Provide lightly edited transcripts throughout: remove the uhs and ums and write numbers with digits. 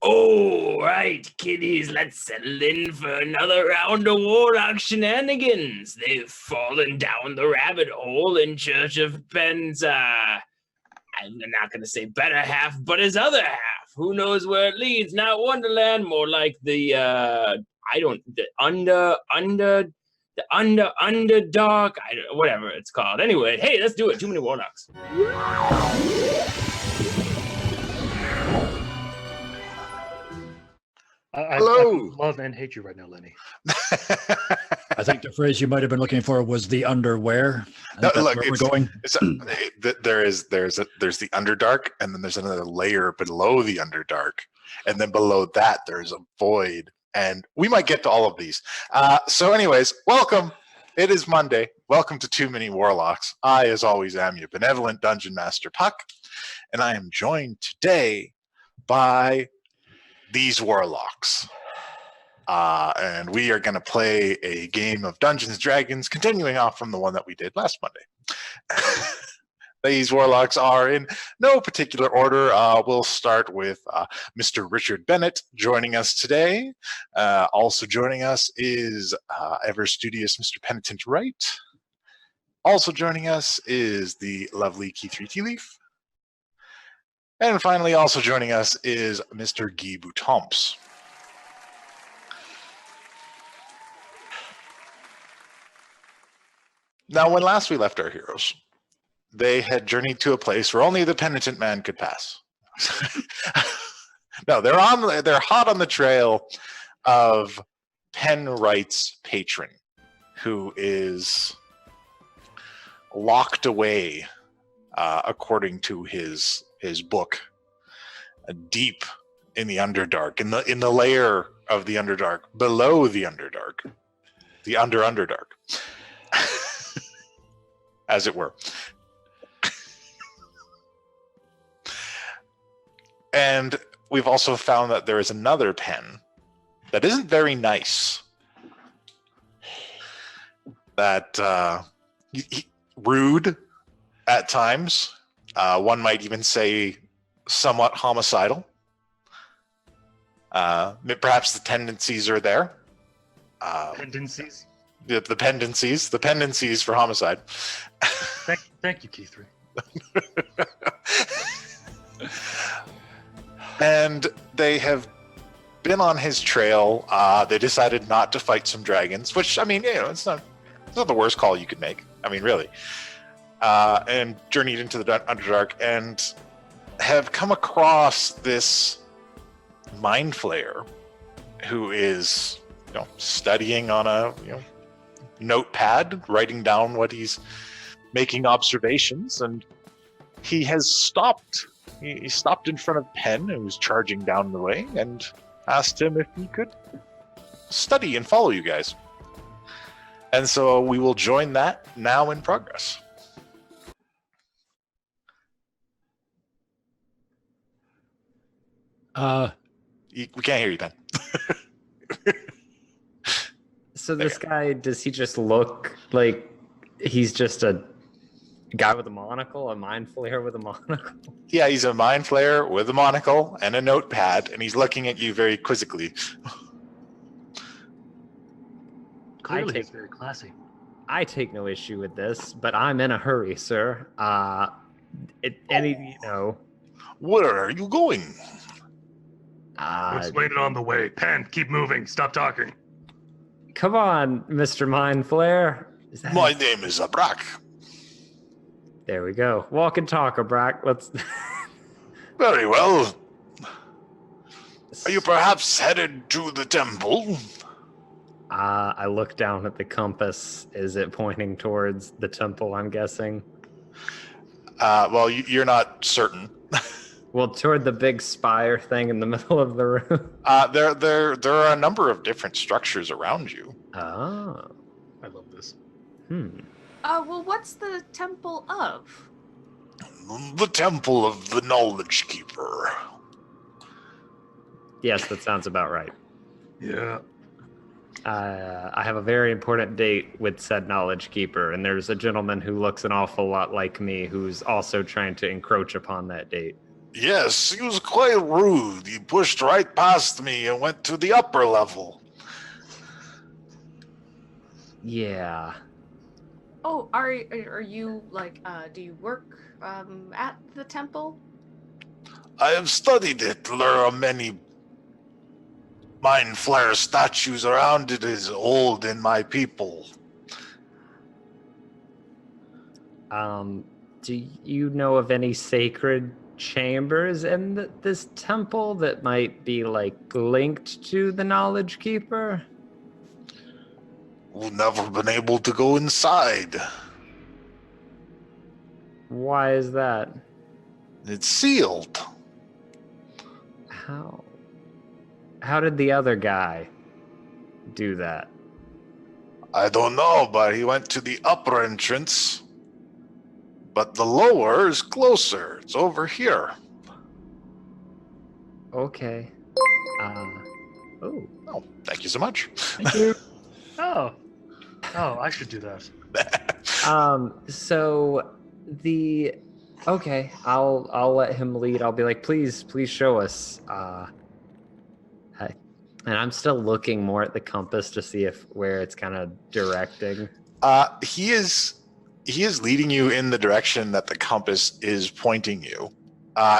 All right, kiddies, let's settle in for another round of Warlock shenanigans. They've fallen down the rabbit hole in Church of Penn's, I'm not going to say better half, but his other half. Who knows where it leads? Not Wonderland, more like the Underdark, whatever it's called. Anyway, hey, let's do it. Too many Warlocks. Hello. I love and hate you right now, Lenny. I think the phrase you might have been looking for was the underwear. No, Look, we're going. There's the Underdark, and then there's another layer below the Underdark, and then below that there's a void, and we might get to all of these. So, anyways, welcome. It is Monday. Welcome to Too Many Warlocks. I, as always, am your benevolent dungeon master Puck, and I am joined today by these Warlocks. And we are going to play a game of Dungeons & Dragons, continuing off from the one that we did last Monday. These Warlocks are in no particular order. We'll start with Mr. Richard Bennett joining us today. Also joining us is ever studious Mr. Penitent Wright. Also joining us is the lovely Keith Tea Leaf. And finally, also joining us is Mr. Guy Boutomps. Now, when last we left our heroes, they had journeyed to a place where only the penitent man could pass. No, they're hot on the trail of Penn Wright's patron, who is locked away, according to his book, deep in the Underdark, in the layer of the Underdark, below the Underdark, the Underdark, as it were. And we've also found that there is another Penn that isn't very nice. That rude at times. One might even say somewhat homicidal. Perhaps the tendencies are there. Tendencies? The pendencies for homicide. Thank you, Keith. And they have been on his trail. They decided not to fight some dragons, which, I mean, it's not the worst call you could make. I mean, really. And journeyed into the Underdark and have come across this mind flayer who is, studying on a notepad, writing down what he's making observations, and he has stopped. He stopped in front of Penn, who was charging down the way, and asked him if he could study and follow you guys. And so we will join that now in progress. We can't hear you, Ben. So this guy, does he just look like he's just a guy with a monocle, a mind flayer with a monocle? Yeah, he's a mind flayer with a monocle and a notepad, and he's looking at you very quizzically. Clearly, he's very classy. I take no issue with this, but I'm in a hurry, sir. Where are you going? We'll explain it on the way. Penn, keep moving. Stop talking. Come on, Mr. Mind Flayer. My name is Abrak. There we go. Walk and talk, Abrak. Let's. Very well. Are you perhaps headed to the temple? I look down at the compass. Is it pointing towards the temple, I'm guessing? Well, you're not certain. Well, toward the big spire thing in the middle of the room. There are a number of different structures around you. Oh. I love this. Well, what's the temple of? The temple of the Knowledge Keeper. Yes, that sounds about right. Yeah. I have a very important date with said Knowledge Keeper, and there's a gentleman who looks an awful lot like me who's also trying to encroach upon that date. Yes, he was quite rude. He pushed right past me and went to the upper level. Yeah. Oh, are you like? Do you work at the temple? I have studied it. There are many mind flare statues around. It is old in my people. Do you know of any sacred chambers in this temple that might be like linked to the Knowledge Keeper? We've never been able to go inside. Why is that? It's sealed. How? How did the other guy do that? I don't know, but he went to the upper entrance. But the lower is closer. It's over here. Okay. Oh. Oh, thank you so much. Thank you. Oh, I should do that. So the okay, I'll let him lead. I'll be like, please show us. And I'm still looking more at the compass to see where it's kind of directing. He is leading you in the direction that the compass is pointing you.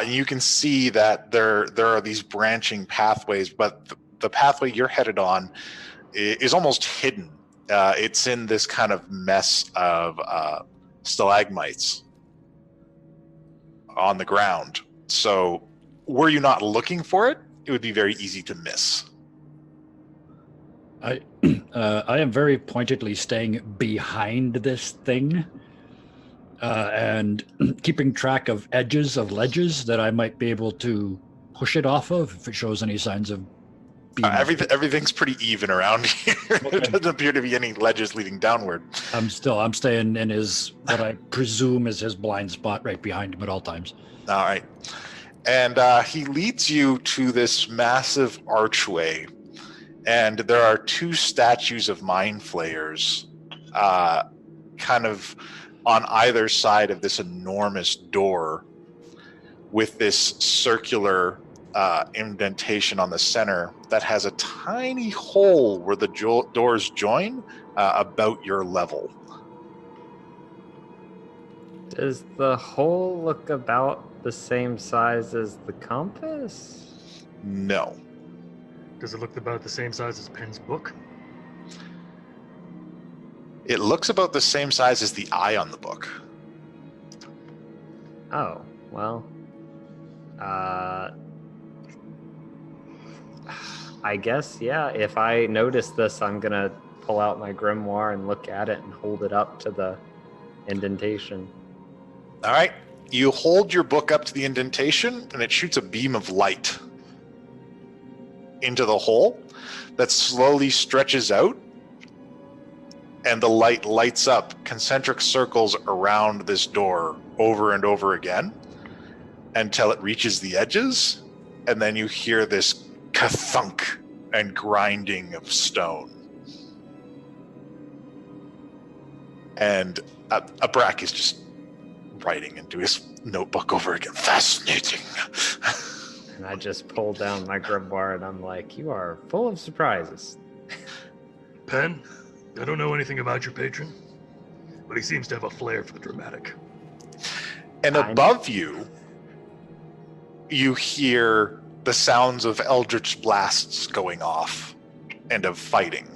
You can see that there are these branching pathways, but the pathway you're headed on is almost hidden. It's in this kind of mess of stalagmites on the ground. So were you not looking for it, it would be very easy to miss. I am very pointedly staying behind this thing and keeping track of edges of ledges that I might be able to push it off of if it shows any signs of being... Everything's pretty even around here. Okay. There doesn't appear to be any ledges leading downward. I'm staying in his, what I presume is his blind spot right behind him at all times. All right. And he leads you to this massive archway. And there are two statues of mind flayers kind of on either side of this enormous door with this circular indentation on the center that has a tiny hole where the doors join about your level. Does the hole look about the same size as the compass? No. Does it look about the same size as Penn's book? It looks about the same size as the eye on the book. Oh, well. I guess, yeah, if I notice this, I'm going to pull out my grimoire and look at it and hold it up to the indentation. All right. You hold your book up to the indentation, and it shoots a beam of light into the hole that slowly stretches out, and the light lights up concentric circles around this door over and over again until it reaches the edges, and then you hear this ka-thunk and grinding of stone. And Abrak is just writing into his notebook over again. Fascinating. And I just pull down my grimoire and I'm like, you are full of surprises. Penn, I don't know anything about your patron, but he seems to have a flair for the dramatic. And above you, you hear the sounds of eldritch blasts going off and of fighting.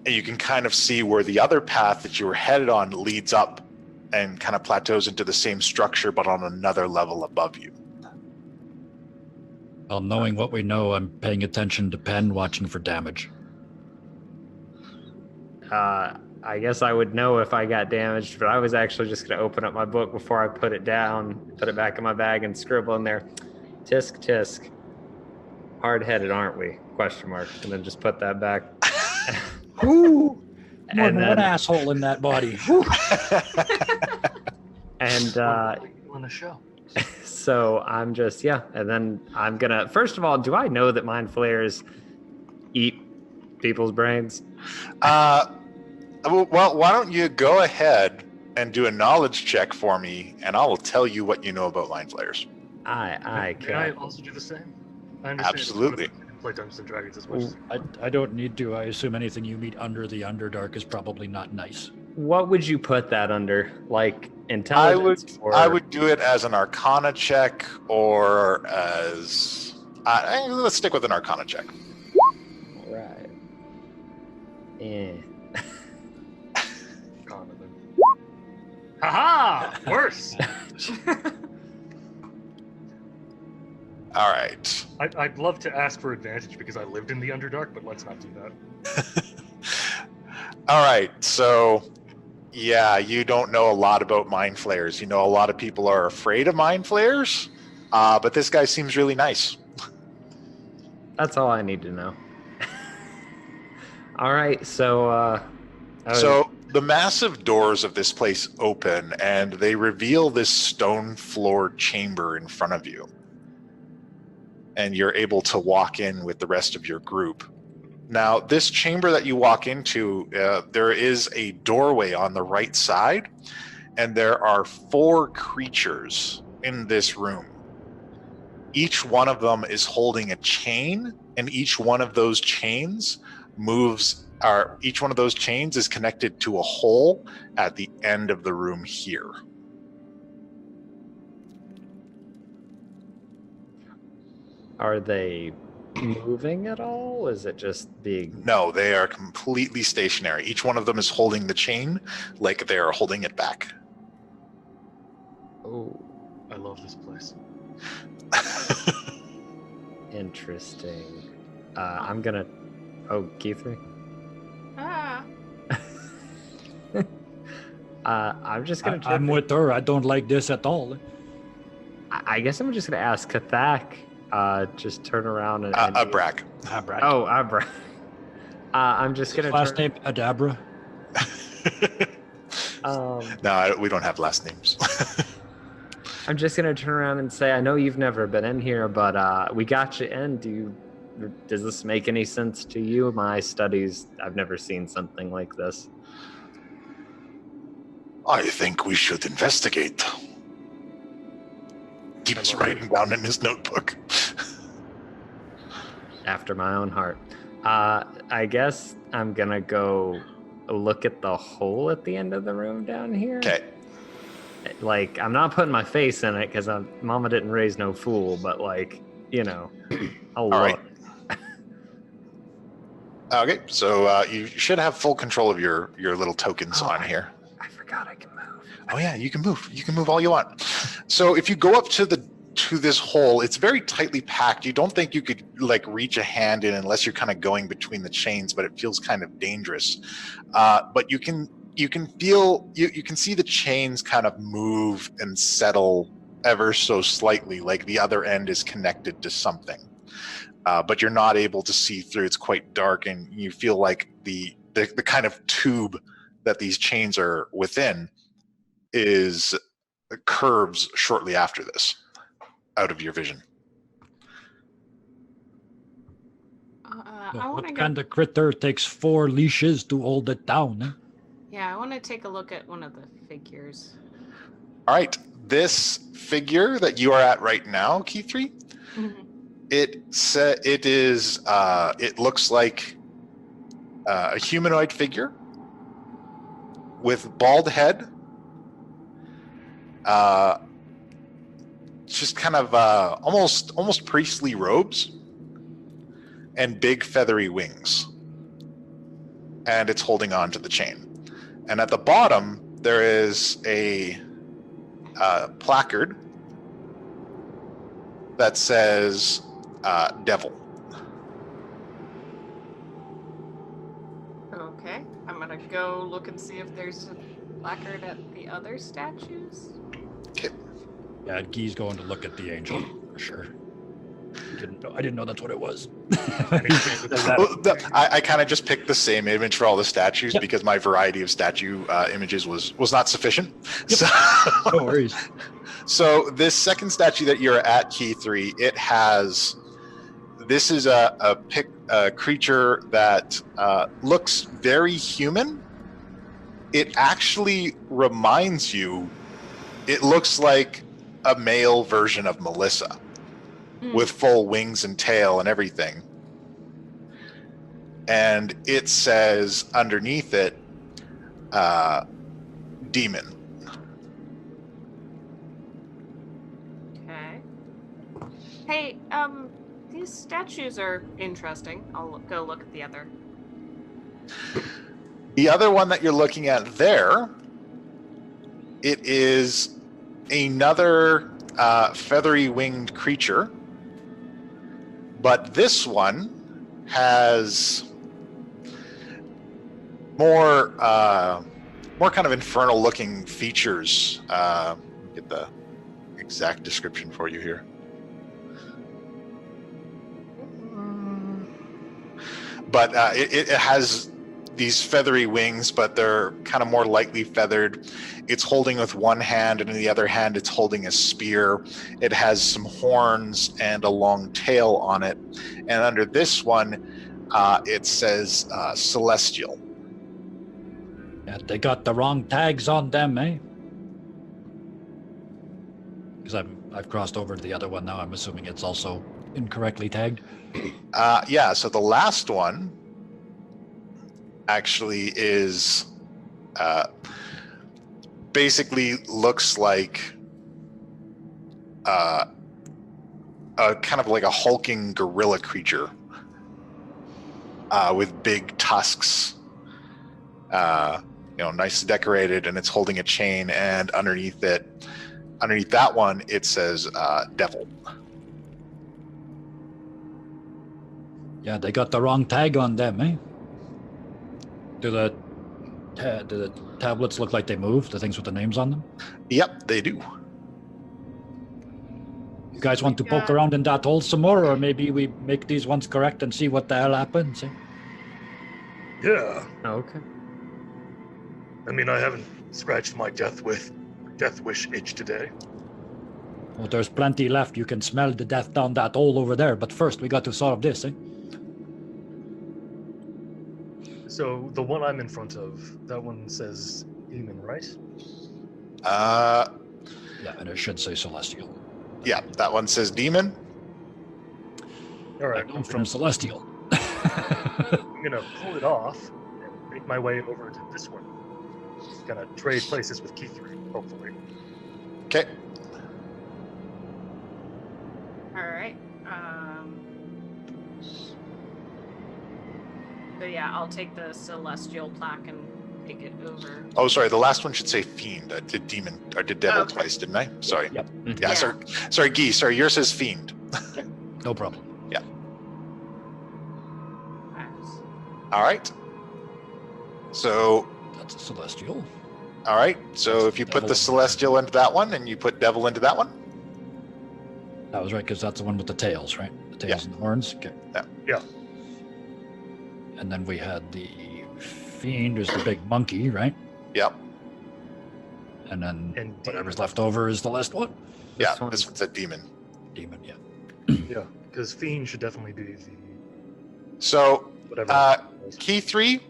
And you can kind of see where the other path that you were headed on leads up and kind of plateaus into the same structure, but on another level above you. Well, knowing what we know, I'm paying attention to Penn, watching for damage. I guess I would know if I got damaged, but I was actually just going to open up my book before I put it down, put it back in my bag, and scribble in there, tisk, tisk. Hard-headed, aren't we? Question mark. And then just put that back. Ooh, And more than then- one asshole in that body. And On the show. so I'm just, yeah. And then I'm going to, first of all, do I know that mind flayers eat people's brains? Well, why don't you go ahead and do a knowledge check for me, and I will tell you what you know about mind flayers. I Can I can. also do the same? I understand Absolutely. it's one of the- play Dungeons and Dragons as much as I don't need to. I assume anything you meet under the Underdark is probably not nice. What would you put that under? Like I intelligence? would do it as an Arcana check, or as let's stick with an Arcana check. Right. Yeah. Common then. Haha! Worse! All right. I'd love to ask for advantage because I lived in the Underdark, but let's not do that. All right. So, yeah, you don't know a lot about mind flayers. You know, a lot of people are afraid of mind flayers, but this guy seems really nice. That's all I need to know. All right, so So the massive doors of this place open, and they reveal this stone-floored chamber in front of you. And you're able to walk in with the rest of your group. Now, this chamber that you walk into, there is a doorway on the right side, and there are 4 creatures in this room. Each one of them is holding a chain, and each one of those chains each one of those chains is connected to a hole at the end of the room here. are they moving at all? Is it just big? No, they are completely stationary. Each one of them is holding the chain like they are holding it back. Oh, I love this place. interesting. I'm gonna. Oh, Keithley. Ah. I'm just gonna. I'm with her. I don't like this at all. I guess I'm just gonna ask Kathak. Just turn around and. Abrak. Oh, Abra. I'm just gonna. Last name Adabra. No, we don't have last names. I'm just gonna turn around and say, I know you've never been in here, but we got you in. Does this make any sense to you? My studies, I've never seen something like this. I think we should investigate. Keeps writing down in his notebook. After my own heart. I guess I'm gonna go look at the hole at the end of the room down here. Okay. Like, I'm not putting my face in it because Mama didn't raise no fool, but like, I'll look. Right. Okay, so you should have full control of your little tokens on here. I forgot I can move. Oh yeah, you can move. You can move all you want. So if you go up to this hole, it's very tightly packed. You don't think you could like reach a hand in unless you're kind of going between the chains, but it feels kind of dangerous. But you can feel you can see the chains kind of move and settle ever so slightly, like the other end is connected to something. But you're not able to see through. It's quite dark, and you feel like the kind of tube that these chains are within is curves shortly after this, out of your vision. I want What to kind of critter takes 4 leashes to hold it down? Eh? Yeah, I want to take a look at one of the figures. All right, this figure that you are at right now, Keithley, it looks like a humanoid figure with bald head, just kind of almost priestly robes and big feathery wings, and it's holding on to the chain. And at the bottom there is a placard that says devil. Okay, I'm gonna go look and see if there's a placard at the other statues. Okay. Yeah, Guy's going to look at the angel for sure. I didn't know that's what it was. I kind of just picked the same image for all the statues because my variety of statue images was not sufficient. Yep. So, No worries. So this second statue that you're at, Key 3, it has. This is a creature that looks very human, it actually reminds you, it looks like a male version of Melissa with full wings and tail and everything. And it says underneath it, demon. Okay. Hey, these statues are interesting. I'll go look at the other. The other one that you're looking at there, it is another feathery winged creature, but this one has more kind of infernal looking features. Get the exact description for you here. But it has these feathery wings, but they're kind of more lightly feathered. It's holding with one hand, and in the other hand, it's holding a spear. It has some horns and a long tail on it. And under this one, it says celestial. Yeah, they got the wrong tags on them, eh? Because I've crossed over to the other one now. I'm assuming it's also incorrectly tagged. Yeah, so the last one actually is basically looks like a kind of like a hulking gorilla creature with big tusks, nicely decorated, and it's holding a chain, and underneath that one, it says devil. Yeah, they got the wrong tag on them, eh? Do the tablets look like they move? The things with the names on them? Yep, they do. You guys want to poke around in that hole some more, or maybe we make these ones correct and see what the hell happens? Eh? Yeah. Oh, okay. I mean, I haven't scratched my death wish itch today. Well, there's plenty left. You can smell the death down that hole over there. But first, we got to solve this, eh? So the one I'm in front of, that one says demon, right? Yeah, and it should say celestial. that one says demon. All right, I'm from celestial. I'm gonna pull it off and make my way over to this one. Gonna trade places with Key 3, hopefully. Okay. All right. So yeah, I'll take the celestial plaque and take it over. Oh, sorry. The last one should say fiend. I did demon. I did devil Okay. twice, didn't I? Sorry. Yep. Yeah. Sorry, Guy. Sorry, yours says fiend. No problem. All right. So, That's a celestial. all right. So if you put Devil. the celestial into that one, and you put devil into that one. That was right, because that's the one with the tails, right? The tails and the horns. Okay. Yeah. And then we had the fiend, who's the big monkey, right? Yep. And then And whatever's left over is the last one. Yeah. one- This one's a demon. Demon, yeah. Yeah, because fiend should definitely be the So whatever. Key 3,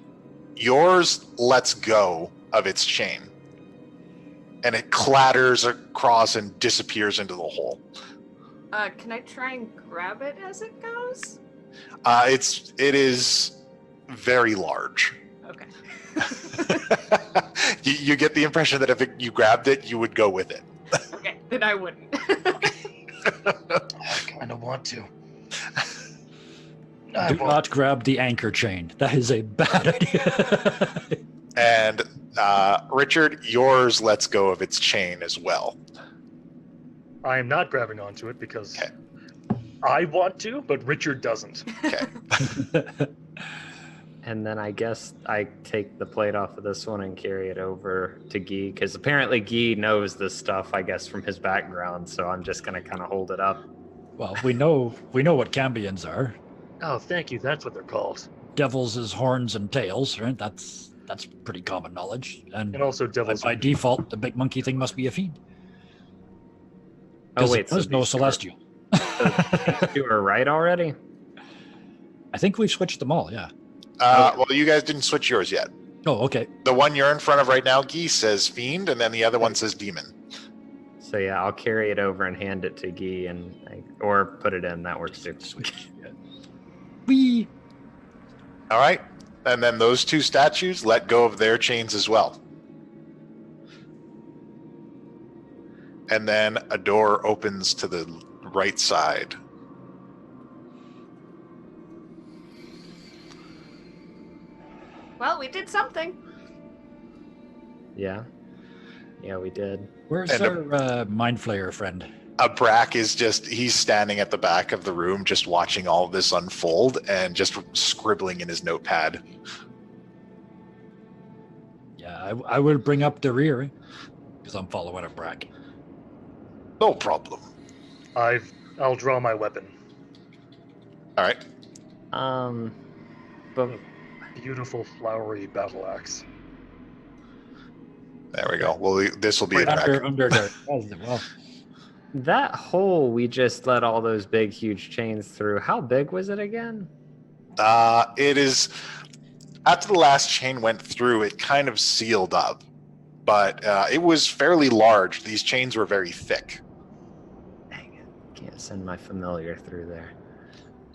yours lets go of its chain, and it clatters across and disappears into the hole. Can I try and grab it as it goes? It is very large. Okay. You get the impression that if you grabbed it, you would go with it. Okay, then I wouldn't. I kind of want to. Do not grab the anchor chain. That is a bad idea. And Richard, yours lets go of its chain as well. I am not grabbing onto it because Okay. I want to, but Richard doesn't. Okay. And then I guess I take the plate off of this one and carry it over to Guy, because apparently Guy knows this stuff, I guess, from his background. So I'm just gonna kind of hold it up. Well, we know what cambions are. Oh, thank you. That's what they're called. Devils is horns and tails, right? That's pretty common knowledge. And And also devils. by default, the big monkey thing must be a fiend. Oh wait, there's no these two celestial. You were right already. I think we've switched them all. Yeah. Well, you guys didn't switch yours yet. Oh, okay. The one you're in front of right now, Guy, says fiend, and then the other one says demon. So yeah, I'll carry it over and hand it to Guy, or put it in. That works too. Switch. Yeah. Wee. All right. And then those two statues let go of their chains as well. And then a door opens to the right side. Well, we did something. Yeah, we did. Where's And our mind flayer friend? Brack is he's standing at the back of the room just watching all of this unfold and just scribbling in his notepad. Yeah, I will bring up the rear because I'm following a Brack. No problem. I'll draw my weapon. All right. But Beautiful flowery battle axe. There we go. Well, this will be a track. Under there. Well, that hole we just let all those big, huge chains through. How big was it again? It is, after the last chain went through, it kind of sealed up. But it was fairly large. These chains were very thick. Dang it. Can't send my familiar through there.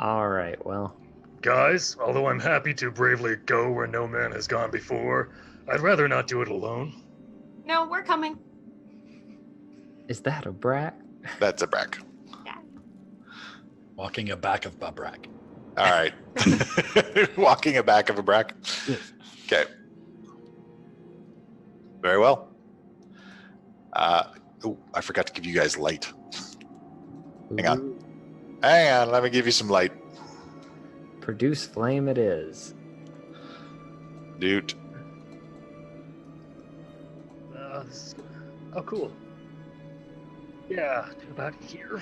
All right, well. Guys, although I'm happy to bravely go where no man has gone before, I'd rather not do it alone. No, we're coming. Is that a Brack? That's a Brack. walking a back of a Brack. All right. Walking a back of a Brack. Yes. Okay. Very well. I forgot to give you guys light. Hang on. Hang on, let me give you some light. Produce flame it is. Dude. Oh, cool. Yeah, about here.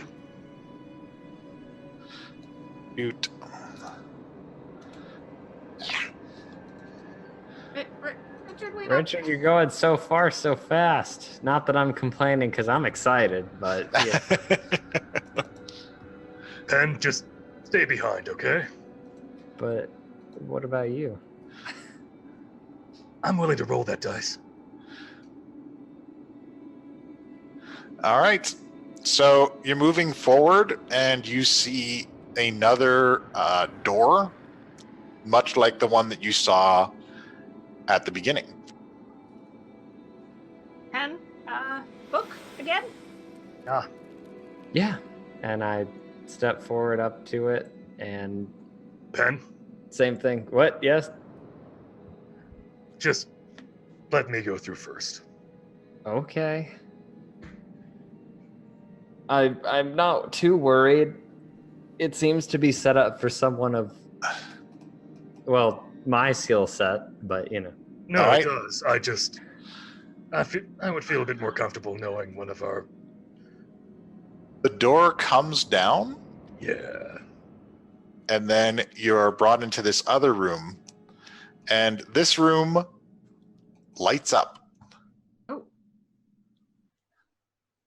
Dude. Richard, we don't... Richard, you're going so far so fast. Not that I'm complaining because I'm excited, but yeah. Penn, just stay behind, okay? But what about you? I'm willing to roll that dice. All right. So you're moving forward and you see another door, much like the one that you saw at the beginning. Penn, book again? Ah, Yeah. And I step forward up to it and Penn, same thing. What? Yes? just let me go through first. Okay. I'm not too worried. It seems to be set up for someone of, well, my skill set, but you know. No, All right. it does. I would feel a bit more comfortable knowing one of our... The door comes down Yeah. and then you're brought into this other room, and this room lights up. Oh.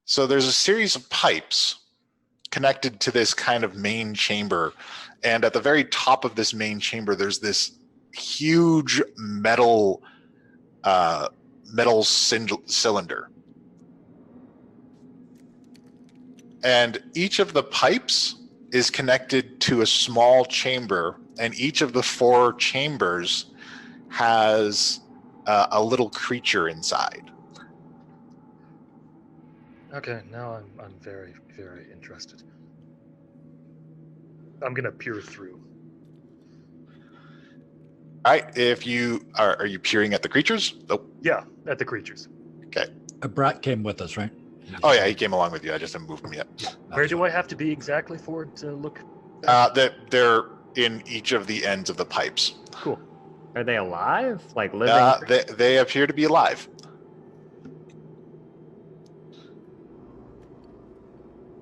So there's a series of pipes connected to this kind of main chamber, and at the very top of this main chamber there's this huge metal cylinder, and each of the pipes is connected to a small chamber, and each of the 4 chambers has a little creature inside. Okay, now I'm very, very interested. I'm gonna peer through. All right, if you are you peering at the creatures? Oh, Yeah, at the creatures. okay. A Brack came with us, right? Oh yeah, he came along with you. I just haven't moved him yet. Where do I have to be exactly for it to look? They're in each of the ends of the pipes. Cool. Are they alive? Like living? They appear to be alive.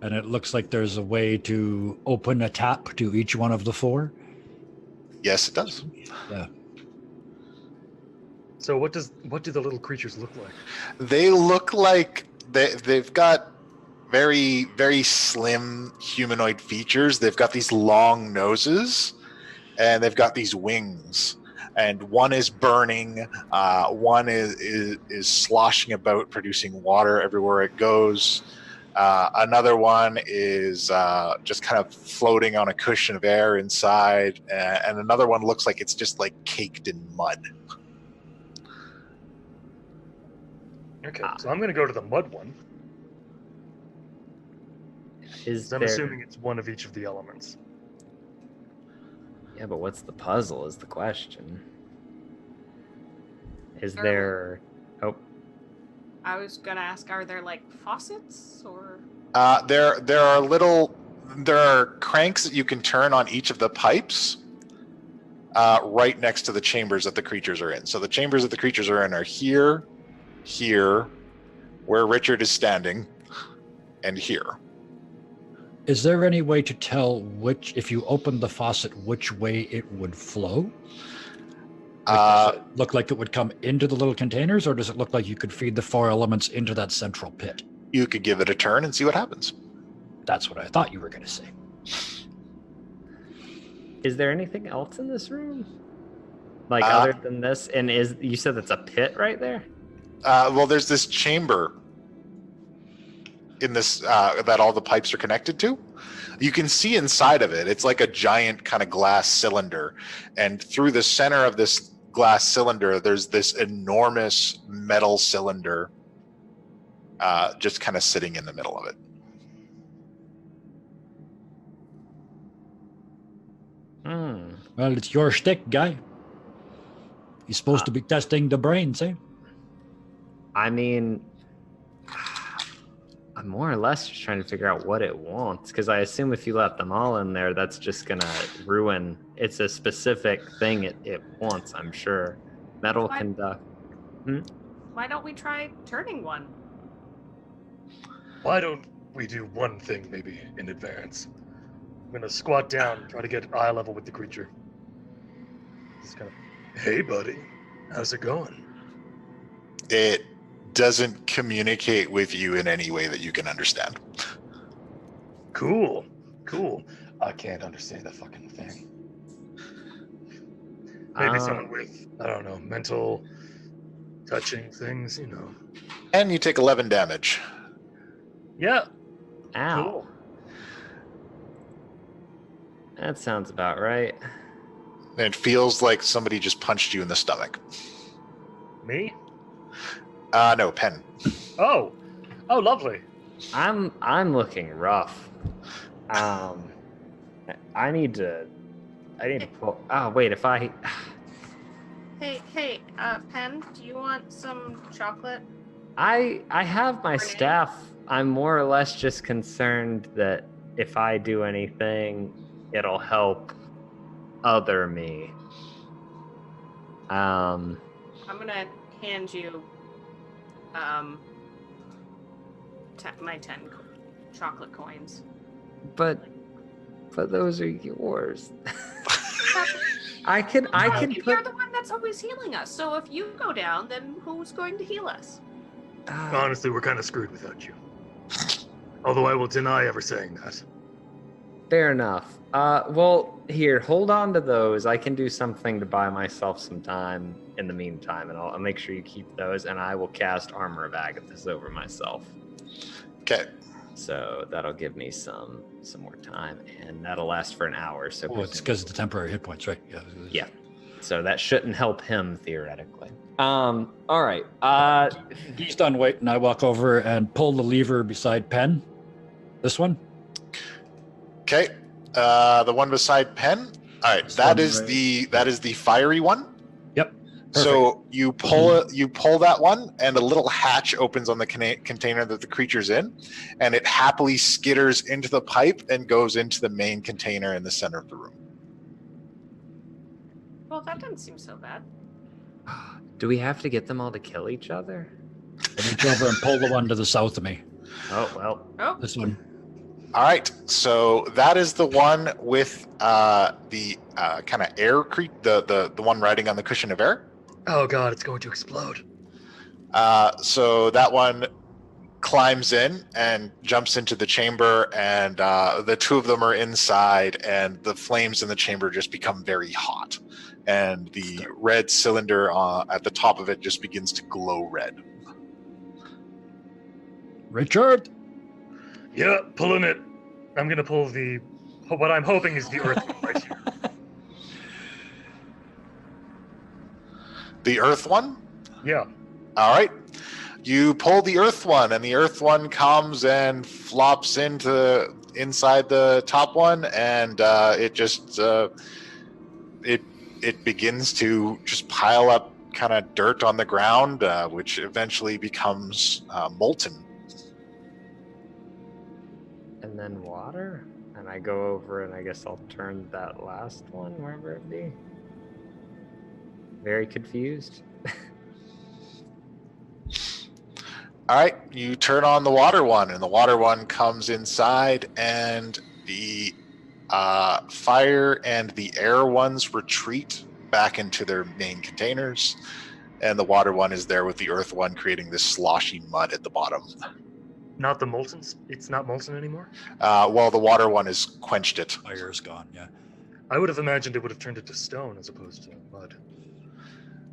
And it looks like there's a way to open a tap to each one of the 4. Yes, it does. Yeah. So what do the little creatures look like? They look like they've got very, very slim humanoid features. They've got these long noses, and they've got these wings. and one is burning. One is sloshing about, producing water everywhere it goes. Another one is just kind of floating on a cushion of air inside, and another one looks like it's just like caked in mud. Okay, so I'm going to go to the mud one. I'm assuming it's one of each of the elements. Yeah, but what's the puzzle is the question. Is Are- there... Oh, I was gonna ask, are there like faucets or? There are cranks that you can turn on each of the pipes right next to the chambers that the creatures are in. So the chambers that the creatures are in are here, where Richard is standing, and here. Is there any way to tell which, if you open the faucet, which way it would flow? Does it look like it would come into the little containers, or does it look like you could feed the 4 elements into that central pit? You could give it a turn and see what happens. That's what I thought you were going to say. is there anything else in this room? Like other than this? And you said it's a pit right there? Well, there's this chamber in this that all the pipes are connected to. You can see inside of it. It's like a giant kind of glass cylinder, and through the center of this glass cylinder, there's this enormous metal cylinder just kind of sitting in the middle of it. Well, it's your shtick, guy. You're supposed to be testing the brains, eh? I mean, I'm more or less just trying to figure out what it wants, because I assume if you let them all in there, that's just going to ruin. It's a specific thing it wants, I'm sure. Metal Why- conduct. Why don't we try turning one? Why don't we do one thing maybe in advance? I'm gonna squat down and try to get eye level with the creature. Just kind of, hey buddy, how's it going? It doesn't communicate with you in any way that you can understand. Cool. I can't understand a fucking thing. Maybe someone with, I don't know, mental touching things, you know. And you take 11 damage. Yeah, Ow. cool. That sounds about right. And it feels like somebody just punched you in the stomach. Me? No, Penn. Oh, lovely. I'm looking rough. I need to pull. Oh wait, if I. Hey, Penn, do you want some chocolate? I have my Renee? staff. I'm more or less just concerned that if I do anything, it'll help other me. I'm gonna hand you my 10 chocolate coins. But those are yours. I can You're put. the one that's always healing us. So if you go down, then who's going to heal us? Honestly, we're kind of screwed without you. Although I will deny ever saying that. Fair enough. Well, here, hold on to those. I can do something to buy myself some time in the meantime, and I'll make sure you keep those, and I will cast Armor of Agathis over myself. Okay. So that'll give me some more time, and that'll last for an hour. So Oh, it's because of the temporary hit points, right? Yeah. So that shouldn't help him theoretically. All right. He's done waiting. I walk over and pull the lever beside Penn. This one. Okay. The one beside Penn. All right. That is the fiery one. Yep. So you pull that one, and a little hatch opens on the container that the creature's in, and it happily skitters into the pipe and goes into the main container in the center of the room. Well, that doesn't seem so bad. Do we have to get them all to kill each other? I reach over and pull the one to the south of me. Oh well. Oh, This one. All right. So that is the one with the kind of air the one riding on the cushion of air. Oh god, it's going to explode. So that one climbs in and jumps into the chamber, and the two of them are inside, and the flames in the chamber just become very hot, and the red cylinder at the top of it just begins to glow red. Richard? Yeah, pulling it. I'm gonna pull what I'm hoping is the earth one right here. The earth one? Yeah. All right. You pull the earth one, and the earth one comes and flops inside the top one, and it just it begins to just pile up kind of dirt on the ground, which eventually becomes molten. And then water? And I go over and I guess I'll turn that last one, wherever it be. Very confused. All right, you turn on the water one, and the water one comes inside, and the fire and the air ones retreat back into their main containers, and the water one is there with the earth one, creating this sloshy mud at the bottom. Not the molten. It's not molten anymore. Well, the water one has quenched it. Fire's gone, yeah. I would have imagined it would have turned it to stone as opposed to mud.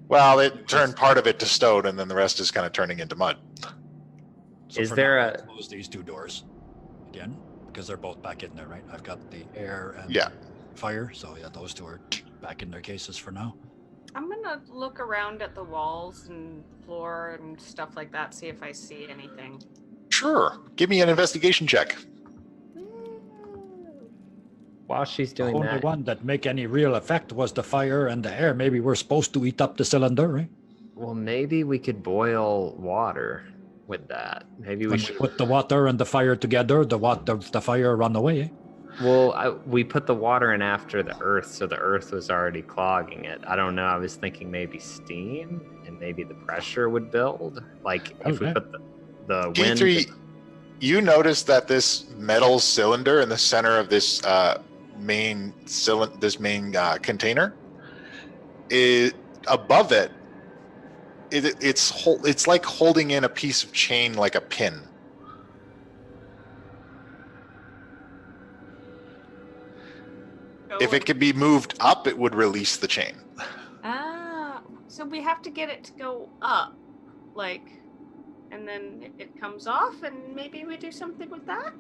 Well, it turned part of it to stone, and then the rest is kind of turning into mud. So Is for there now, a- I'll close these two doors again? Because they're both back in there, right? I've got the air and Yeah. fire, so yeah, those two are back in their cases for now. I'm gonna look around at the walls and floor and stuff like that, see if I see anything. Sure. Give me an investigation check. While she's The doing only that, one that make any real effect was the fire and the air. Maybe we're supposed to eat up the cylinder, right? well, maybe we could boil water with that. Maybe we When we should. put the water and the fire together, the fire run away, eh? Well, we put the water in after the earth, so the earth was already clogging it. I don't know. I was thinking maybe steam, and maybe the pressure would build. Like if we Okay. put the wind. D3, you notice that this metal cylinder in the center of this main container is above it. It's like holding in a piece of chain, like a pin. If it could be moved up, it would release the chain. Ah, so we have to get it to go up, like, and then it comes off, and maybe we do something with that?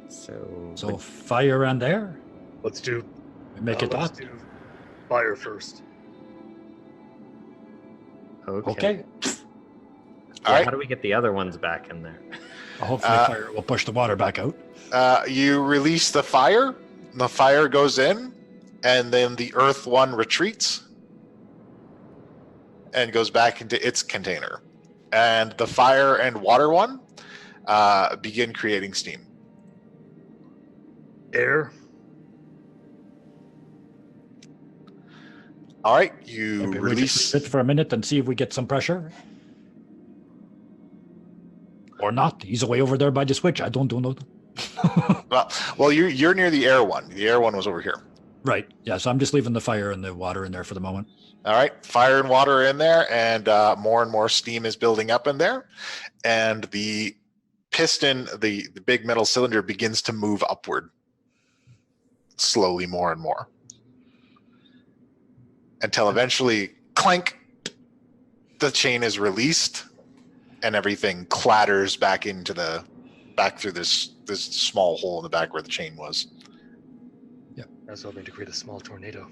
So fire and air, Let's do. make it let's hot. do fire first. Okay. All right. How do we get the other ones back in there? Hopefully fire will push the water back out. You release the fire. The fire goes in, and then the earth one retreats and goes back into its container. And the fire and water one begin creating steam. Air. All right, you Maybe we just release. sit for a minute and see if we get some pressure. Or not. He's away over there by the switch. I don't do nothing. Well, you're near the air one. The air one was over here. Right. Yeah, so I'm just leaving the fire and the water in there for the moment. All right, fire and water are in there, and more steam is building up in there, and the piston, the big metal cylinder, begins to move upward slowly, more and more, until eventually, clank, the chain is released, and everything clatters back through this small hole in the back where the chain was. I was hoping to create a small tornado.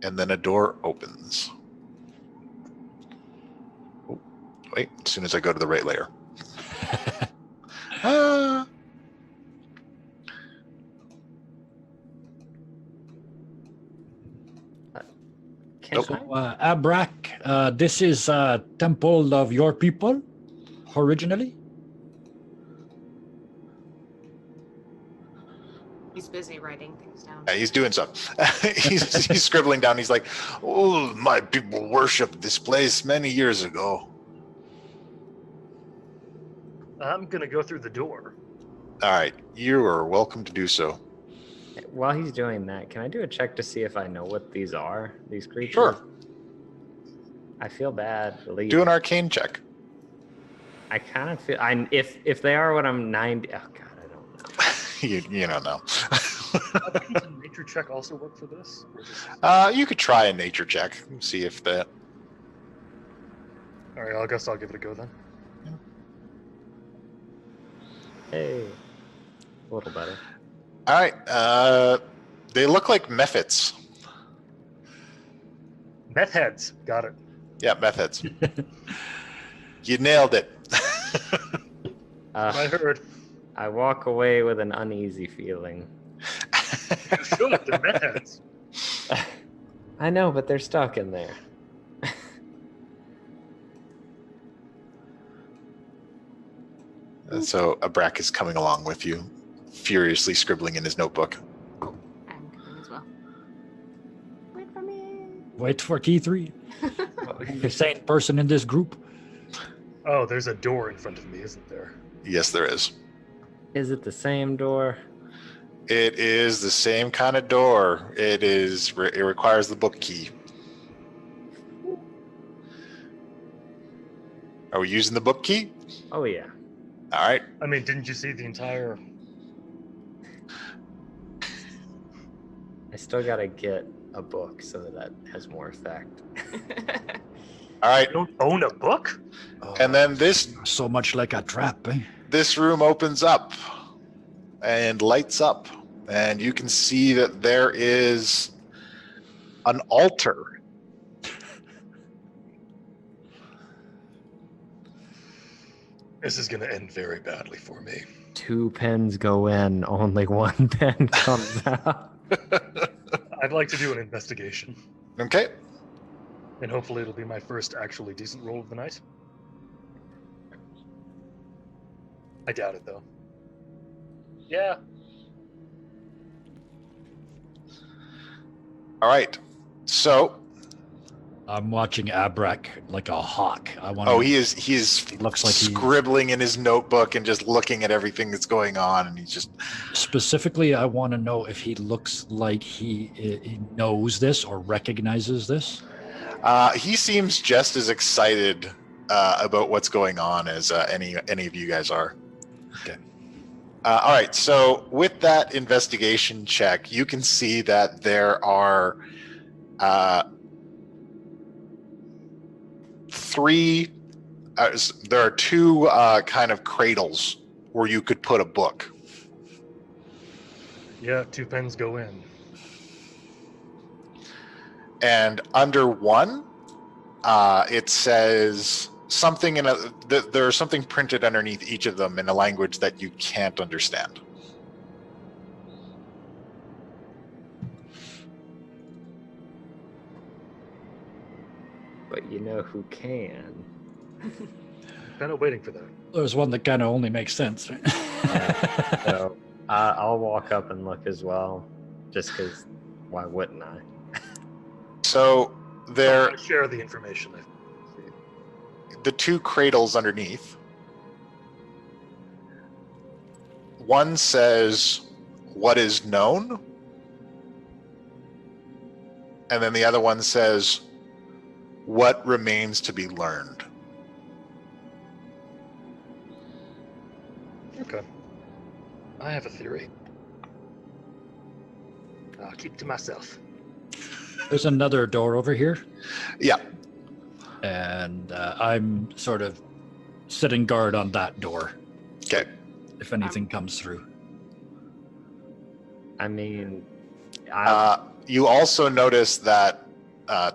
And then a door opens. Oh, wait, as soon as I go to the right layer. Ah. Can So, I- Abrak, this is a temple of your people, originally? He's busy writing things down. Yeah, he's doing stuff. he's scribbling down. He's like, "Oh, my people worshipped this place many years ago." I'm gonna go through the door. All right, you are welcome to do so. While he's doing that, can I do a check to see if I know what these are? These creatures? Sure. I feel bad. Do an arcane check. I kind of feel if they are what I'm 90. Oh god, I don't know. You don't know. Does a nature check also work for this? Or is this- You could try a nature check. See if that. All right, I guess I'll give it a go then. Hey, a little better. All right. They look like mephits. Meth heads, got it. Yeah, mephits. You nailed it. I heard. I walk away with an uneasy feeling. You should. They're meth heads. I know, but they're stuck in there. And so Abrak is coming along with you, furiously scribbling in his notebook. I'm coming as well. Wait for me. Wait for key 3. The sane person in this group. Oh, there's a door in front of me, isn't there? Yes, there is. Is it the same door? It is the same kind of door. It requires the book key. Are we using the book key? Oh yeah. All right. I mean, didn't you see the entire... I still gotta get a book so that has more effect. All right. You don't own a book? And then this So much like a trap, eh? this room opens up and lights up, and you can see that there is an altar. This is going to end very badly for me. 2 pens go in, only 1 pen comes out. I'd like to do an investigation, Okay. and hopefully it'll be my first actually decent roll of the night. I doubt it, though. Yeah. All right. So, I'm watching Abrak like a hawk. I want. he is looks like he- scribbling in his notebook and just looking at everything that's going on, and he's just Specifically, I want to know if he looks like he knows this or recognizes this. he seems just as excited about what's going on as any of you guys are. Okay. All right. So with that investigation check, you can see that there are there are 2 kind of cradles where you could put a book. Yeah, 2 pens go in. And under one, it says something there's something printed underneath each of them in a language that you can't understand. But you know who can. Kind of waiting for that. There's one that kind of only makes sense. So I'll walk up and look as well, just because. Why wouldn't I? So there, I share the information. the 2 cradles underneath. One says, "What is known?" And then the other one says, "What remains to be learned?" Okay. I have a theory. I'll keep it to myself. There's another door over here, Yeah. and I'm sort of sitting guard on that door Okay. if anything comes through. I mean, You also notice that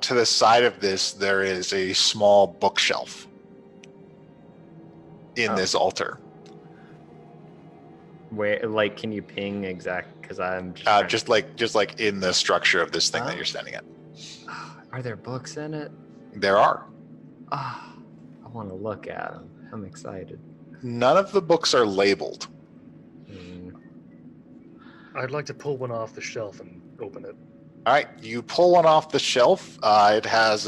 to the side of this, there is a small bookshelf in Oh. this altar. where, like, can you ping exact? Because I'm just. trying Just like in the structure of this thing that Oh. you're standing at. Are there books in it? There are. Ah, I want to look at them. I'm excited. None of the books are labeled. Hmm. I'd like to pull one off the shelf and open it. All right, you pull one off the shelf. It has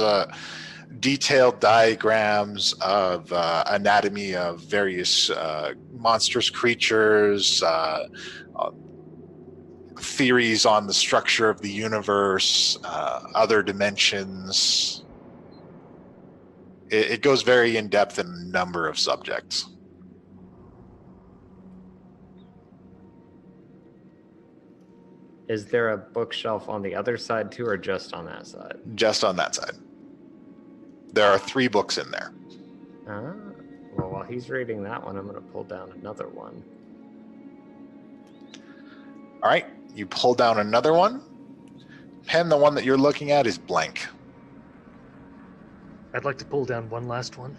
detailed diagrams of anatomy of various monstrous creatures, theories on the structure of the universe, other dimensions. It goes very in depth in a number of subjects. Is there a bookshelf on the other side too, or just on that side? Just on that side. There are 3 books in there. Ah, well, while he's reading that one, I'm going to pull down another one. All right, you pull down another one. Penn, the one that you're looking at is blank. I'd like to pull down one last one.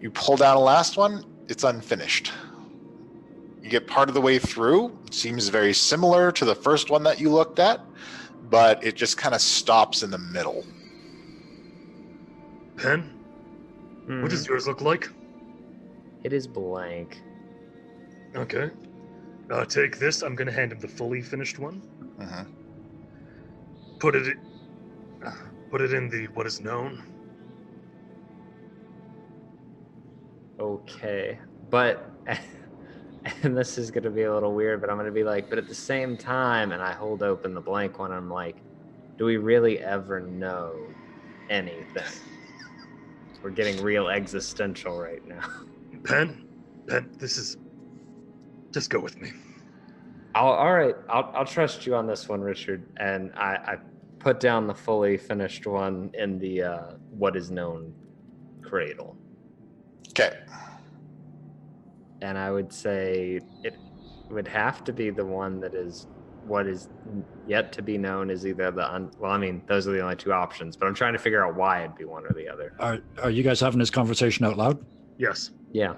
You pull down a last one, it's unfinished. You get part of the way through. It seems very similar to the first one that you looked at, but it just kind of stops in the middle. Penn, what does yours look like? It is blank. Okay. Take this. I'm going to hand him the fully finished one. Mhm. Put it in the what is known. Okay, but and this is going to be a little weird, but I'm going to be like, but at the same time, and I hold open the blank one, I'm like, do we really ever know anything? We're getting real existential right now. Penn, this is. Just go with me. All right, I'll trust you on this one, Richard. And I put down the fully finished one in the what is known cradle. Okay. And I would say it would have to be the one that is what is yet to be known is either well, I mean, those are the only 2 options, but I'm trying to figure out why it'd be one or the other. Are you guys having this conversation out loud? Yes. Yeah.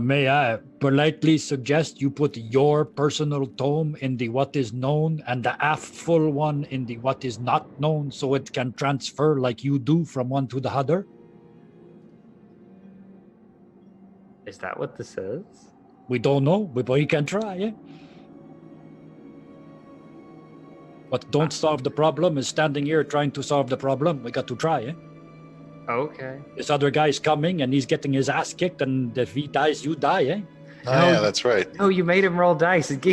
May I politely suggest you put your personal tome in the what is known and the full one in the what is not known so it can transfer like you do from one to the other? Is that what this is? We don't know, but we can try, eh? But don't solve the problem is standing here trying to solve the problem. We got to try, eh? Okay. This other guy's coming and he's getting his ass kicked, and if he dies, you die, eh? Oh, yeah, that's right. Oh, you made him roll dice. Oh, Time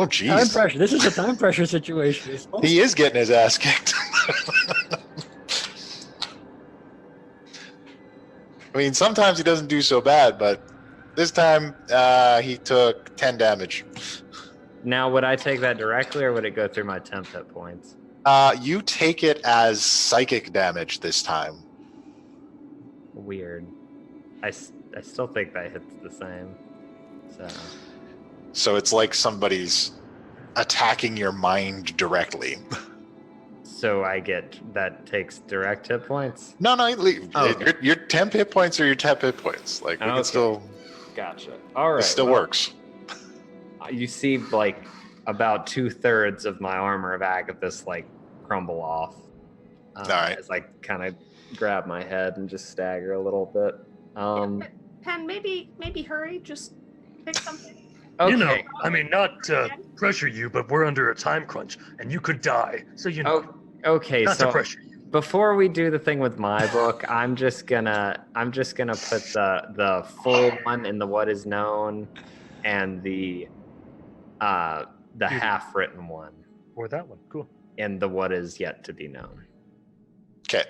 jeez. pressure. This is a time pressure situation. He is getting his ass kicked. I mean, sometimes he doesn't do so bad, but this time he took 10 damage. Now, would I take that directly, or would it go through my temp hit points? You take it as psychic damage this time. Weird. I still think that hits the same. So it's like somebody's attacking your mind directly. So I get that takes direct hit points? No, Okay. your temp hit points are your temp hit points. Like, we can still, Gotcha. All right. it still works. You see, like, about 2/3 of my armor of Agathis, like, crumble off. All right. As I kind of grab my head and just stagger a little bit. Penn, maybe hurry. Just pick something. Okay. You know, I mean, not to pressure you, but we're under a time crunch, and you could die. So you know, Okay, not so to pressure you. before we do the thing with my book, I'm just gonna put the full one in the what is known, and the half written one Or that one. Cool. in the what is yet to be known. Okay.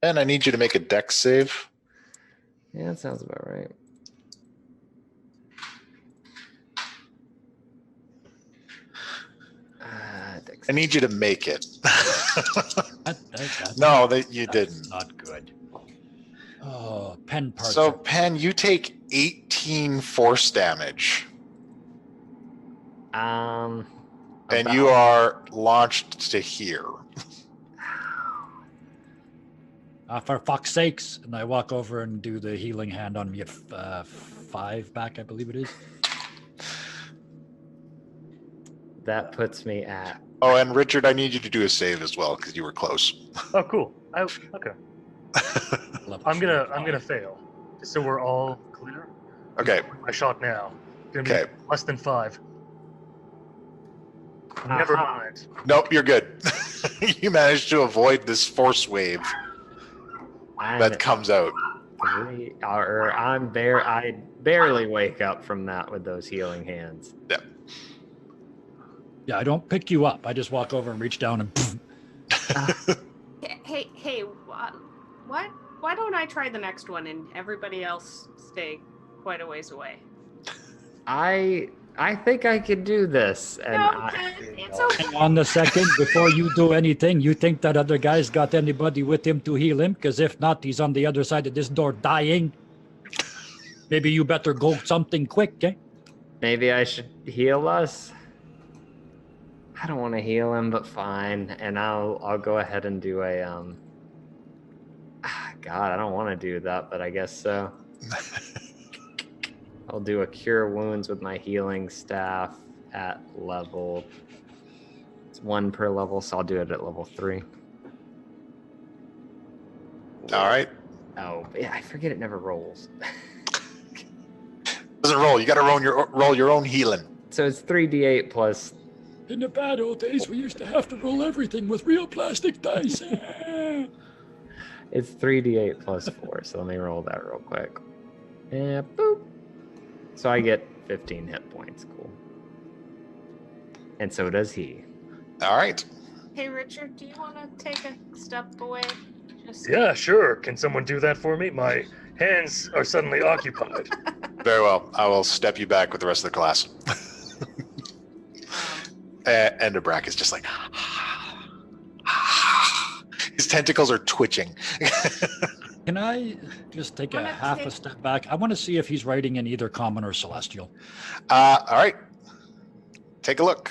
And I need you to make a dex save. Yeah, that sounds about right. I need you to make it. That- No, you that's didn't. not good. Oh, pen parts. So, Penn, you take 18 force damage, and you are launched to here. For fuck's sakes. And I walk over and do the healing hand on me at 5 back, I believe it is. That puts me at Oh, and Richard, I need you to do a save as well because you were close. Oh, cool. Okay. I'm gonna fail, just so we're all clear. Okay. My shot now. Gonna be Okay. less than 5. Never mind. Nope, you're good. You managed to avoid this force wave that comes out. 3, or I barely wake up from that with those healing hands. Yeah, I don't pick you up. I just walk over and reach down and. Hey, what? Why don't I try the next one and everybody else stay quite a ways away? I think I could do this. And No, it's okay. Hang on a second. Before you do anything, you think that other guy's got anybody with him to heal him? Because if not, he's on the other side of this door dying. Maybe you better go something quick, eh? maybe I should heal us. I don't want to heal him, but fine. And I'll go ahead and do a God, I don't want to do that, but I guess so. I'll do a cure wounds with my healing staff at level. It's 1 per level, so I'll do it at level 3. All right. Oh, yeah, I forget it never rolls. Doesn't roll. You got to roll your own healing. So it's 3d8 plus. In the bad old days, we used to have to roll everything with real plastic dice. It's 3d8 plus 4. So let me roll that real quick. And boop. So I get 15 hit points. Cool. And so does he. All right. Hey, Richard, do you want to take a step away? Just... Yeah, sure. Can someone do that for me? My hands are suddenly occupied. Very well. I will step you back with the rest of the class. And Abrak is just like, his tentacles are twitching. Can I just take a half a step back? I want to see if he's writing in either common or celestial. All right. Take a look.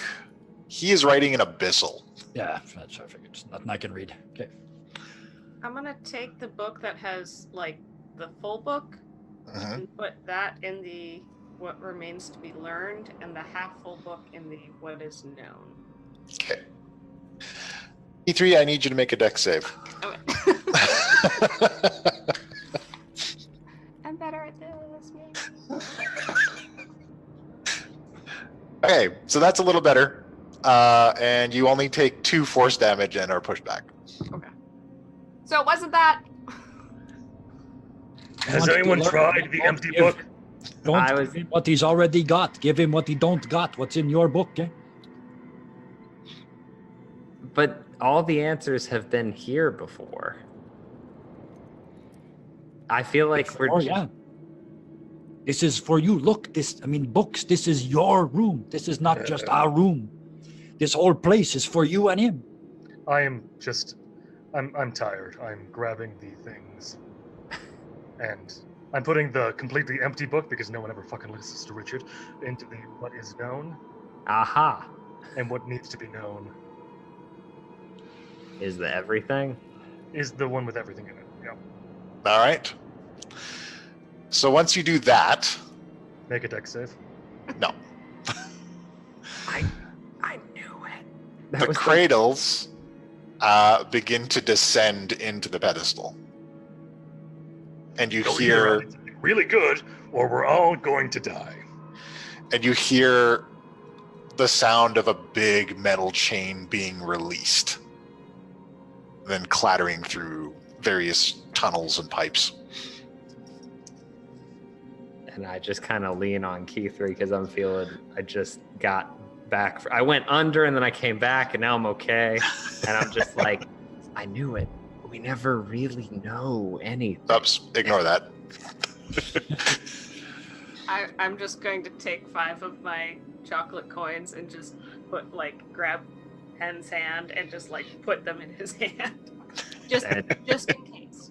He is writing in abyssal. Yeah, that's I figured. It's nothing I can read. Okay. I'm gonna take the book that has like the full book Mhm. and put that in the what remains to be learned, and the half full book in the what is known. Okay. E3, I need you to make a dex save. Okay. I'm better at this, maybe. Okay, so that's a little better. And you only take 2 force damage and are pushed back. Okay. So wasn't that? Has anyone tried the empty book? Don't give him what he's already got. Give him what he don't got. What's in your book, eh? But all the answers have been here before. I feel like we're. Oh, yeah. This is for you. Look, books, this is your room. This is not just our room. This whole place is for you and him. I'm tired. I'm grabbing the things. And I'm putting the completely empty book, because no one ever fucking listens to Richard, into the what is known. Aha. And what needs to be known Is the everything? is the one with everything in it. Yeah. All right. So once you do that, Make a dex save. no. I knew it. The cradles begin to descend into the pedestal. And you Go hear either really good, or we're all going to die. and you hear the sound of a big metal chain being released, then clattering through various tunnels and pipes. And I just kind of lean on Key3 because I'm feeling I just got back. I went under and then I came back and now I'm okay. And I'm just like, I knew it. We never really know anything. Oops, ignore that. I'm just going to take 5 of my chocolate coins and just grab Penn's hand and just put them in his hand, just in case.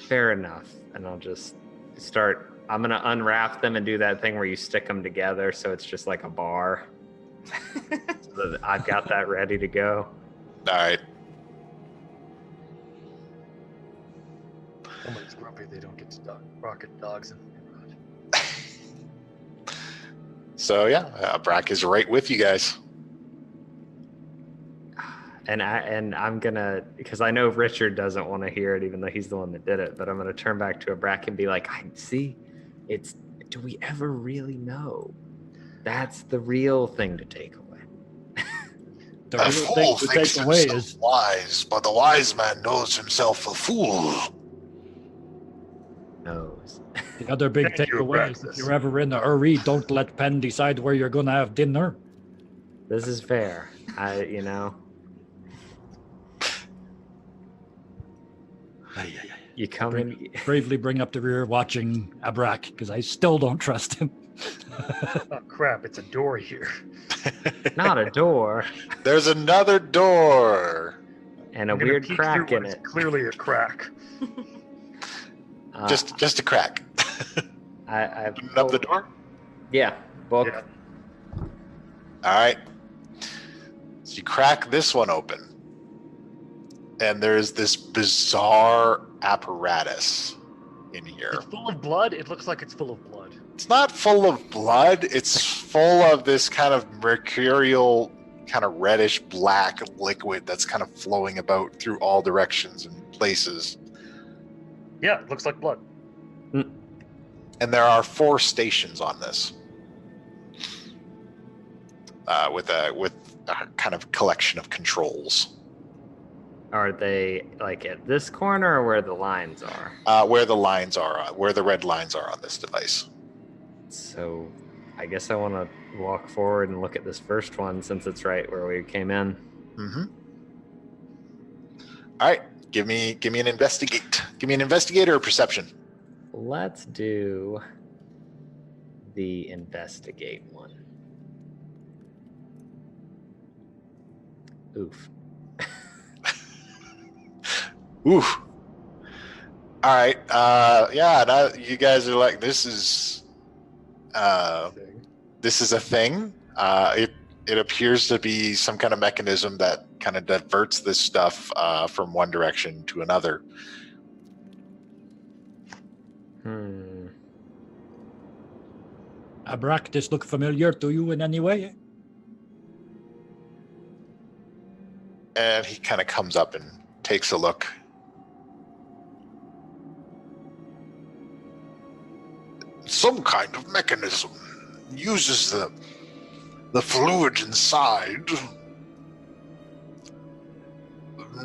Fair enough. And I'll just start. I'm gonna unwrap them and do that thing where you stick them together, so it's just like a bar. So that I've got that ready to go. All right. Someone's grumpy they don't get to rocket dogs in the neighborhood. So yeah, Brack is right with you guys. And I'm gonna, because I know Richard doesn't want to hear it, even though he's the one that did it. But I'm gonna turn back to a Brack and be like, I see. It's. Do we ever really know? That's the real thing to take away. The A real fool thing to thinks take away himself is wise, but the wise man knows himself a fool. knows. The other big Thank you, takeaway is if Abraxas. you're ever in a hurry, don't let Penn decide where you're going to have dinner. This is fair. You come in. Bravely bring up the rear watching Abrak, because I still don't trust him. Oh crap! It's a door here. Not a door, There's another door. and a I'm gonna weird peek crack through in what is it. Clearly a crack. Just a crack. I Open up the door. Yeah, book. Yeah. All right. So you crack this one open, and there's this bizarre apparatus in here. It's full of blood. It looks like it's full of blood. It's not full of blood. It's full of this kind of mercurial, kind of reddish black liquid that's kind of flowing about through all directions and places. Yeah, it looks like blood. And there are 4 stations on this, with a kind of collection of controls. Are they like at this corner or where the lines are? Where the lines are, where the red lines are on this device. So I guess I want to walk forward and look at this first one since it's right where we came in. Mm-hmm. All right, give me an investigate. Give me an investigate or a perception. Let's do the investigate one. Oof. Oof. All right. Yeah. Now you guys are like, this is a thing. It appears to be some kind of mechanism that kind of diverts this stuff from one direction to another. Abrak, this look familiar to you in any way? And he kind of comes up and takes a look. Some kind of mechanism uses the fluid inside.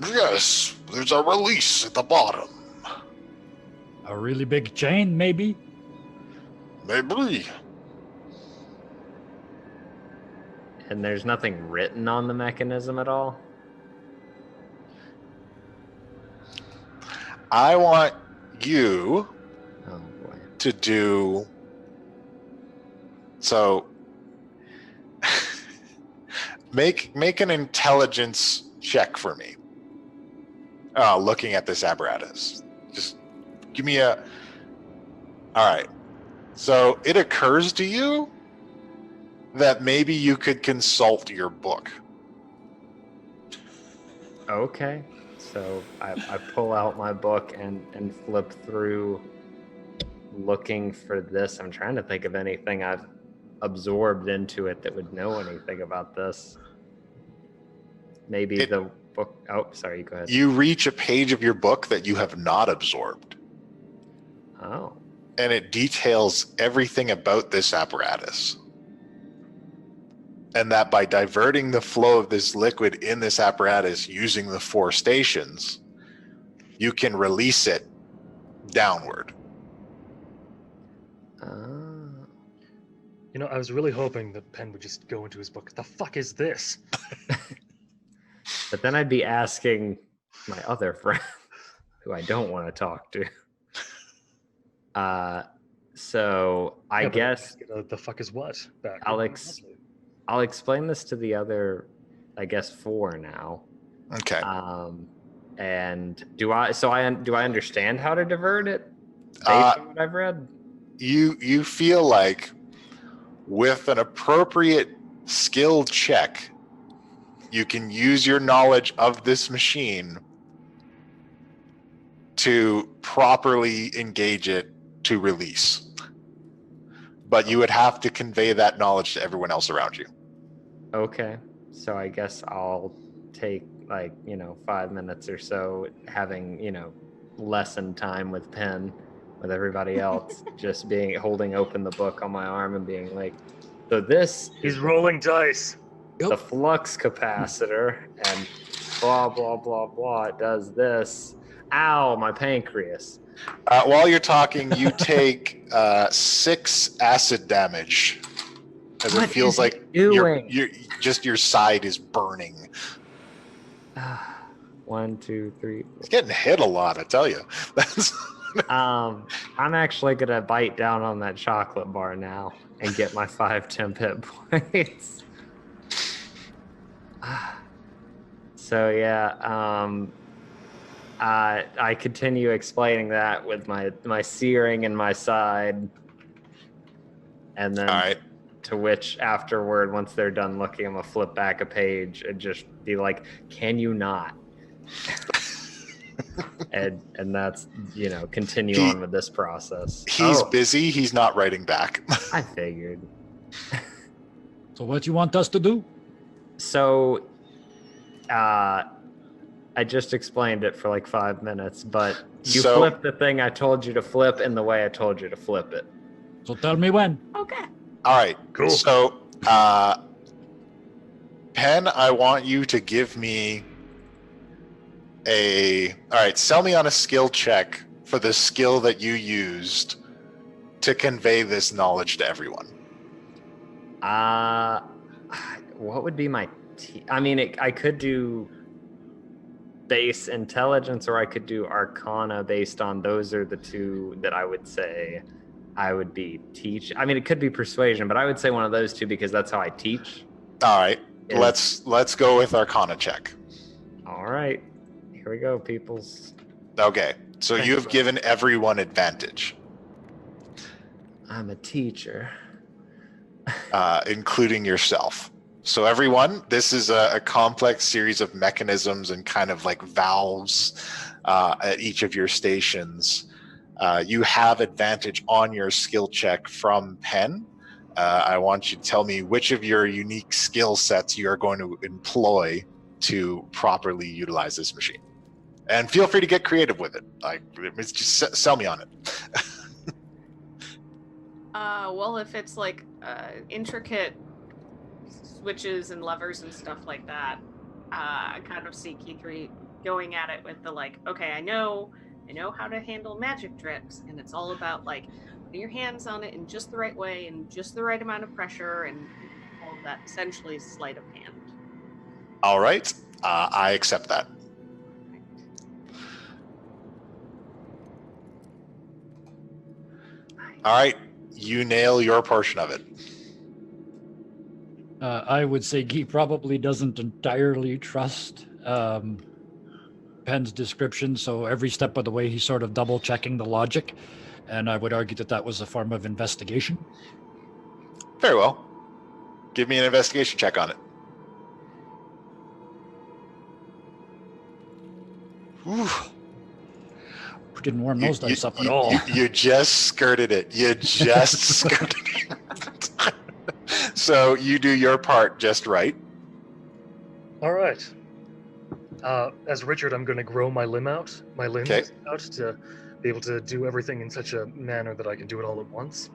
Yes, there's a release at the bottom. A really big chain, maybe? Maybe. And there's nothing written on the mechanism at all? I want you Oh boy. to do so. Make an intelligence check for me. Looking at this apparatus, just give me a. All right. So it occurs to you that maybe you could consult your book. Okay. So I pull out my book and flip through looking for this. I'm trying to think of anything I've absorbed into it that would know anything about this. Maybe the book. Oh, sorry, go ahead. You reach a page of your book that you have not absorbed, Oh. and it details everything about this apparatus. And that by diverting the flow of this liquid in this apparatus using the 4 stations, you can release it downward. You know, I was really hoping that Penn would just go into his book. The fuck is this? But then I'd be asking my other friend, who I don't want to talk to. So I Yeah, but guess the fuck is what? Back. I'll explain this to the other, I guess, 4 now. Okay. And do I understand how to divert it based on what I've read? You feel like with an appropriate skill check, you can use your knowledge of this machine to properly engage it to release. But you would have to convey that knowledge to everyone else around you. Okay. So I guess I'll take 5 minutes or so having, lesson time with Penn with everybody else, just holding open the book on my arm and being like, so this He's rolling dice. the flux capacitor and blah, blah, blah, blah. It does this. Ow, my pancreas. While you're talking, you take 6 acid damage, as What it feels is like he doing? your side is burning. 1, 2, 3. He's getting hit a lot, I tell you. That's I'm actually gonna bite down on that chocolate bar now and get my 5 temp hit points. So yeah, I continue explaining that with my searing in my side, and then all right. to which afterward, once they're done looking, I'm gonna flip back a page and just be like, "Can you not?" and that's continue on with this process. He's busy. He's not writing back. I figured. So what you want us to do? So, I just explained it for like 5 minutes, but you flipped the thing I told you to flip in the way I told you to flip it. So tell me when. Okay. All right. Cool. So, Penn, I want you to give me sell me on a skill check for the skill that you used to convey this knowledge to everyone. What would be my I could do base intelligence, or I could do arcana based on those are the two that I would say I would be teach. It could be persuasion, but I would say one of those two because that's how I teach. All right. Let's go with arcana check. All right. Here we go, peoples. Okay. So you've given everyone advantage. I'm a teacher. Including yourself. So everyone, this is a complex series of mechanisms and kind of like valves at each of your stations. You have advantage on your skill check from Penn. I want you to tell me which of your unique skill sets you are going to employ to properly utilize this machine. And feel free to get creative with it. Just sell me on it. Well, if it's like intricate switches and levers and stuff like that, I kind of see Key3 going at it with the okay, I know how to handle magic tricks, and it's all about putting your hands on it in just the right way and just the right amount of pressure and all of that, essentially sleight of hand. All right, I accept that. All right, you nail your portion of it. I would say Guy probably doesn't entirely trust Penn's description, so every step of the way he's sort of double checking the logic, and I would argue that was a form of investigation. Very well. Give me an investigation check on it. Whew. We didn't warm those dice up at all. You just skirted it. You just skirted it. So you do your part just right. All right. As Richard, I'm going to grow my limbs out to be able to do everything in such a manner that I can do it all at once.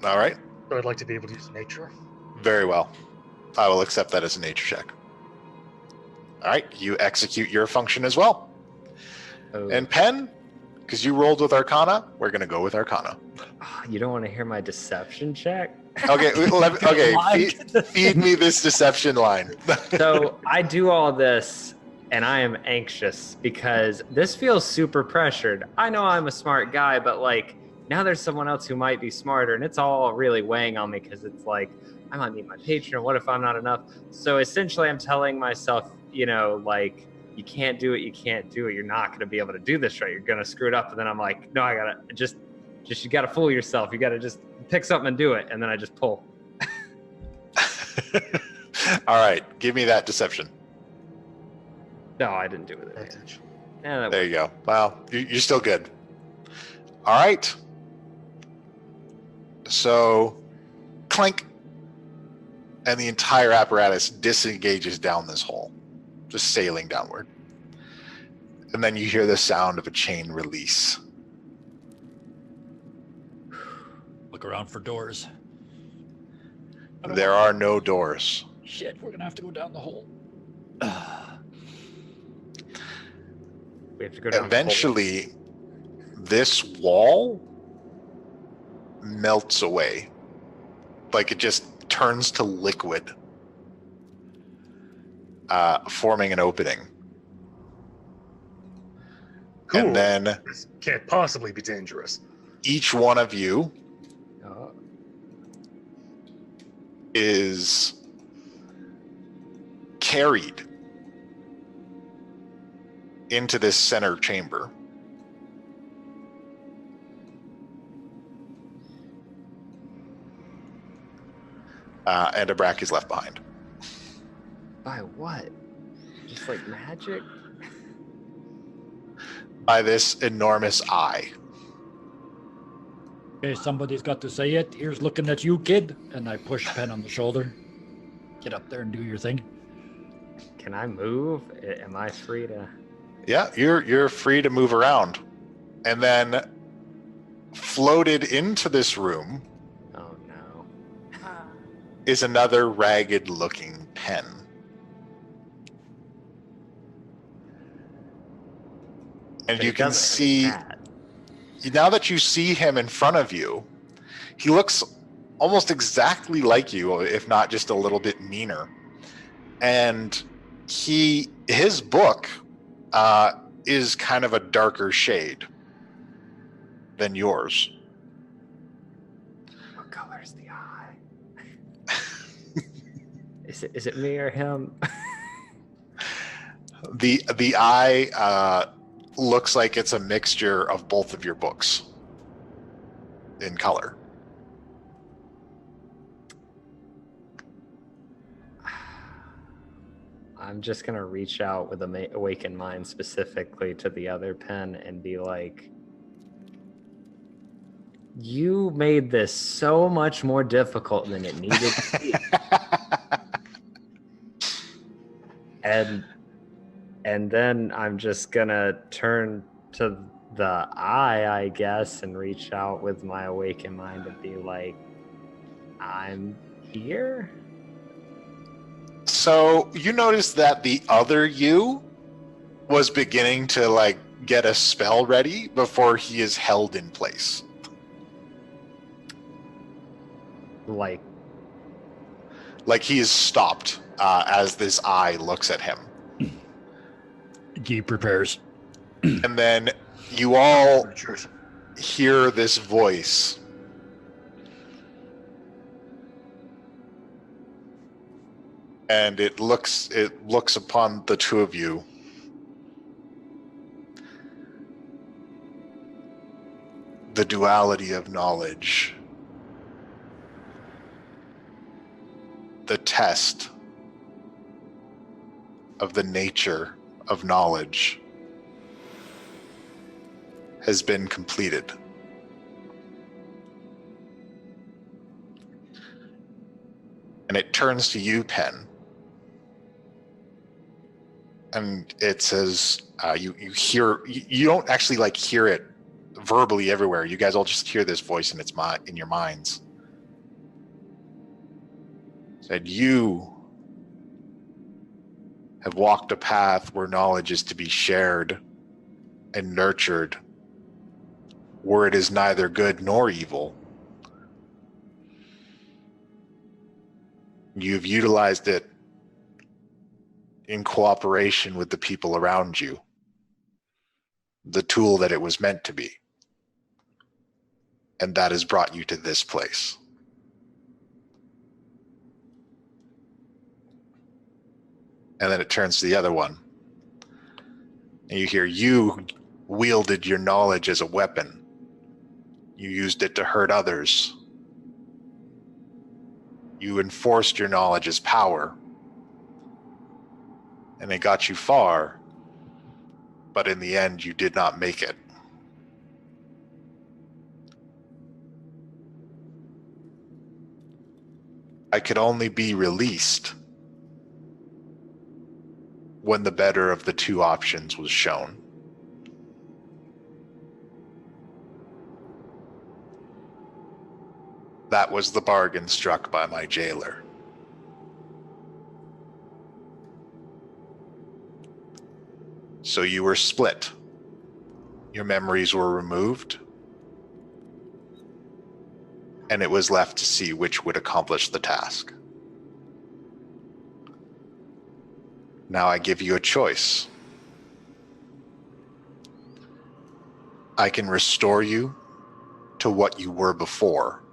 All right. So I'd like to be able to use nature. Very well. I will accept that as a nature check. All right. You execute your function as well. Oh. And Penn, because you rolled with Arcana, we're going to go with Arcana. Oh, you don't want to hear my deception check? Okay. Feed me this deception line. So I do all this, and I am anxious because this feels super pressured. I know I'm a smart guy, but now there's someone else who might be smarter, and it's all really weighing on me because it's I might meet my patron. What if I'm not enough? So essentially, I'm telling myself, you can't do it. You can't do it. You're not going to be able to do this right. You're going to screw it up. And then I'm like, no, I got to just you got to fool yourself. You got to just pick something and do it. And then I just pull. All right. Give me that deception. No, I didn't do it. Advantage. Yeah, there you go. Well, you're still good. All right. So, clink. And the entire apparatus disengages down this hole, just sailing downward. And then you hear the sound of a chain release. Look around for doors. There are no doors. Shit, we're gonna have to go down the hole. We have to go down. Eventually, this wall melts away. Like it just turns to liquid, forming an opening. Cool. And then This can't possibly be dangerous. each one of you Oh, is carried into this center chamber. And Abrak is left behind. by what? Just like magic? By this enormous eye. Okay, somebody's got to say it. Here's looking at you, kid. And I push Penn on the shoulder. Get up there and do your thing. Can I move? Am I free to? Yeah, you're free to move around. And then floated into this room Oh no. is another ragged looking Penn. And But you he can doesn't have see, a hat. now that you see him in front of you, he looks almost exactly like you, if not just a little bit meaner. And his book is kind of a darker shade than yours. What color is the eye? Is it me or him? The eye looks like it's a mixture of both of your books in color. I'm just gonna reach out with awakened mind specifically to the other pen and be like, "You made this so much more difficult than it needed to be." And then I'm just gonna turn to the eye, I guess, and reach out with my awakened mind and be like, "I'm here." So you notice that the other you was beginning to like get a spell ready before he is held in place. Like, Like he is stopped as this eye looks at him. He prepares. And then you all Creatures. hear this voice. And it looks upon the two of you. The duality of knowledge. The test of the nature of knowledge has been completed. And it turns to you, Penn. And it says, you hear, you don't actually like hear it verbally everywhere. You guys all just hear this voice in in your minds. It said, you have walked a path where knowledge is to be shared and nurtured, where it is neither good nor evil. You've utilized it in cooperation with the people around you, the tool that it was meant to be. And that has brought you to this place. And then it turns to the other one. And you hear, you wielded your knowledge as a weapon. You used it to hurt others. You enforced your knowledge as power. And it got you far, but in the end, you did not make it. I could only be released when the better of the two options was shown. That was the bargain struck by my jailer. So you were split. your memories were removed, and it was left to see which would accomplish the task. Now I give you a choice. I can restore you to what you were before.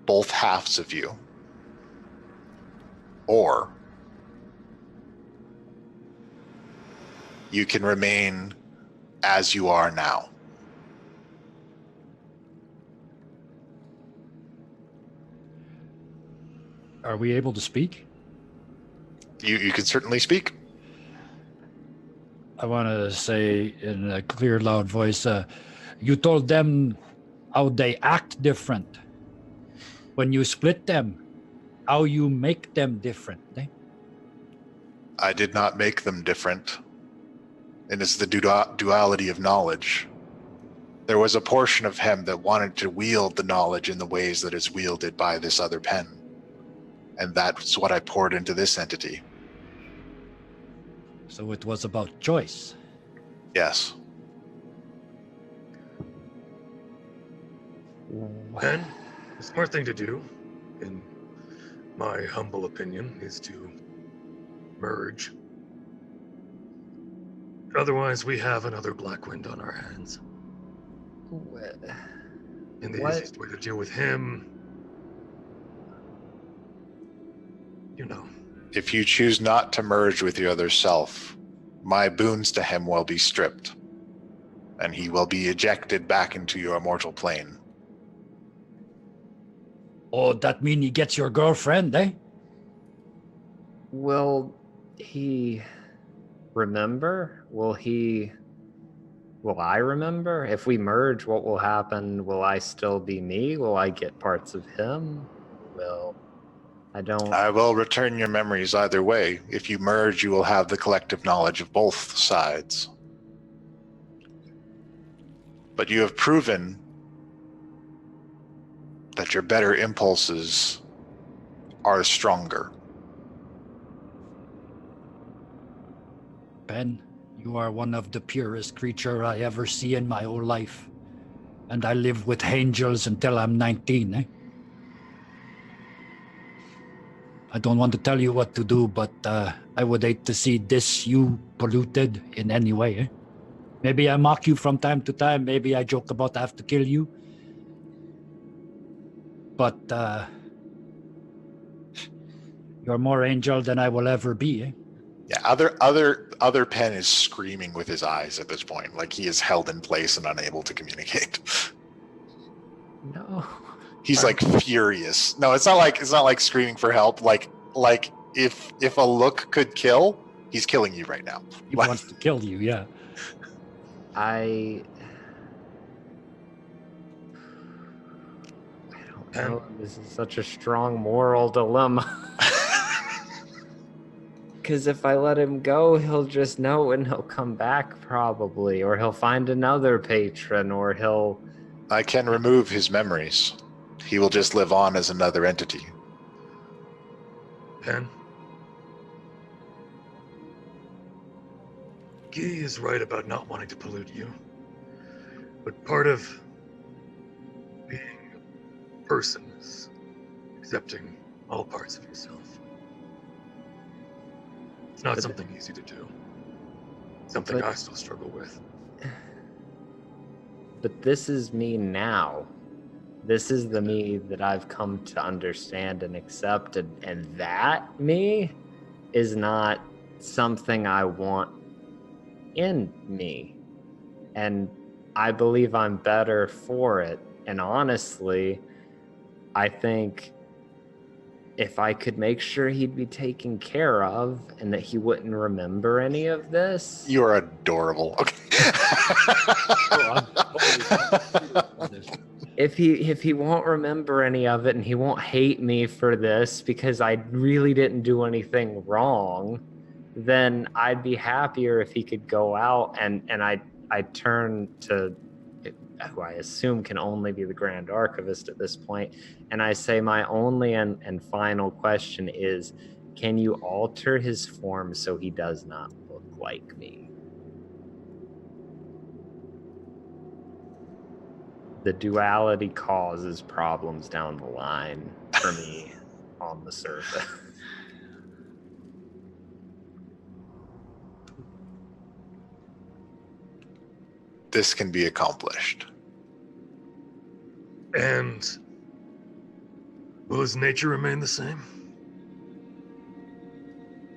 Both halves of you. Or you can remain as you are now. Are we able to speak? You can certainly speak. I want to say in a clear, loud voice, you told them how they act different. When you split them, how you make them different. Eh? I did not make them different. And it's the duality of knowledge. There was a portion of him that wanted to wield the knowledge in the ways that is wielded by this other pen. And that's what I poured into this entity. So it was about choice. Yes. Penn, the smart thing to do, in my humble opinion, is to merge. Otherwise, we have another Blackwind on our hands. And the easiest way to deal with him, you know. If you choose not to merge with your other self, my boons to him will be stripped, and he will be ejected back into your immortal plane. Oh, that mean he gets your girlfriend, eh? Will he remember? Will I remember? If we merge, what will happen? Will I still be me? Will I get parts of him? I will return your memories either way. If you merge, you will have the collective knowledge of both sides. But you have proven that your better impulses are stronger. Ben, you are one of the purest creature I ever see in my whole life. And I live with angels until I'm 19, eh? I don't want to tell you what to do, but I would hate to see this you polluted in any way, eh? Maybe I mock you from time to time, maybe I joke about I have to kill you. But you're more angel than I will ever be, eh? Yeah, other Penn is screaming with his eyes at this point, like he is held in place and unable to communicate. No. He's like furious. No, it's not like screaming for help. Like if a look could kill, he's killing you right now. He wants to kill you, yeah. I don't know. This is such a strong moral dilemma. Because if I let him go, he'll just know and he'll come back probably, or he'll find another patron, or he'll... I can remove his memories. He will just live on as another entity. Penn? Guy is right about not wanting to pollute you. But part of being a person is accepting all parts of yourself. It's not something easy to do. Something I still struggle with. But this is me now. This is the me that I've come to understand and accept, and that me is not something I want in me. And I believe I'm better for it. And honestly, I think if I could make sure he'd be taken care of and that he wouldn't remember any of this. You are adorable. Okay. If he won't remember any of it and he won't hate me for this because I really didn't do anything wrong, then I'd be happier if he could go out and I turn to who I assume can only be the Grand Archivist at this point, and I say my only and final question is, can you alter his form so he does not look like me? the duality causes problems down the line for me on the surface. This can be accomplished. And will his nature remain the same?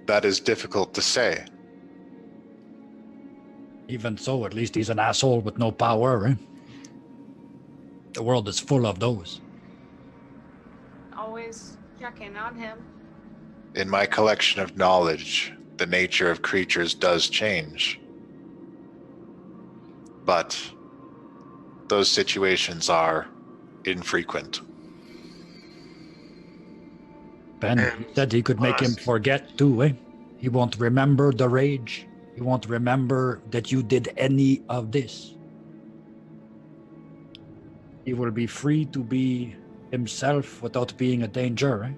That is difficult to say. Even so, at least he's an asshole with no power, eh? The world is full of those. Always checking on him. In my collection of knowledge, the nature of creatures does change. But those situations are infrequent. Ben said he could make him forget too, eh? He won't remember the rage. He won't remember that you did any of this. He will be free to be himself without being a danger, eh?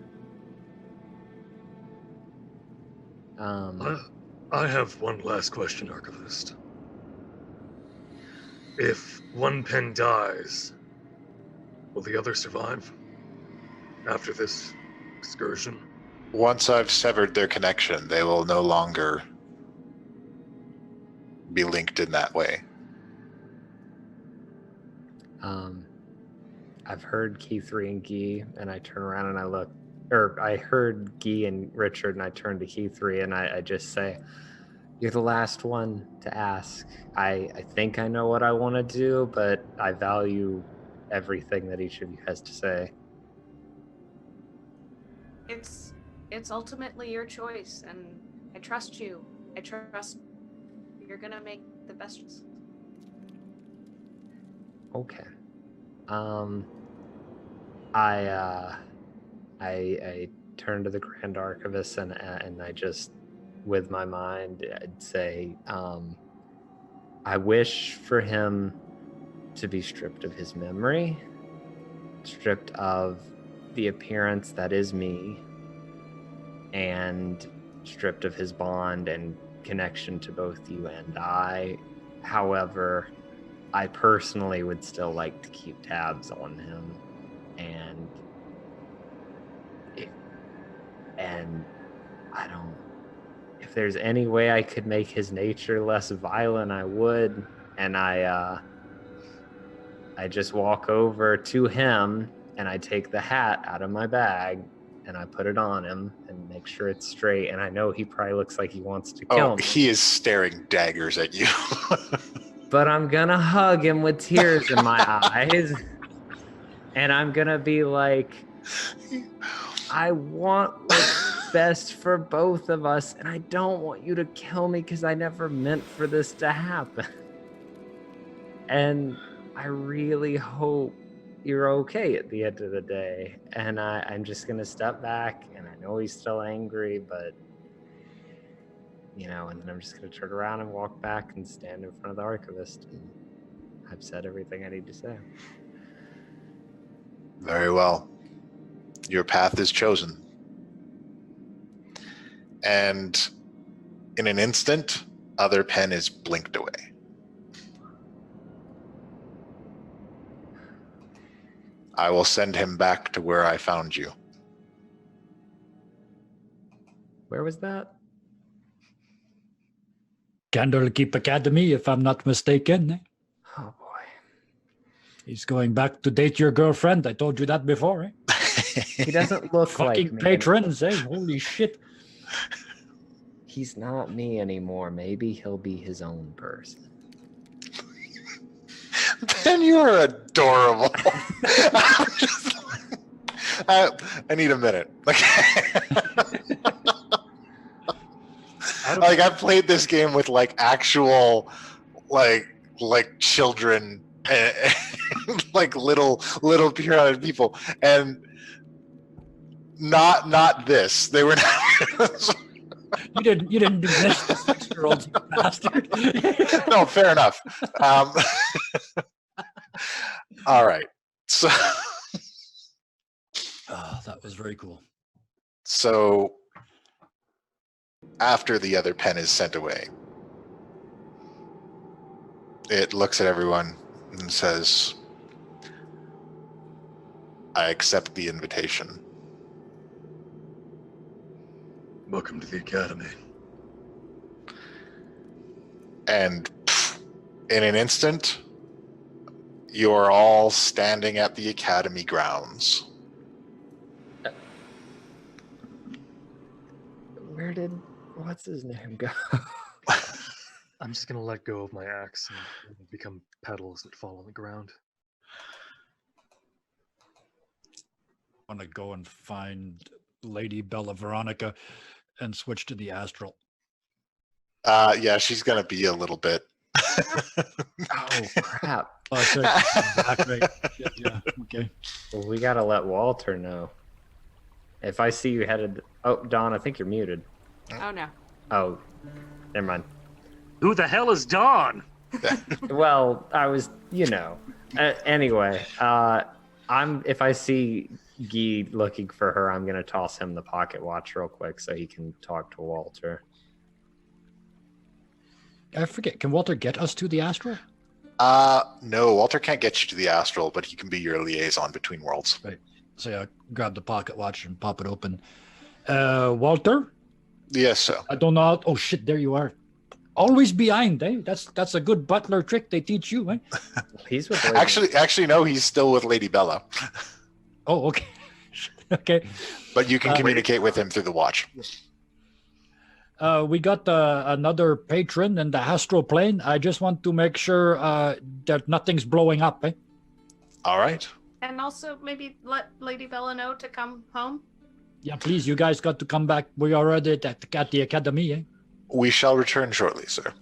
I have one last question, Archivist. If one Penn dies, will the other survive after this excursion? Once I've severed their connection, they will no longer be linked in that way. I've heard Key 3 and Guy, and I turn around and I look, or I heard Guy and Richard, and I turn to Key 3 and I just say, "You're the last one to ask. I think I know what I want to do, but I value everything that each of you has to say." It's ultimately your choice, and I trust you. I trust you're gonna make the best choice. Okay. I turn to the Grand Archivist and I just, with my mind, I'd say, I wish for him to be stripped of his memory, stripped of the appearance that is me, and stripped of his bond and connection to both you and I. However, I personally would still like to keep tabs on him, and I don't. If there's any way I could make his nature less violent, I would. And I just walk over to him and I take the hat out of my bag and I put it on him and make sure it's straight. And I know he probably looks like he wants to kill me. He is staring daggers at you. But I'm gonna hug him with tears in my eyes. And I'm gonna be like, I want what's best for both of us, and I don't want you to kill me because I never meant for this to happen. And I really hope you're okay at the end of the day. And I'm just gonna step back, and I know he's still angry, but and then I'm just gonna turn around and walk back and stand in front of the Archivist. And I've said everything I need to say. Very well. Your path is chosen. And in an instant, other Penn is blinked away. I will send him back to where I found you. Where was that? Candlekeep Academy, if I'm not mistaken. Oh boy. He's going back to date your girlfriend. I told you that before, eh? He doesn't look Fucking like me patrons, eh? Holy shit. He's not me anymore. Maybe he'll be his own person. Ben, you are adorable. I need a minute. I've played this game with actual children, like little pure-hearted people, and not this. They were not. You didn't do this to 6-year-olds, you bastard. No, fair enough. All right. So that was very cool. So after the other Penn is sent away, it looks at everyone and says, I accept the invitation. Welcome to the academy. And in an instant, you are all standing at the academy grounds. Where did what's his name go? I'm just gonna let go of my axe and become petals that fall on the ground. I want to go and find Lady Bella Veronica and switch to the astral. Yeah, she's gonna be a little bit. Oh crap! Okay. Back, right. Yeah. Okay. Well, we gotta let Walter know. If I see you headed, oh Don, I think you're muted. Oh no. Oh, never mind. Who the hell is Dawn? Well, I was, anyway, if I see Guy looking for her, I'm gonna toss him the pocket watch real quick so he can talk to Walter. I forget. Can Walter get us to the astral? No, Walter can't get you to the astral, but he can be your liaison between worlds. Right. So I grab the pocket watch and pop it open. Walter? Yes, sir. I don't know. Oh shit! There you are. Always behind, eh? That's a good butler trick they teach you, eh? He's with Lady. Actually, no. He's still with Lady Bella. Oh, okay. Okay. But you can communicate with him through the watch. We got another patron in the astral plane. I just want to make sure that nothing's blowing up, eh? All right. And also maybe let Lady Bella know to come home. Yeah, please, you guys got to come back. We are already at the academy, eh? We shall return shortly, sir.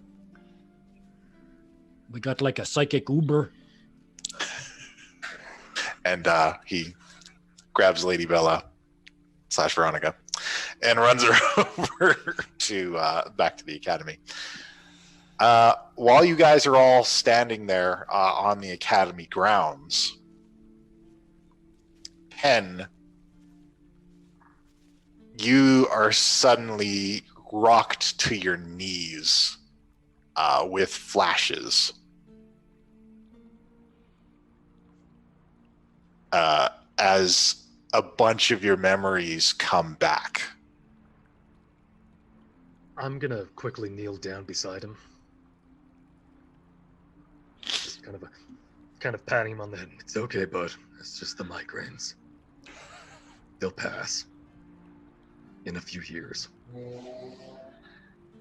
We got like a psychic Uber. And he grabs Lady Bella / Veronica and runs her over to back to the academy. While you guys are all standing there on the academy grounds, Penn, you are suddenly rocked to your knees with flashes. As a bunch of your memories come back. I'm gonna quickly kneel down beside him. Just kind of patting him on the head. It's okay, bud. It's just the migraines. They'll pass in a few years.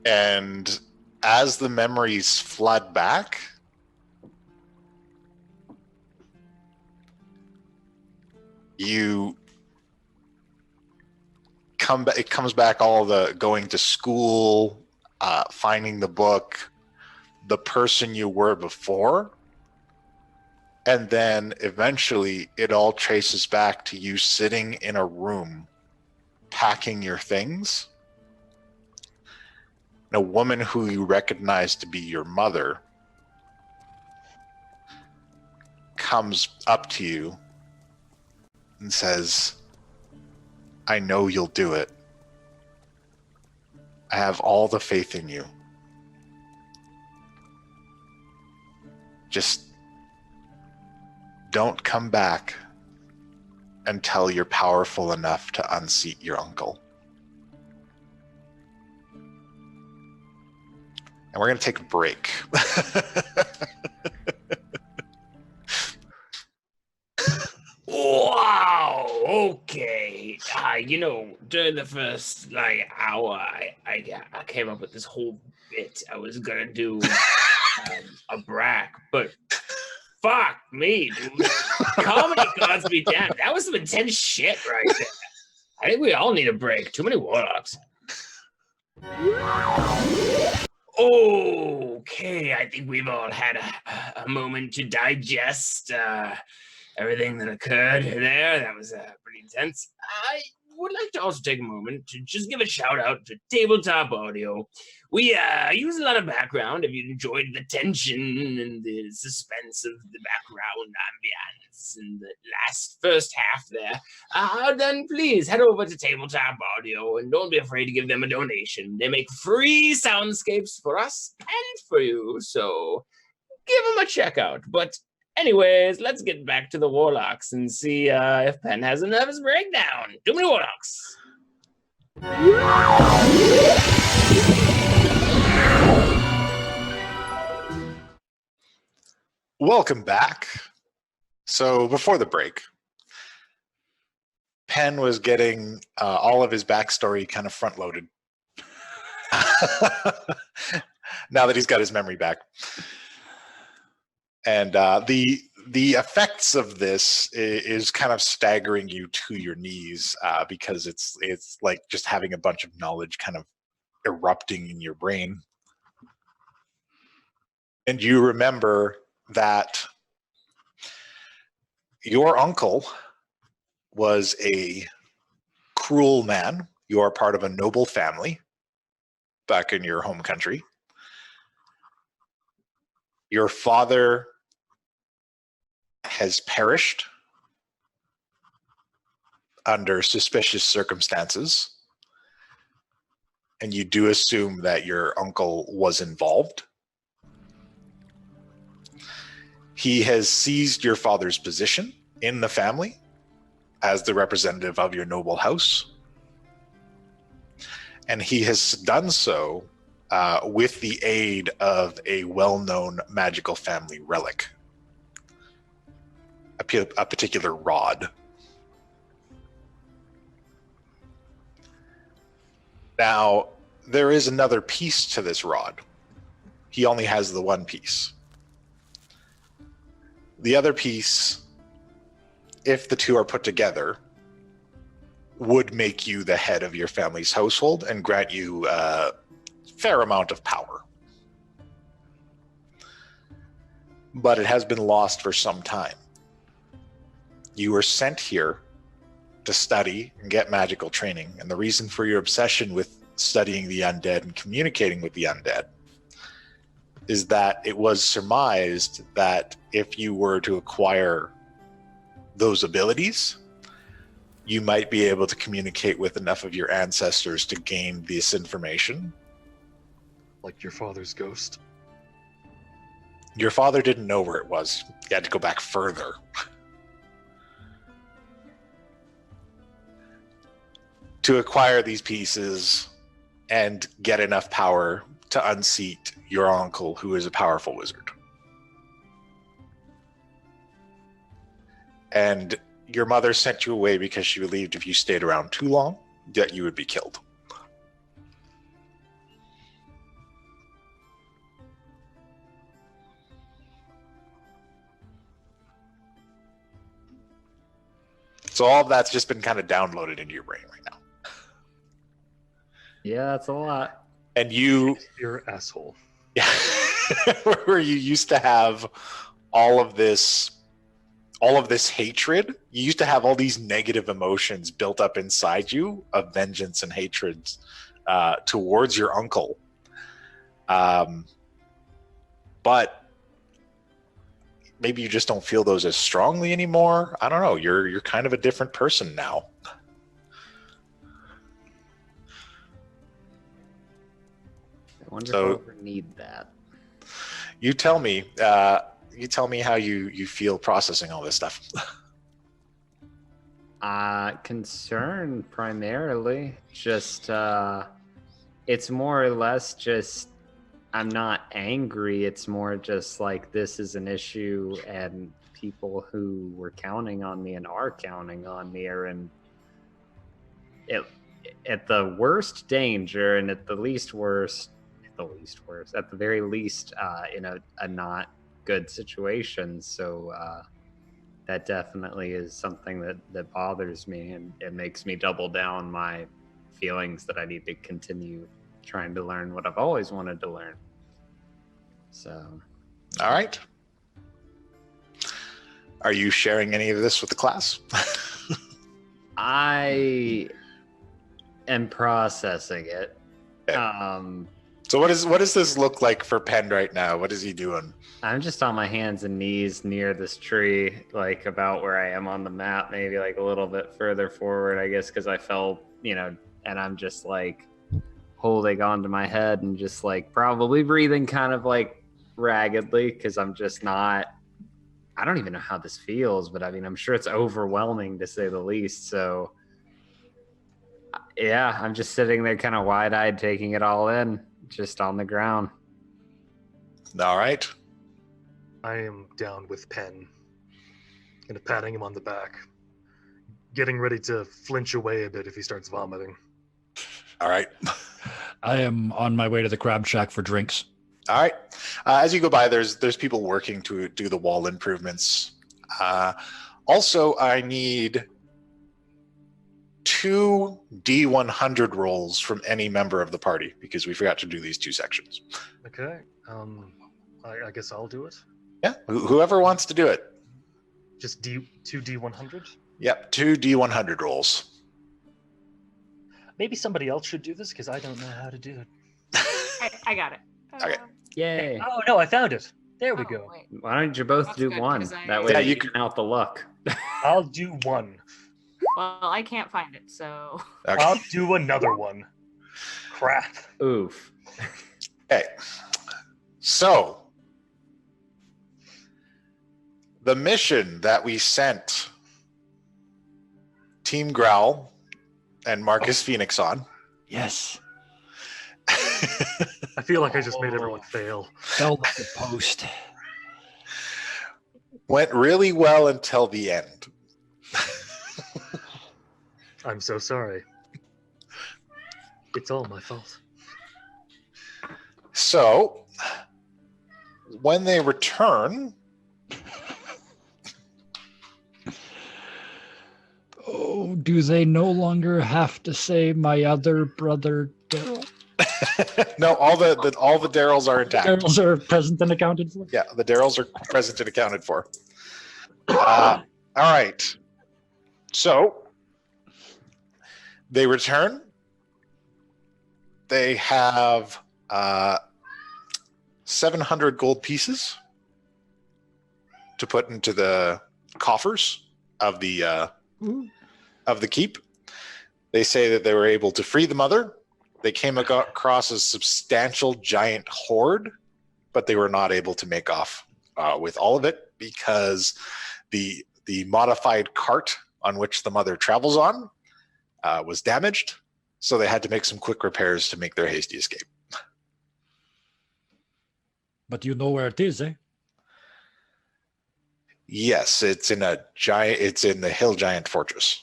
And as the memories flood back, you come back. It comes back, all the going to school, finding the book, the person you were before, and then eventually it all traces back to you sitting in a room packing your things. And a woman who you recognize to be your mother comes up to you and says, I know you'll do it. I have all the faith in you. Just don't come back until you're powerful enough to unseat your uncle. And we're going to take a break. Wow. Okay. During the first hour, I came up with this whole bit. I was gonna do a brag, but fuck me, dude. Comedy gods be damned. That was some intense shit right there. I think we all need a break. Too many warlocks. Okay, I think we've all had a moment to digest everything that occurred there. That was pretty intense. I would like to also take a moment to just give a shout out to Tabletop Audio. We use a lot of background. If you enjoyed the tension and the suspense of the background ambience in the first half there, then please head over to Tabletop Audio and don't be afraid to give them a donation. They make free soundscapes for us and for you, so give them a check out. But Anyways, let's get back to the Warlocks and see if Penn has a nervous breakdown. Too many Warlocks. Welcome back. So before the break, Penn was getting all of his backstory kind of front-loaded. Now that he's got his memory back. And the effects of this is kind of staggering you to your knees because it's like just having a bunch of knowledge kind of erupting in your brain. And you remember that your uncle was a cruel man. You are part of a noble family back in your home country. Your father has perished under suspicious circumstances, and you do assume that your uncle was involved. He has seized your father's position in the family as the representative of your noble house, and he has done so with the aid of a well-known magical family relic, a particular rod. Now, there is another piece to this rod. He only has the one piece. The other piece, if the two are put together, would make you the head of your family's household and grant you a fair amount of power. But it has been lost for some time. You were sent here to study and get magical training, and the reason for your obsession with studying the undead and communicating with the undead is that it was surmised that if you were to acquire those abilities, you might be able to communicate with enough of your ancestors to gain this information. Like your father's ghost. Your father didn't know where it was. You had to go back further. To acquire these pieces and get enough power to unseat your uncle, who is a powerful wizard. And your mother sent you away because she believed if you stayed around too long, that you would be killed. So all of that's just been kind of downloaded into your brain right now. Yeah, that's a lot. And you... You're an asshole. Yeah. Where you used to have all of this hatred. You used to have all these negative emotions built up inside you of vengeance and hatred towards your uncle. But maybe you just don't feel those as strongly anymore. I don't know. You're kind of a different person now. I wonder So- if I'll ever need that. You tell me how you feel processing all this stuff. Concern primarily. Just it's more or less just I'm not angry. It's more just like this is an issue and people who were counting on me and are counting on me are in at the worst danger and at the least worst, at the very least, in a not good situation. So that definitely is something that bothers me, and it makes me double down my feelings that I need to continue trying to learn what I've always wanted to learn. So, All right. Are you sharing any of this with the class? I am processing it. Okay. So what does this look like for Penn right now? What is he doing? I'm just on my hands and knees near this tree, like about where I am on the map, maybe like a little bit further forward, I guess, because I fell, and I'm just like holding onto my head and just like probably breathing kind of like raggedly because I'm just not, I don't even know how this feels, but I mean, I'm sure it's overwhelming to say the least. So, yeah, I'm just sitting there kind of wide-eyed, taking it all in, just on the ground. All right. I am down with Penn, kind of patting him on the back, getting ready to flinch away a bit if he starts vomiting. All right. I am on my way to the crab shack for drinks. All right. As you go by, there's people working to do the wall improvements. Also, I need 2 D100 rolls from any member of the party because we forgot to do these 2 sections. Okay. I guess I'll do it. Yeah. Whoever wants to do it. Just 2 D100? Yep. 2 D100 rolls. Maybe somebody else should do this because I don't know how to do it. I got it. Okay. Yay. Oh, no, I found it. There we go. Wait. Why don't you both That's do good, one? 'cause I- That way Yeah, you you can out the luck. I'll do one. Well, I can't find it, so Okay. I'll do another one. Crap. Oof. Okay. So, the mission that we sent Team Growl and Marcus Phoenix on Yes. I feel like I just made everyone fail. Fell like the post. went really well until the end. I'm so sorry. It's all my fault. So, when they return, Oh, do they no longer have to say my other brother Daryl? no, all the Daryls are intact. Daryls are present and accounted for? Yeah, the Daryls are present and accounted for. All right. So, they return. They have 700 gold pieces to put into the coffers of the keep. They say that they were able to free the mother. They came across a substantial giant hoard, but they were not able to make off with all of it because the modified cart on which the mother travels on was damaged. So they had to make some quick repairs to make their hasty escape. But you know where it is, eh? Yes, it's in the Hill Giant Fortress.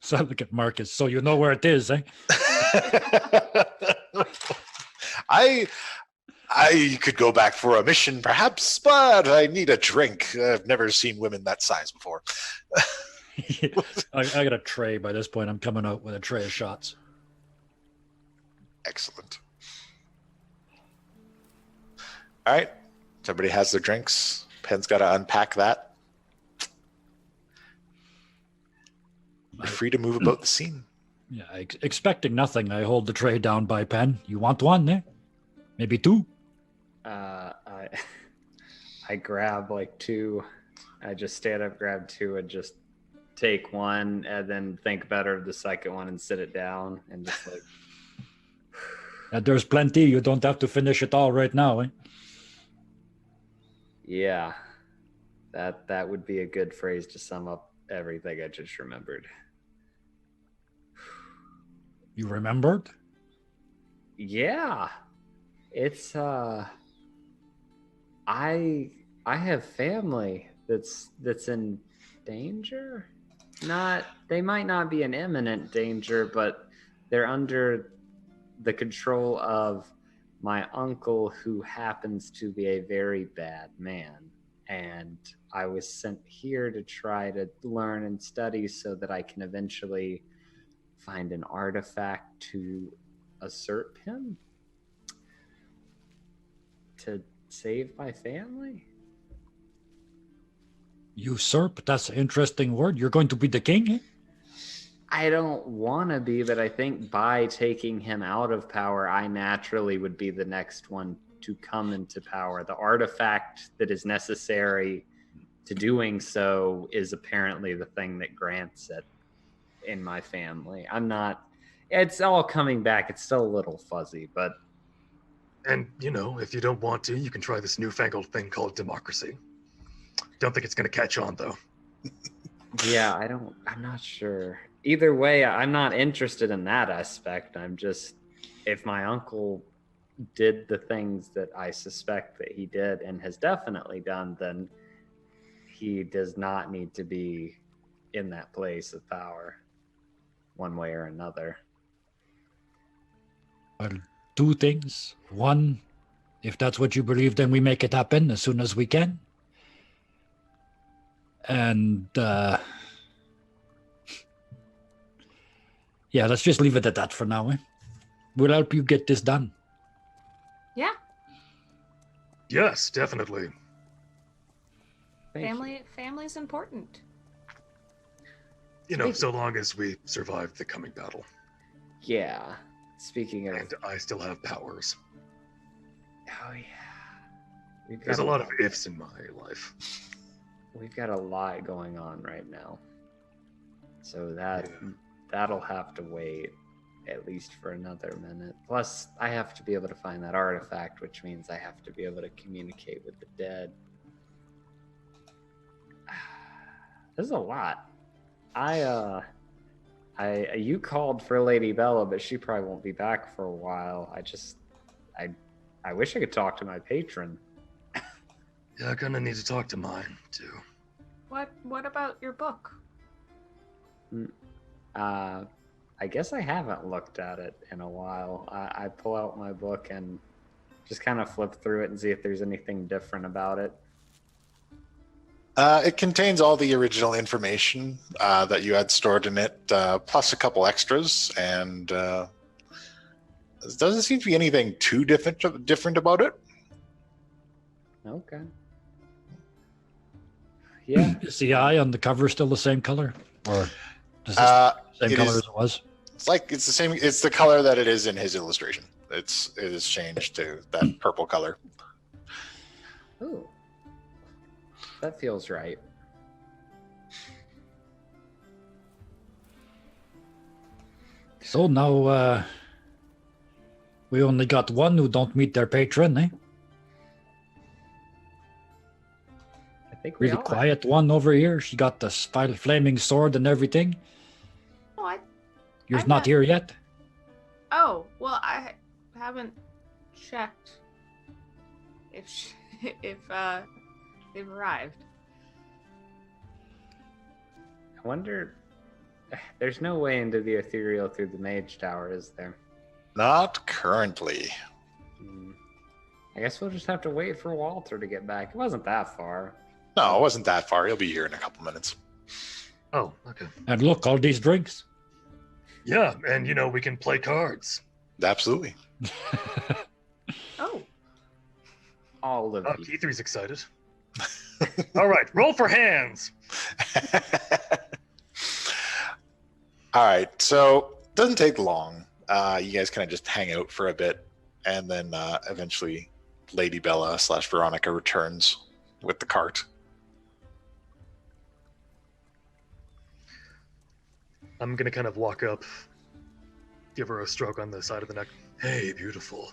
So look at Marcus. So you know where it is, eh? I could go back for a mission, perhaps, but I need a drink. I've never seen women that size before. I got a tray by this point. I'm coming out with a tray of shots. Excellent. All right. Everybody has their drinks. Penn's got to unpack that. You're free to move about the scene. Yeah, expecting nothing, I hold the tray down by Penn. You want one, eh? Maybe 2? I grab like 2. I just stand up, grab 2, and just take one, and then think better of the second one and sit it down, and just like. There's plenty. You don't have to finish it all right now, eh? Yeah, that would be a good phrase to sum up everything I just remembered. You remembered? Yeah, it's I have family that's in danger. They might not be in imminent danger, but they're under the control of my uncle, who happens to be a very bad man. And I was sent here to try to learn and study so that I can eventually find an artifact to usurp him, to save my family. Usurp? That's an interesting word. You're going to be the king, eh? I don't want to be, but I think by taking him out of power, I naturally would be the next one to come into power. The artifact that is necessary to doing so is apparently the thing that grants it in my family. It's all coming back. It's still a little fuzzy, but. And, if you don't want to, you can try this newfangled thing called democracy. Don't think it's going to catch on, though. Yeah, I'm not sure. Either way, I'm not interested in that aspect. I'm just, if my uncle did the things that I suspect that he did and has definitely done, then he does not need to be in that place of power one way or another. Well, two things. One, if that's what you believe, then we make it happen as soon as we can. And yeah, let's just leave it at that for now. We'll help you get this done. Yeah. Yes, definitely. Thank you. Family's important. You know, so long as we survive the coming battle. Yeah. Speaking of, And I still have powers. oh yeah, There's a lot of ifs in my life. We've got a lot going on right now, so Yeah. that'll have to wait at least for another minute. Plus, I have to be able to find that artifact, which means I have to be able to communicate with the dead. This is a lot. You called for Lady Bella, but she probably won't be back for a while. I wish I could talk to my patron. Yeah, I'm gonna need to talk to mine, too. What about your book? I guess I haven't looked at it in a while. I pull out my book and just kind of flip through it and see if there's anything different about it. It contains all the original information that you had stored in it, plus a couple extras, and there doesn't seem to be anything too different about it. Okay. Yeah. Is the eye on the cover still the same color? Or is this Uh, the same it color is- as it was? it's the same. It's the color that it is in his illustration. It is changed to that purple color. Ooh. That feels right. So now we only got one who don't meet their patron, eh? I think we Really all quiet one over here. She got the flaming sword and everything. Oh, You're I'm not not- here yet? Oh, well, I haven't checked if they've arrived. I wonder. There's no way into the ethereal through the mage tower, is there? Not currently. I guess we'll just have to wait for Walter to get back. It wasn't that far. No, it wasn't that far. He'll be here in a couple minutes. Oh, okay. And look, all these drinks. Yeah, and you know, we can play cards. Absolutely. Oh, All of Oh, you. Key3's excited. All right, roll for hands. All right, so it doesn't take long. You guys kind of just hang out for a bit, and then eventually Lady Bella / Veronica returns with the cart. I'm gonna kind of walk up, give her a stroke on the side of the neck. Hey, beautiful.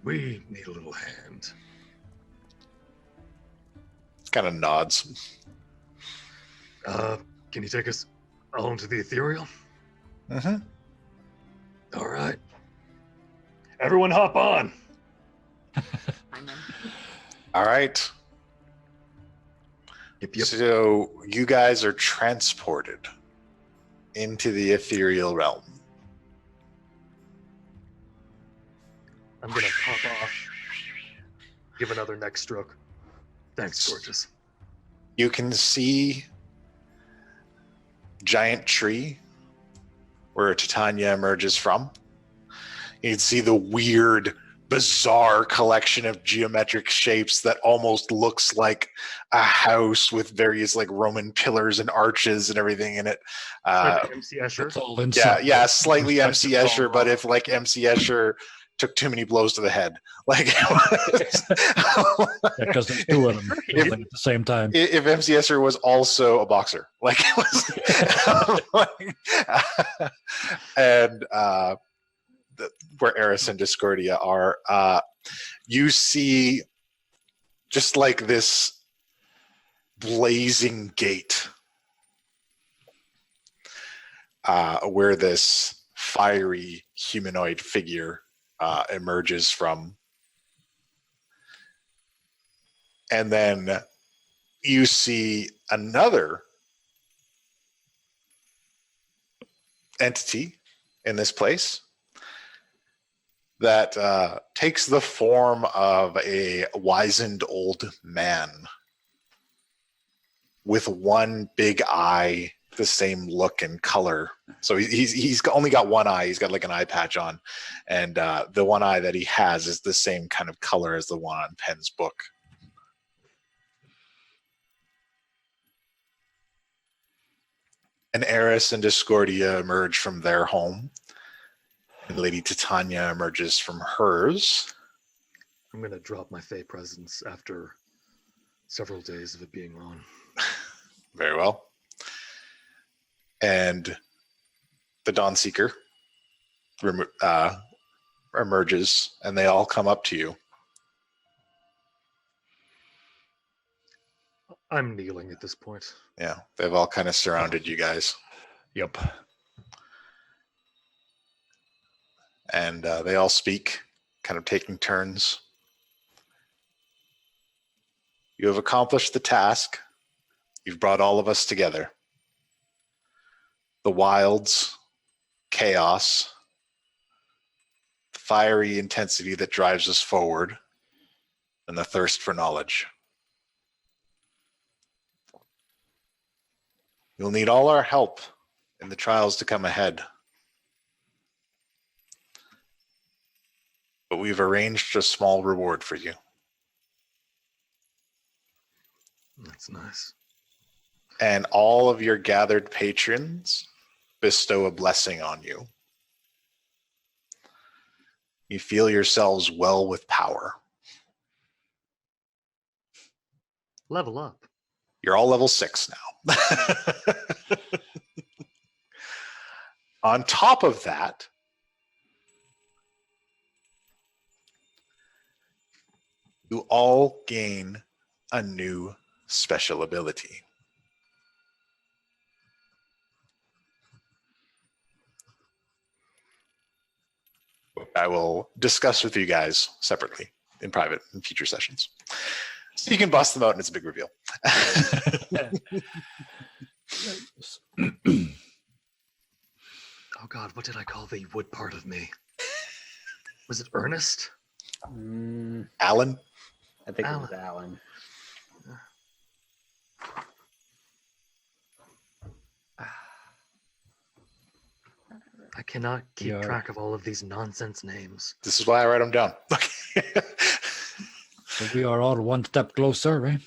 We need a little hand. Kind of nods. Can you take us all into the ethereal? Mm-hmm. All right. Everyone hop on. I'm in. All right. Yep. So you guys are transported into the ethereal realm. I'm gonna pop off. Give another neck stroke. Thanks, gorgeous. You can see giant tree where Titania emerges from. You can see the weird, bizarre collection of geometric shapes that almost looks like a house with various like Roman pillars and arches and everything in it. Like MC Escher. It's all Yeah, inside. yeah, slightly MC It's all Escher, but wrong. if like MC Escher took too many blows to the head, like Because there's two of them killing at the same time. if MC Escher was also a boxer, like it was, and where Eris and Discordia are, you see just like this blazing gate where this fiery humanoid figure emerges from. And then you see another entity in this place that takes the form of a wizened old man with one big eye, the same look and color. So he's only got one eye. He's got like an eye patch on, and the one eye that he has is the same kind of color as the one on Penn's book. And Eris and Discordia emerge from their home, and Lady Titania emerges from hers. I'm gonna drop my Fey presence after several days of it being on. Very well. And the Dawnseeker emerges, and they all come up to you. I'm kneeling at this point. Yeah, they've all kind of surrounded you guys. Yep. And they all speak, kind of taking turns. You have accomplished the task. You've brought all of us together. The wilds, chaos, the fiery intensity that drives us forward, and the thirst for knowledge. You'll need all our help in the trials to come ahead. But we've arranged a small reward for you. That's nice. And all of your gathered patrons bestow a blessing on you. You feel yourselves well with power. Level up. You're all level 6 now. On top of that, you all gain a new special ability. I will discuss with you guys separately in private in future sessions. So you can bust them out and it's a big reveal. Oh God, what did I call the wood part of me? Was it Ernest? Alan? I think it was Alan. I cannot keep Yeah. track of all of these nonsense names. This is why I write them down. So we are all one step closer, right?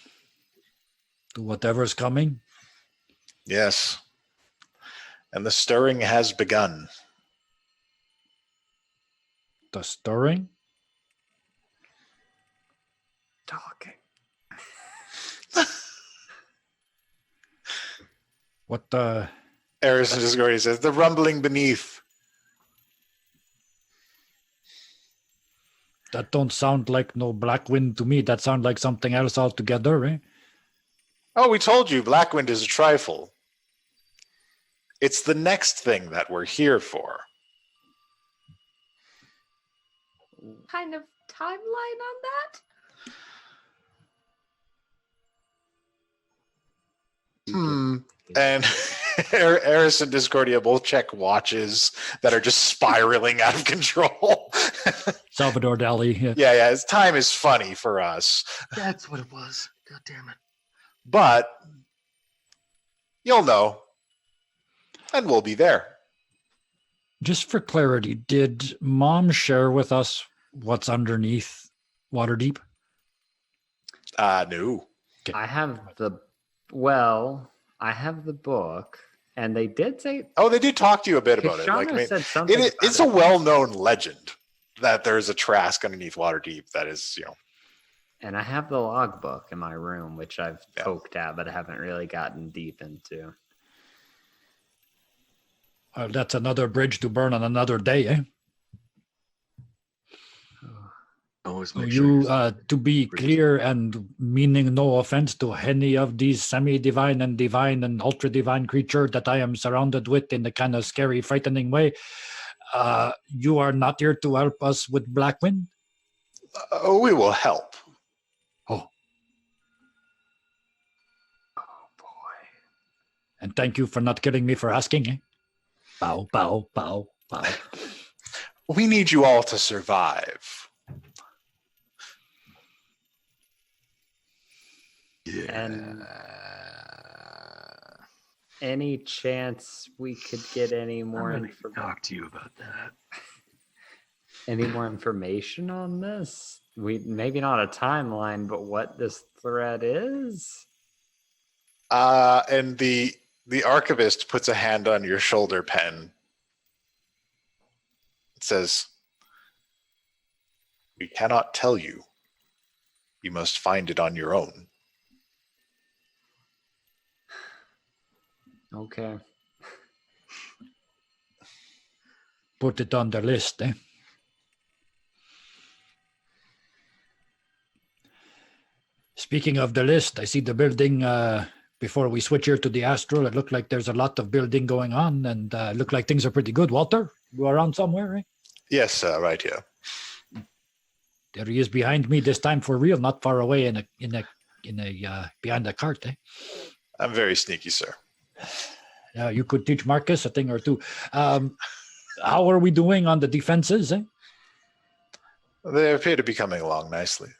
To whatever's coming. Yes. And the stirring has begun. The stirring. Talking. What the? Eris and Discordia says, the rumbling beneath. That don't sound like no black wind to me. That sounds like something else altogether, right? Oh, we told you Blackwind is a trifle. It's the next thing that we're here for. Kind of timeline on that? And Eris and Discordia both check watches that are just spiraling out of control. Salvador Dali. Yeah. Yeah, time is funny for us. That's what it was. God damn it. But you'll know. And we'll be there. Just for clarity, did Mom share with us what's underneath Waterdeep? No. I have the book, and they did say. Oh, they did talk to you a bit about it. Like, said something. it's a well-known legend that there's a Trask underneath Waterdeep that is, And I have the logbook in my room, which I've poked at, but I haven't really gotten deep into. That's another bridge to burn on another day, eh? Always So make you, sure. to be clear and meaning no offense to any of these semi-divine and divine and ultra-divine creature that I am surrounded with in a kind of scary, frightening way, you are not here to help us with Blackwind? We will help. Oh. And thank you for not killing me for asking. Eh? Bow, bow, bow, bow. We need you all to survive. Yeah. And any chance we could get any more Talk to you about that. any more information on this? We maybe not a timeline, but what this threat is? And the archivist puts a hand on your shoulder, Penn. It says, "We cannot tell you. You must find it on your own." Okay. Put it on the list, eh? Speaking of the list, I see the building, before we switch here to the Astral, it looked like there's a lot of building going on, and look like things are pretty good. Walter, you are around somewhere, right? Yes, right here. There he is behind me this time for real, not far away in a behind the cart, eh? I'm very sneaky, sir. You could teach Marcus a thing or two. How are we doing on the defenses, eh? They appear to be coming along nicely.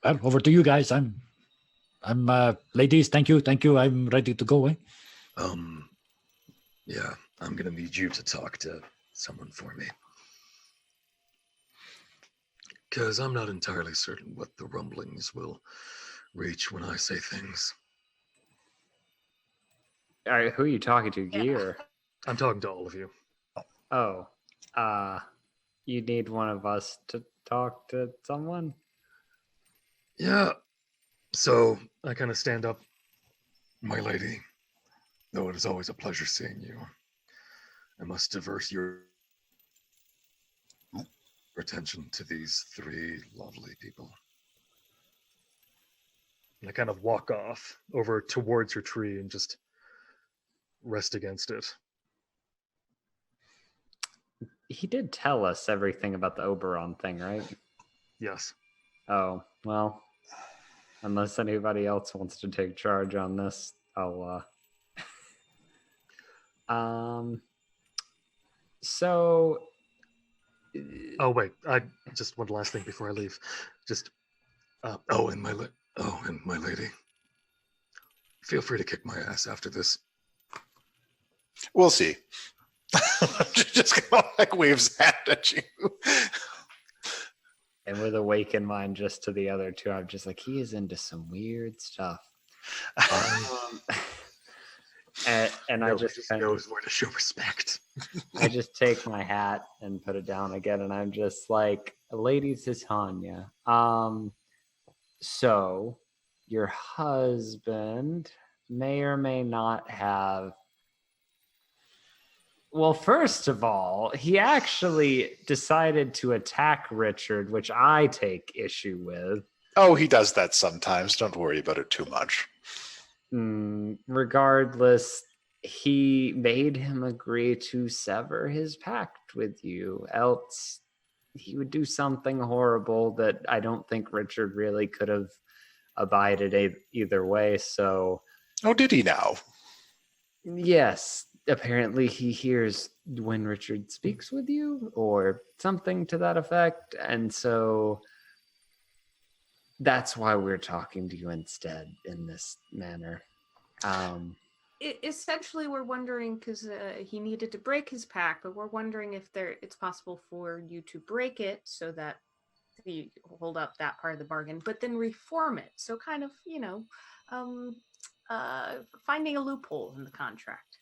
Well, over to you guys. I'm ladies, thank you. I'm ready to go, eh? Yeah, I'm gonna need you to talk to someone for me. Because I'm not entirely certain what the rumblings will reach when I say things. All right, who are you talking to, Gear? I'm talking to all of you. Oh, you need one of us to talk to someone? Yeah. So I kind of stand up. My lady, though it is always a pleasure seeing you, I must divert your attention to these three lovely people. And I kind of walk off over towards her tree and just rest against it. He did tell us everything about the Oberon thing, right? Yes. Oh, well, unless anybody else wants to take charge on this, I'll so Oh wait, I just one last thing before I leave. Just and my lady. Feel free to kick my ass after this. We'll see. Just kind of like waves hand at you. and with awaken mind just to the other two, I'm just like, he is into some weird stuff. And I just kind of knows where to show respect. I just take my hat and put it down again, and I'm just like, Lady Titania, so your husband may or may not have. Well, first of all, he actually decided to attack Richard, which I take issue with. Oh, he does that sometimes. Don't worry about it too much. Regardless, he made him agree to sever his pact with you, else he would do something horrible that I don't think Richard really could have abided either way. So, oh, did he now? Yes, apparently he hears when Richard speaks with you or something to that effect, and so that's why we're talking to you instead in this manner. Essentially, we're wondering because he needed to break his pact, but we're wondering if it's possible for you to break it so that you hold up that part of the bargain, but then reform it. So kind of, finding a loophole in the contract.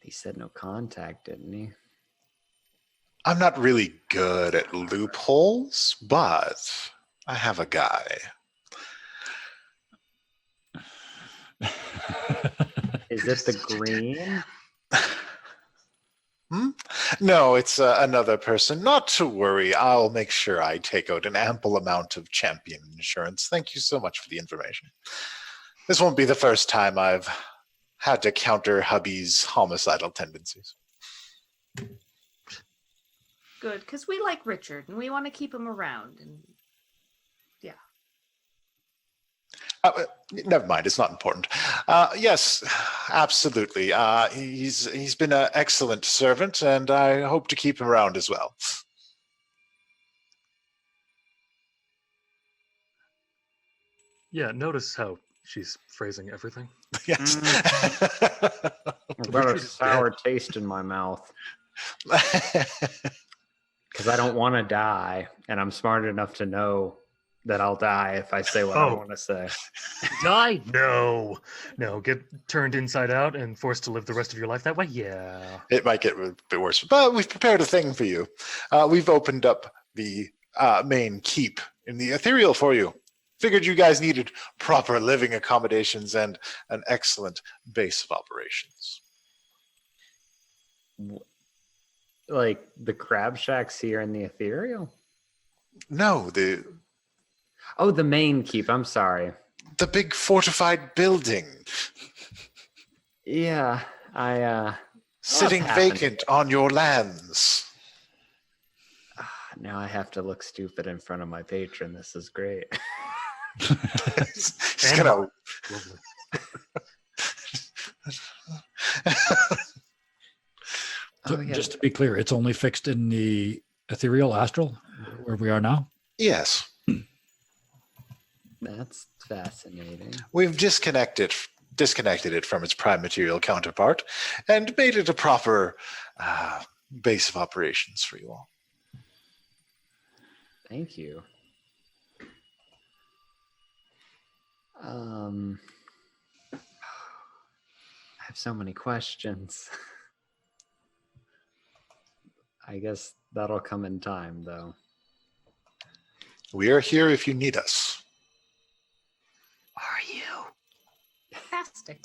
He said no contact, didn't he? I'm not really good at loopholes, but I have a guy. Is it the green? No, it's another person. Not to worry. I'll make sure I take out an ample amount of champion insurance. Thank you so much for the information. This won't be the first time I've had to counter hubby's homicidal tendencies. Good, because we like Richard and we want to keep him around. And yeah. Never mind, it's not important. Yes, absolutely. He's been an excellent servant, and I hope to keep him around as well. Yeah, notice how she's phrasing everything. Yes. I've got a sour taste in my mouth because I don't want to die, and I'm smart enough to know that I'll die if I say what I want to say. Die? No. Get turned inside out and forced to live the rest of your life that way? Yeah. It might get a bit worse, but we've prepared a thing for you. We've opened up the main keep in the ethereal for you. Figured you guys needed proper living accommodations and an excellent base of operations. Like the crab shacks here in the ethereal? No, Oh, the main keep. I'm sorry. the big fortified building Yeah, sitting happened. vacant on your lands. Now I have to look stupid in front of my patron. This is great. He's gonna. Lovely. So Oh, yeah. just to be clear, it's only fixed in the ethereal astral where we are now. Yes, That's fascinating. we've disconnected it from its prime material counterpart and made it a proper base of operations for you all. Thank you. I have so many questions. I guess that'll come in time, though. We are here if you need us. Are you? Fantastic.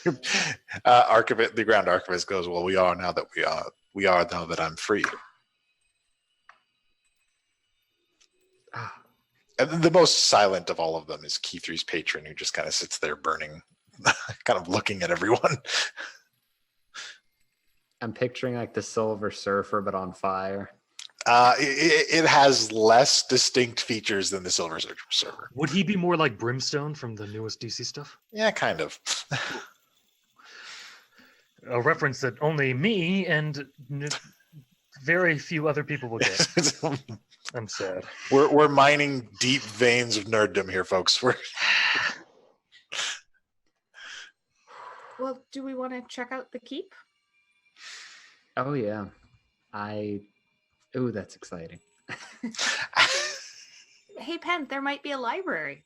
The Grand Archivist goes, well, we are now that I'm free. Ah, And the most silent of all of them is Keythree's patron, who just kind of sits there burning, kind of looking at everyone. I'm picturing like the Silver Surfer, but on fire. It has less distinct features than the Silver Surfer. Would he be more like Brimstone from the newest DC stuff? Yeah, kind of. A reference that only me and very few other people will get. I'm sad. We're mining deep veins of nerddom here, folks. Well, do we want to check out the keep? Oh yeah. Ooh, that's exciting. Hey, Penn, there might be a library.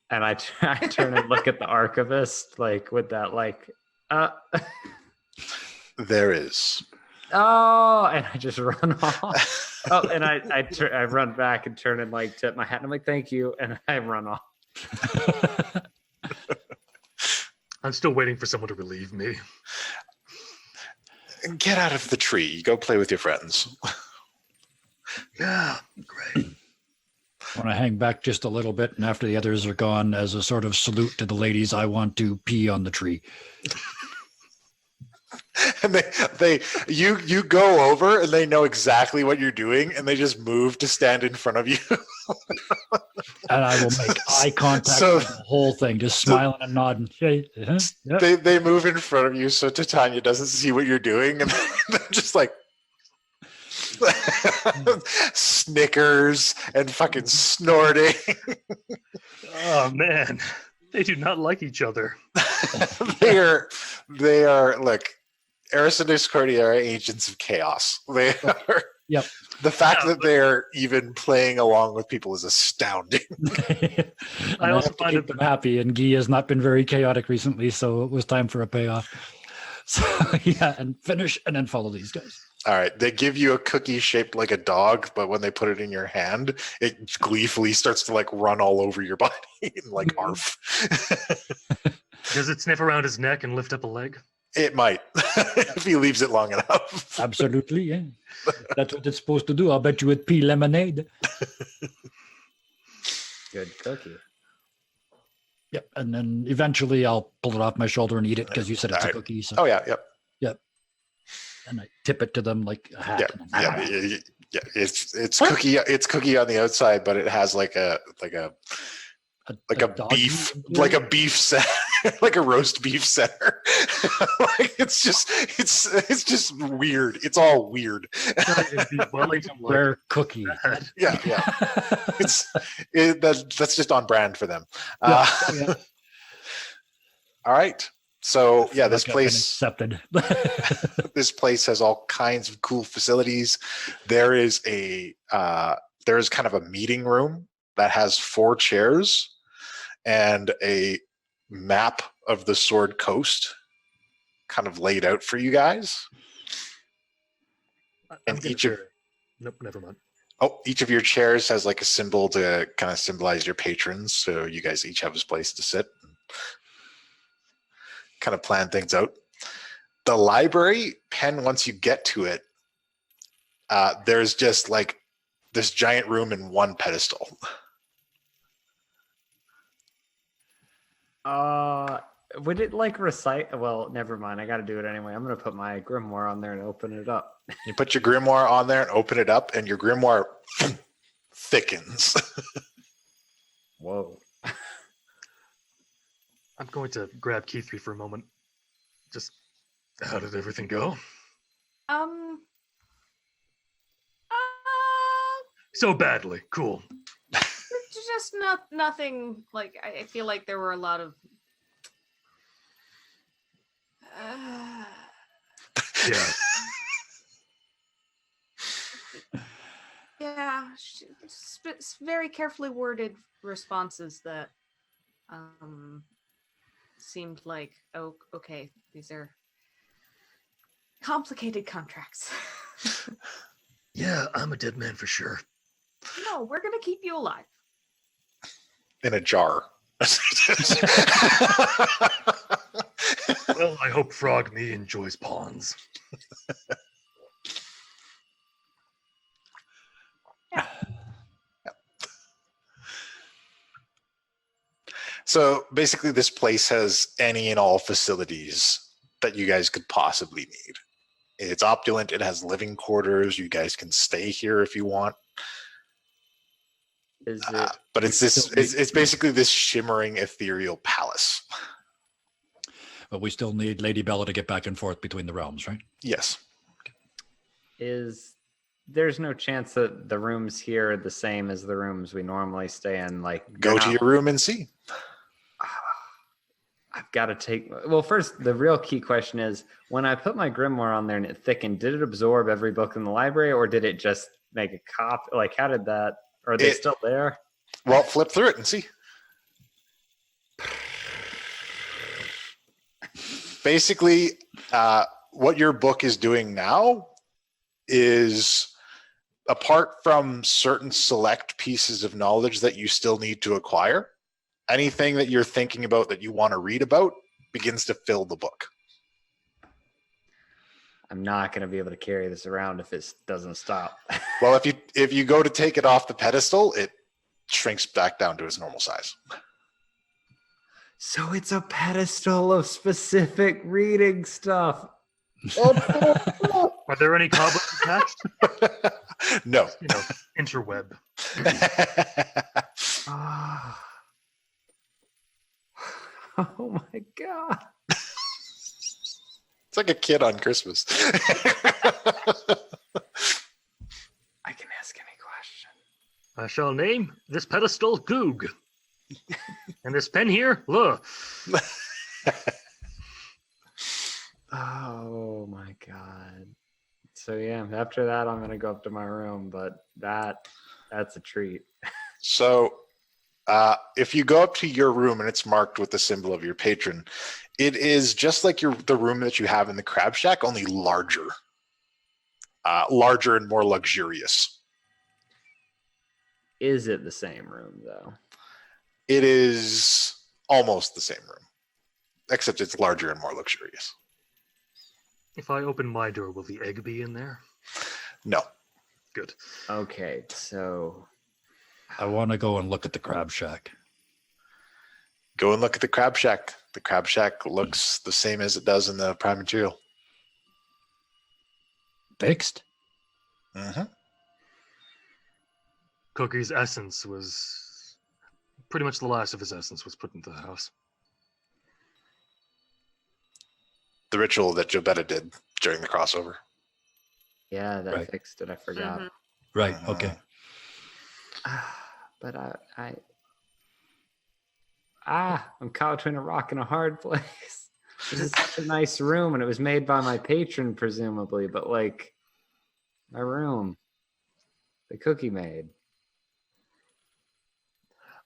And I turn and look at the archivist, like with that, There is. oh, and I just run off. Oh, and I run back and turn and like tip my hat, and I'm like, thank you, and I run off. I'm still waiting for someone to relieve me. Get out of the tree. Go play with your friends. Yeah, great. I want to hang back just a little bit, and after the others are gone, as a sort of salute to the ladies, I want to pee on the tree. And you go over, and they know exactly what you're doing, and they just move to stand in front of you. And I will make eye contact So- with the whole thing, just smiling and nodding. Hey, yep. They move in front of you so Titania doesn't see what you're doing, and they're just like snickers and fucking snorting. Oh man, they do not like each other. they are look, Eris and Discordia are agents of chaos. They are. Yep. The fact that they're even playing along with people is astounding. And I also have to find keep it- them happy, and Guy has not been very chaotic recently, so it was time for a payoff. So yeah, and finish and then follow these guys. All right, they give you a cookie shaped like a dog, but when they put it in your hand, it gleefully starts to like run all over your body and like arf. Does it sniff around his neck and lift up a leg? It might, if he leaves it long enough. Absolutely, yeah. That's what it's supposed to do. I'll bet you with pea lemonade. Good cookie. Yep. And then eventually I'll pull it off my shoulder and eat it because you said it's a Alright. cookie. So. Oh yeah, yep. And I tip it to them like a hat. Yeah. It's cookie. It's cookie on the outside, but it has like a dog beef, meat like a interior? beef center, like a roast beef center. Like it's just weird. It's all weird. Wellington, like, Rare cookie. Yeah. That's just on brand for them. Yeah. All right. So yeah, this Like I've been place. accepted. This place has all kinds of cool facilities. There is kind of a meeting room that has 4 chairs and a map of the Sword Coast kind of laid out for you guys. And Nope, never mind. Each of your chairs has like a symbol to kind of symbolize your patrons. So you guys each have a place to sit and kind of plan things out. The library, Penn, once you get to it, there's just like this giant room in one pedestal. Would it like recite? Well, never mind. I got to do it anyway. I'm gonna put my grimoire on there and open it up. You put your grimoire on there and open it up, and your grimoire thickens. Whoa. I'm going to grab Keith for a moment. Just, how did everything go? Uh, So badly. Cool. just nothing. Like I feel like there were a lot of. Yeah. Yeah, very carefully worded responses that seemed like, oh, okay, these are complicated contracts. Yeah, I'm a dead man for sure. No, we're gonna keep you alive. In a jar. Well, I hope Frog Me enjoys pawns. So basically, this place has any and all facilities that you guys could possibly need. It's opulent. It has living quarters. You guys can stay here if you want. Is it? But it's basically this shimmering ethereal palace. But we still need Lady Bella to get back and forth between the realms, right? Yes. There's no chance that the rooms here are the same as the rooms we normally stay in? Like, Go to your room and see. I've got to take. Well, first, the real key question is: when I put my grimoire on there and it thickened, did it absorb every book in the library, or did it just make a copy? Like, how did that? Are they still there? Well, flip through it and see. Basically, what your book is doing now is, apart from certain select pieces of knowledge that you still need to acquire, anything that you're thinking about that you want to read about begins to fill the book. I'm not going to be able to carry this around if it doesn't stop. Well, if you go to take it off the pedestal, it shrinks back down to its normal size. So it's a pedestal of specific reading stuff. Are there any cobwebs attached? No. You know, interweb. Ah. Oh my God. It's like a kid on Christmas. I can ask any question. I shall name this pedestal Goog. And this pen here, look. Oh my God. So yeah, after that I'm gonna go up to my room, but that's a treat. So if you go up to your room and it's marked with the symbol of your patron, it is just like the room that you have in the Crab Shack, only larger. Larger and more luxurious. Is it the same room though? It is almost the same room. except it's larger and more luxurious. If I open my door, will the egg be in there? No. Good. Okay, so I want to go and look at the crab shack. Go and look at the crab shack. The crab shack looks the same as it does in the prime material. Fixed? Mm-hmm. Cookie's essence was pretty much the last of his essence was put into the house. The ritual that Jobetta did during the crossover. yeah, that Right. fixed it. I forgot. Mhm. Right. Mhm. Okay. But I'm caught between a rock and a hard place. This is such a nice room, and it was made by my patron, presumably. But like, my room, the cookie made.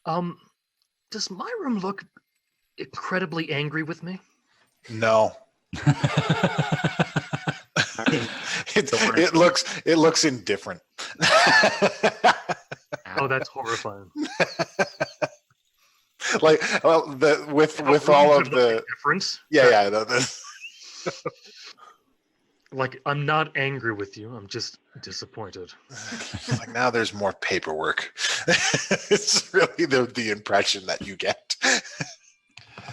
Does my room look incredibly angry with me? No. It looks indifferent. Oh, that's horrifying. Like, well, with all of the difference. yeah. Like, I'm not angry with you. I'm just disappointed. It's like now there's more paperwork. It's really the impression that you get.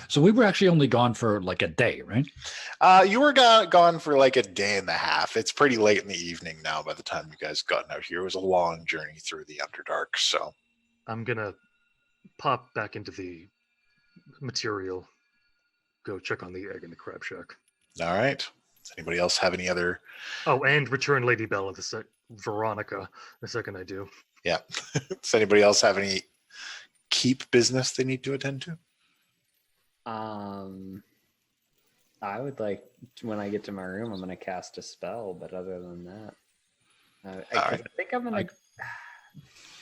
So we were actually only gone for like a day, right? You were gone for like a day and a half. It's pretty late in the evening now by the time you guys gotten out here. It was a long journey through the Underdark, so I'm gonna pop back into the material. Go check on the egg in the crab shack. all right. Does anybody else have any other Oh, and return Lady Bella Veronica the second I do. yeah. Does anybody else have any keep business they need to attend to? I would like when I get to my room, I'm gonna cast a spell. But other than that, I think I'm gonna.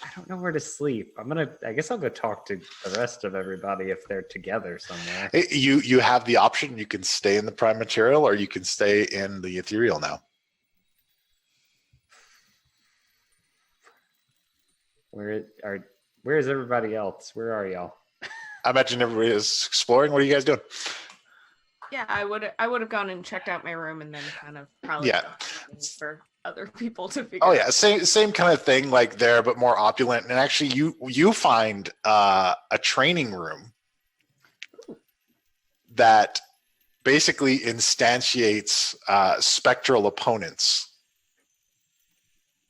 I don't know where to sleep. I guess I'll go talk to the rest of everybody if they're together somewhere. You have the option. You can stay in the prime material, or you can stay in the ethereal now. Where is everybody else? Where are y'all? I imagine everybody is exploring. What are you guys doing? Yeah, I would have gone and checked out my room and then kind of probably Yeah. for other people to figure Oh out. yeah, same kind of thing, like there, but more opulent. And actually, you find a training room that basically instantiates spectral opponents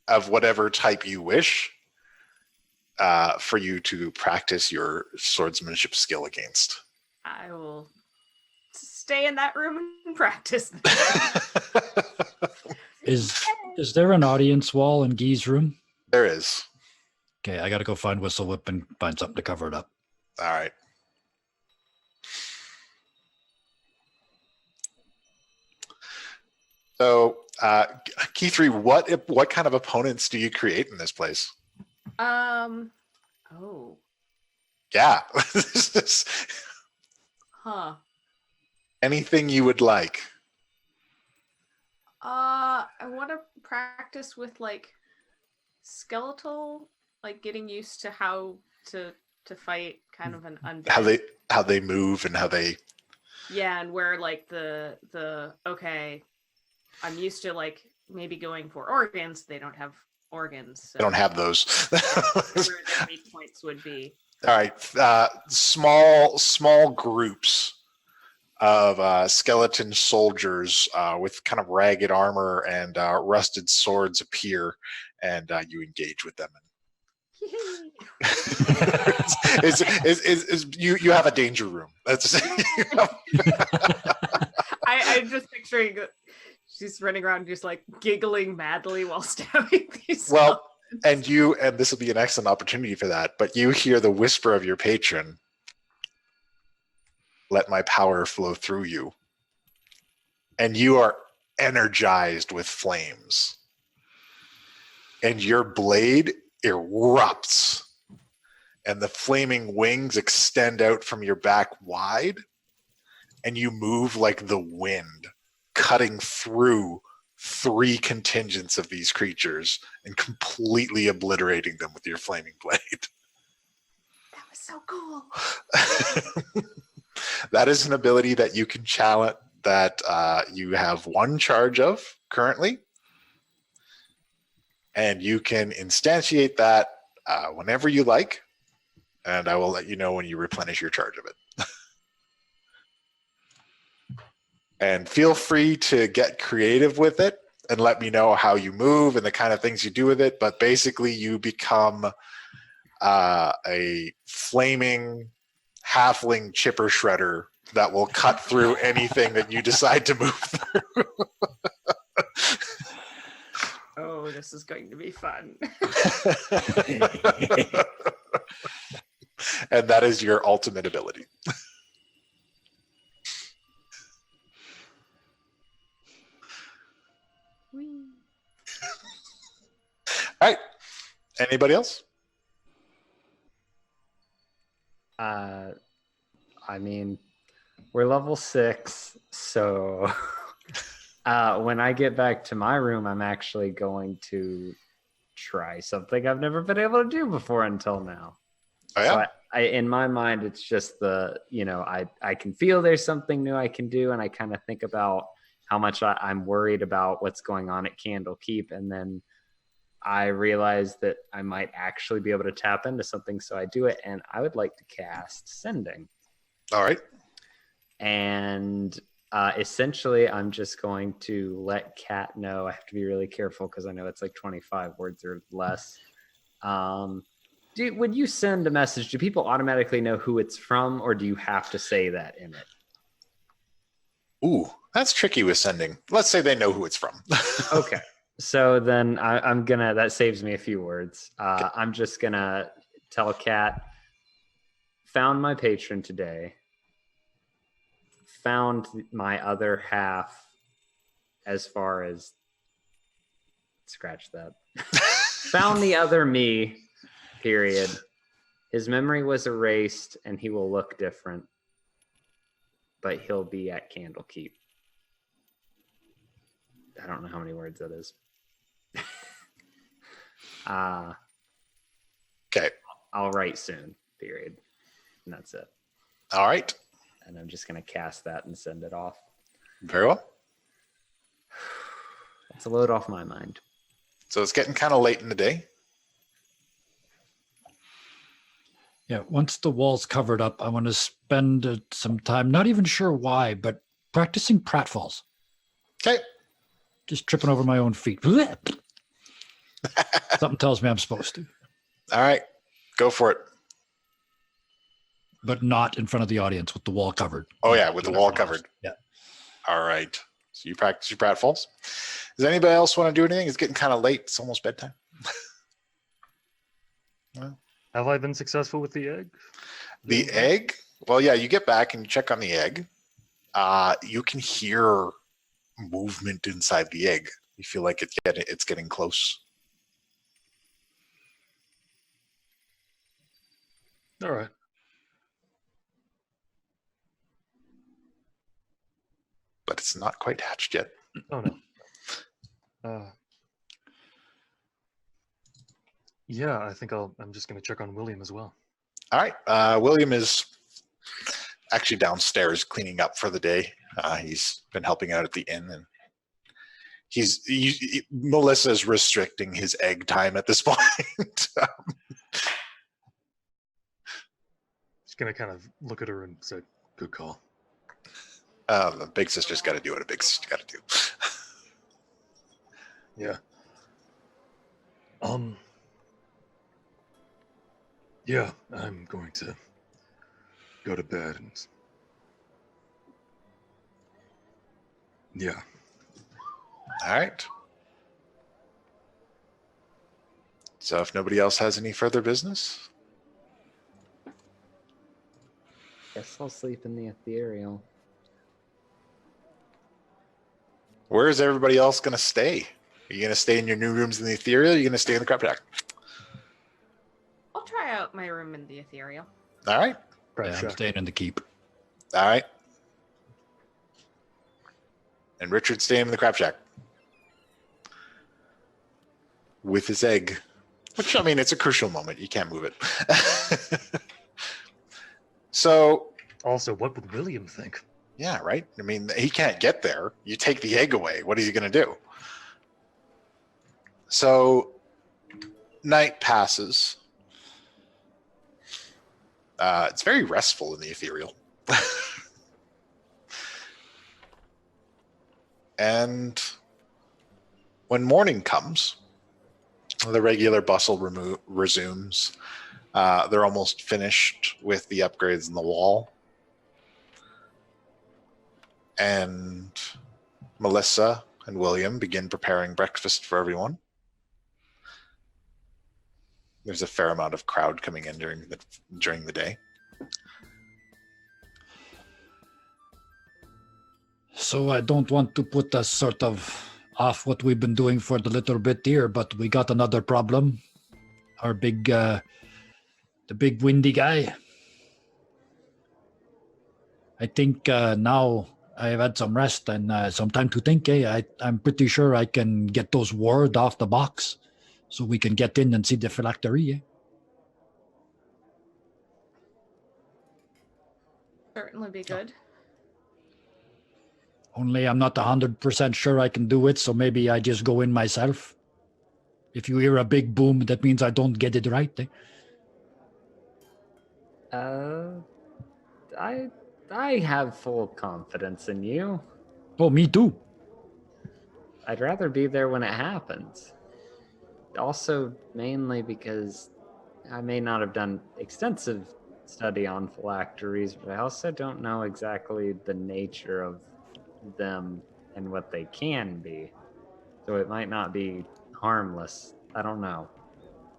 of whatever type you wish for you to practice your swordsmanship skill against. I will stay in that room and practice. Is there an audience wall in Guy's room? There is. Okay, I got to go find Whistle Whip and find something to cover it up. All right. So, Key3, what kind of opponents do you create in this place? Oh. Yeah. Huh. Anything you would like. I want to practice with like skeletal, like getting used to how to fight kind of an undead. How they move and how they. Yeah, and where like the okay, I'm used to like maybe going for organs. They don't have organs. So They don't have those. where their weak points would be. All right. Small groups of skeleton soldiers with kind of ragged armor and rusted swords appear, and you engage with them. You have a danger room. That's I'm just picturing she's running around just like giggling madly while stabbing these. well, and this will be an excellent opportunity for that. But you hear the whisper of your patron. Let my power flow through you. And you are energized with flames. And your blade erupts. And the flaming wings extend out from your back wide. And you move like the wind, cutting through 3 contingents of these creatures and completely obliterating them with your flaming blade. That was so cool. That is an ability that you can challenge, that you have one charge of currently. And you can instantiate that whenever you like. And I will let you know when you replenish your charge of it. And feel free to get creative with it and let me know how you move and the kind of things you do with it. But basically, you become a flaming halfling chipper shredder that will cut through anything that you decide to move through. Oh, this is going to be fun. And that is your ultimate ability. All right. Anybody else? I mean, we're level 6, so when I get back to my room, I'm actually going to try something I've never been able to do before until now. Oh, yeah? So in my mind, it's just I can feel there's something new I can do, and I kind of think about how much I'm worried about what's going on at Candlekeep, and then I realize that I might actually be able to tap into something, so I do it, and I would like to cast Sending. All right. And essentially, I'm just going to let Kat know. I have to be really careful because I know it's like 25 words or less. Would you send a message? Do people automatically know who it's from, or do you have to say that in it? Ooh, that's tricky with Sending. Let's say they know who it's from. Okay. So then I'm gonna, that saves me a few words. Okay. I'm just gonna tell Kat, found my patron today, found my other half, as far as, scratch that, found the other me, period. His memory was erased and he will look different, but he'll be at Candlekeep. I don't know how many words that is. Okay. I'll write soon, period. And that's it. All right. And I'm just going to cast that and send it off. Very well. It's a load off my mind. So it's getting kind of late in the day. Yeah, once the wall's covered up, I want to spend some time, not even sure why, but practicing pratfalls. Okay. Just tripping over my own feet. Something tells me I'm supposed to. All right. Go for it. But not in front of the audience with the wall covered. Oh, yeah, with the wall covered. Yeah. All right. So you practice your pratfalls. Does anybody else want to do anything? It's getting kind of late. It's almost bedtime. Well, Have I been successful with the egg? the egg? Well, yeah, you get back and you check on the egg. You can hear movement inside the egg. You feel like it's getting close. All right. But it's not quite hatched yet. Oh no. Yeah, I think I'm just gonna check on William as well. All right. William is actually downstairs cleaning up for the day. He's been helping out at the inn, and Melissa's restricting his egg time at this point. Just gonna kind of look at her and say, "Good call." The big sister's got to do what a big sister got to do. Yeah. Yeah, I'm going to go to bed and yeah. All right. So if nobody else has any further business, Guess I'll sleep in the ethereal. where is everybody else going to stay? Are you going to stay in your new rooms in the ethereal? Or are you going to stay in the crap shack? I'll try out my room in the ethereal. All right. Yeah, I'm staying in the keep. All right. And Richard's staying in the crap shack with his egg, which, I mean, it's a crucial moment. You can't move it. So Also, what would William think? Yeah, right? I mean, he can't get there. You take the egg away. What is he going to do? So, night passes. It's very restful in the ethereal. And when morning comes, the regular bustle resumes. They're almost finished with the upgrades in the wall. And Melissa and William begin preparing breakfast for everyone. There's a fair amount of crowd coming in during the day. So I don't want to put us sort of off what we've been doing for the little bit here, but we got another problem. Our big, the big windy guy. I think now I've had some rest and some time to think. I'm pretty sure I can get those word off the box so we can get in and see the phylactery. Certainly be good. Only I'm not 100% sure I can do it, so maybe I just go in myself. If you hear a big boom, that means I don't get it right. I have full confidence in you. Oh, me too. I'd rather be there when it happens. Also, mainly because I may not have done extensive study on phylacteries, but I also don't know exactly the nature of them and what they can be. So it might not be harmless. I don't know.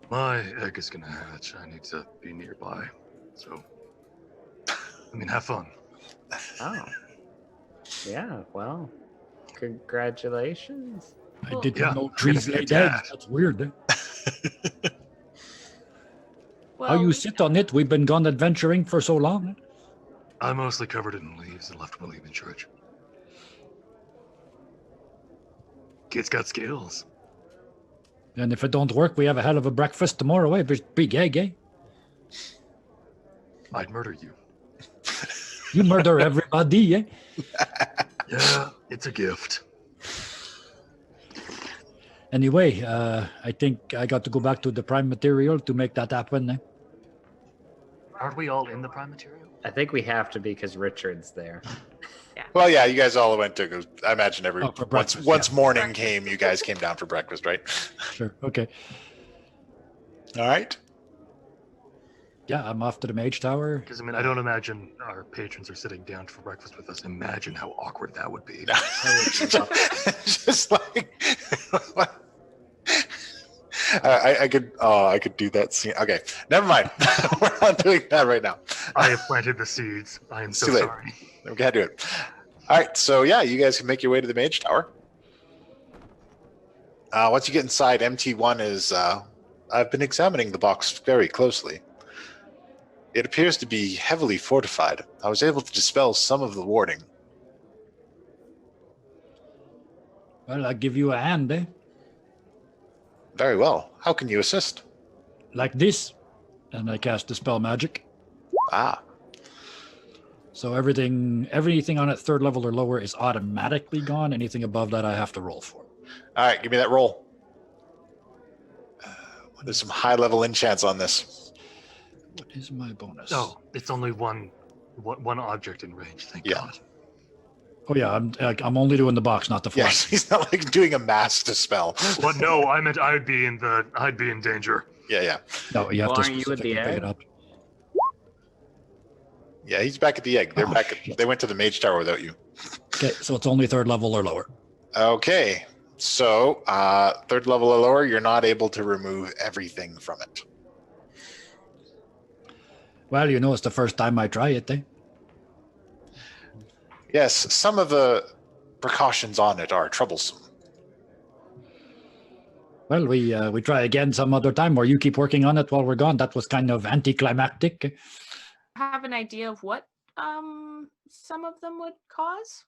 My egg is gonna hatch. I need to be nearby. So, I mean, have fun. Oh. Yeah, well, congratulations. I Well, didn't yeah, know I'm trees gonna laid get eggs. that. That's weird. Well, How you sit on it? We've been gone adventuring for so long. I'm mostly covered in leaves and left William in charge. Kid's got skills. And if it don't work, we have a hell of a breakfast tomorrow. Big egg, eh? I'd murder you. You murder everybody, eh? Yeah, it's a gift. Anyway, I think I got to go back to the prime material to make that happen. Eh? Aren't we all in the prime material? I think we have to be because Richard's there. Well, yeah, you guys all went to go. I imagine for breakfast, once yeah. morning Breakfast. came, you guys came down for breakfast, right? Sure. Okay. All right. Yeah, I'm off to the Mage Tower. Because, I mean, I don't imagine our patrons are sitting down for breakfast with us. Imagine how awkward that would be. Just like I could do that scene. Okay, never mind. We're not doing that right now. I have planted the seeds. I am It's so too late. sorry. We can't do it. All right, so yeah, you guys can make your way to the Mage Tower. Once you get inside, MT1 is. I've been examining the box very closely. It appears to be heavily fortified. I was able to dispel some of the warding. Well, I'll give you a hand, eh? Very well. How can you assist? Like this. And I cast Dispel Magic. Ah, So everything on it third level or lower is automatically gone. Anything above that I have to roll for. all right. Give me that roll. There's some high-level enchants on this. What is my bonus? Oh, it's only one object in range. Thank Yeah. God. Oh yeah, I'm only doing the box, not the fly. Yes, he's not like doing a mass dispel. Well, no, I meant I'd be in danger. Yeah. No, you have Well, to aren't you with specifically the pick egg? it up. Yeah, he's back at the egg. They're Oh, back. shit. They went to the Mage Tower without you. Okay, so it's only third level or lower. Okay, so third level or lower, you're not able to remove everything from it. Well, it's the first time I try it, eh? Yes, some of the precautions on it are troublesome. Well, we try again some other time, or you keep working on it while we're gone. That was kind of anticlimactic. have an idea of what some of them would cause?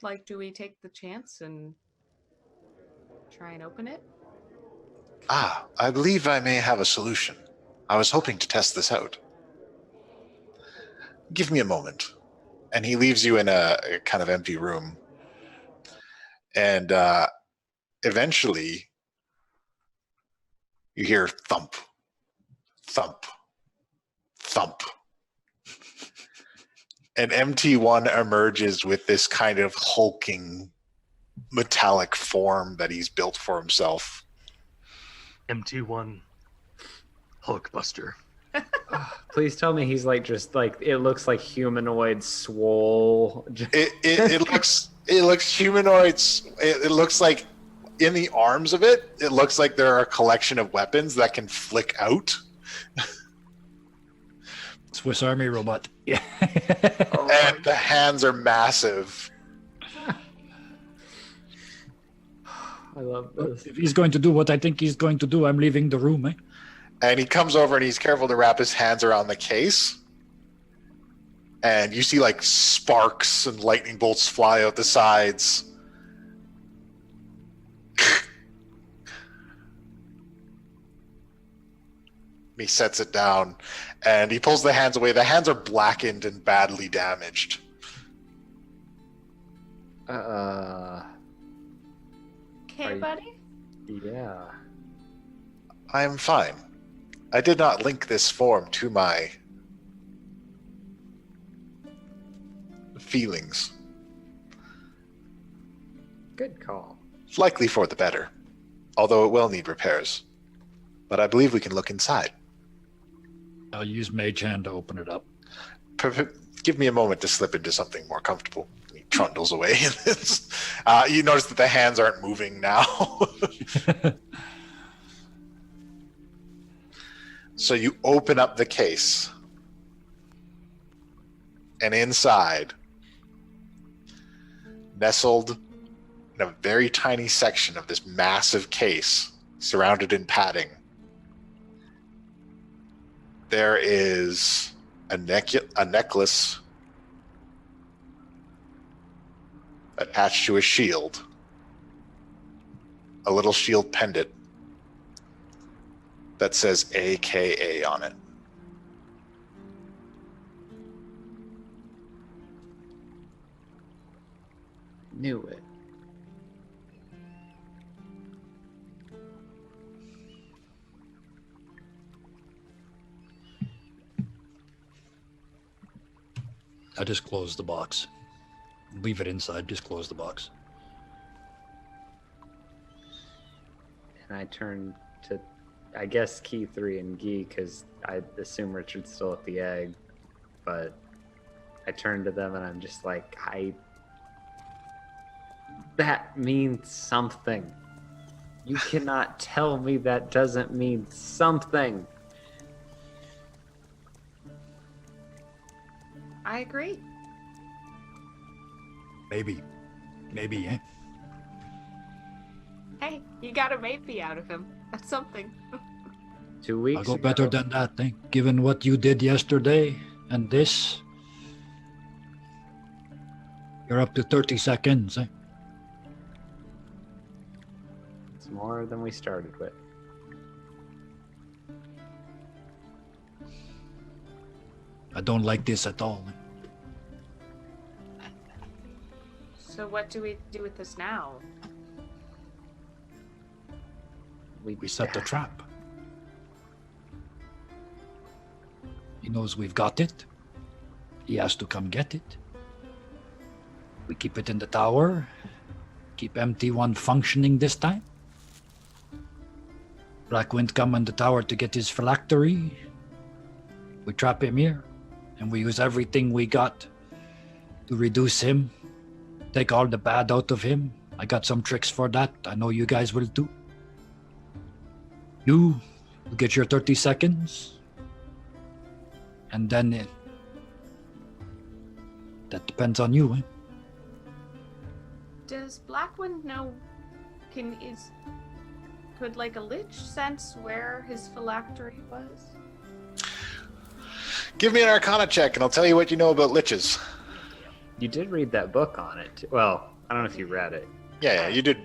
Like, do we take the chance and try and open it? I believe I may have a solution. I was hoping to test this out. Give me a moment. And he leaves you in a kind of empty room. And eventually, you hear thump, thump, thump. And MT1 emerges with this kind of hulking metallic form that he's built for himself. MT1 Hulkbuster. Please tell me he's like just like it looks like humanoid swole. It looks humanoids. It looks like in the arms of it, it looks like there are a collection of weapons that can flick out. Swiss Army robot. Yeah. And the hands are massive. I love this. If he's going to do what I think he's going to do, I'm leaving the room, eh? And he comes over and he's careful to wrap his hands around the case. And you see like sparks and lightning bolts fly out the sides. He sets it down and he pulls the hands away. The hands are blackened and badly damaged. Okay, buddy? Yeah. I am fine. I did not link this form to my feelings. Good call. It's likely for the better, although it will need repairs. But I believe we can look inside. I'll use Mage Hand to open it up. Give me a moment to slip into something more comfortable. He trundles away in this. You notice that the hands aren't moving now. So you open up the case. And inside, nestled in a very tiny section of this massive case, surrounded in padding, there is a necklace attached to a shield, a little shield pendant that says AKA on it. Knew it. I just close the box. Leave it inside, just close the box. And I turn to, I guess, Key 3 and Gee, because I assume Richard's still at the egg. But I turn to them and I'm just like, that means something. You cannot tell me that doesn't mean something. I agree. Maybe, eh? Hey, you got a maybe out of him. That's something. 2 weeks I'll go ago, better than that, eh? Given what you did yesterday and this, you're up to 30 seconds, eh? It's more than we started with. I don't like this at all. Eh? So what do we do with this now? We set the trap. He knows we've got it. He has to come get it. We keep it in the tower. Keep MT1 functioning this time. Blackwind come in the tower to get his phylactery. We trap him here. And we use everything we got to reduce him. Take all the bad out of him. I got some tricks for that. I know you guys will too. You get your 30 seconds. And then that depends on you, eh? Does Blackwind know? Could like a lich sense where his phylactery was? Give me an Arcana check and I'll tell you what you know about liches. You did read that book on it. Well, I don't know if you read it. Yeah, you did.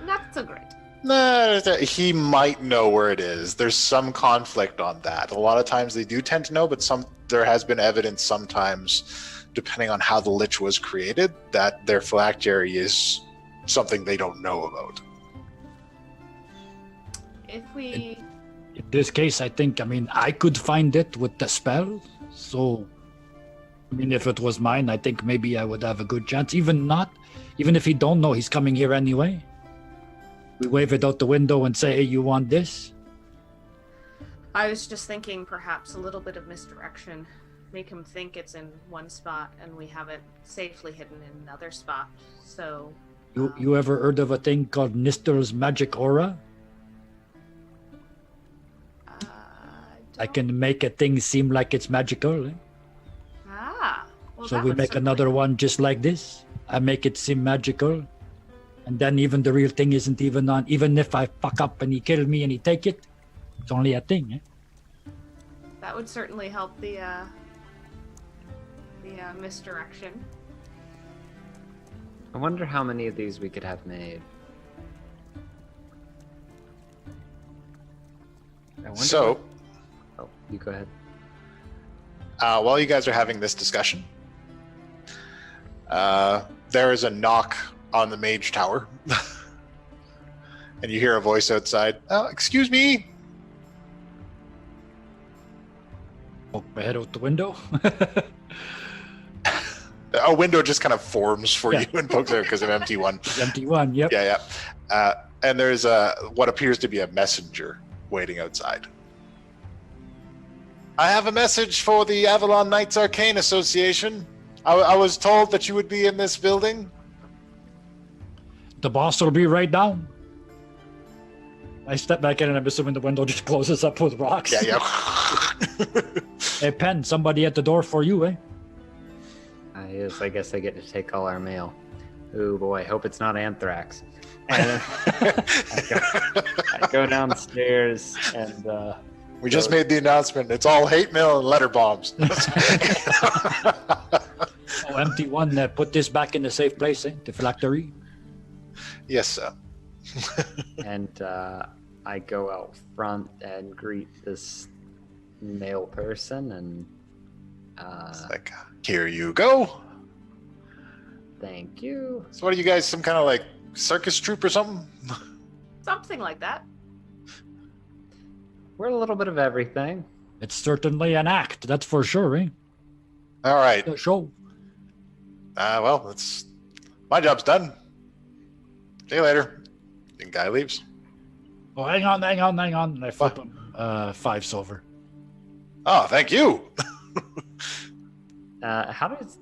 Not so great. No, he might know where it is. There's some conflict on that. A lot of times they do tend to know, but there has been evidence sometimes, depending on how the Lich was created, that their phylactery is something they don't know about. If we In this case, I mean, I could find it with the spell. So, I mean, if it was mine, I think maybe I would have a good chance. Even if he don't know he's coming here anyway. We wave it out the window and say, hey, you want this? I was just thinking perhaps a little bit of misdirection. Make him think it's in one spot and we have it safely hidden in another spot. So You ever heard of a thing called Nistel's magic aura? I can make a thing seem like it's magical. Eh? Well, So that we would make certainly- another one just like this. I make it seem magical. And then even the real thing isn't even on. Even if I fuck up and he kill me and he take it, it's only a thing. Eh? That would certainly help the misdirection. I wonder how many of these we could have made. I wonder So, what- Oh, you go ahead. while you guys are having this discussion, there is a knock on the mage tower. And you hear a voice outside. Excuse me. Poke my head out the window. A window just kind of forms for Yeah. you and pokes out because of empty one. Empty one, yep. Yeah. And there's what appears to be a messenger waiting outside. I have a message for the Avalon Knights Arcane Association. I was told that you would be in this building. The boss will be right down. I step back in and I'm assuming the window just closes up with rocks. Yeah. Hey, Penn, somebody at the door for you, eh? I guess I get to take all our mail. Oh boy, hope it's not anthrax. And I go downstairs and We just made the announcement. It's all hate mail and letter bombs. Oh, empty one. Put this back in the safe place, eh? The phylactery. Yes, sir. and I go out front and greet this male person and It's like, here you go. thank you. So what are you guys, some kind of like circus troupe or something? Something like that. We're a little bit of everything. It's certainly an act, that's for sure, eh? All right. The show. Well, that's my job's done. See you later. The guy leaves. Oh, hang on. And I flip him 5 silver. Oh, thank you. How does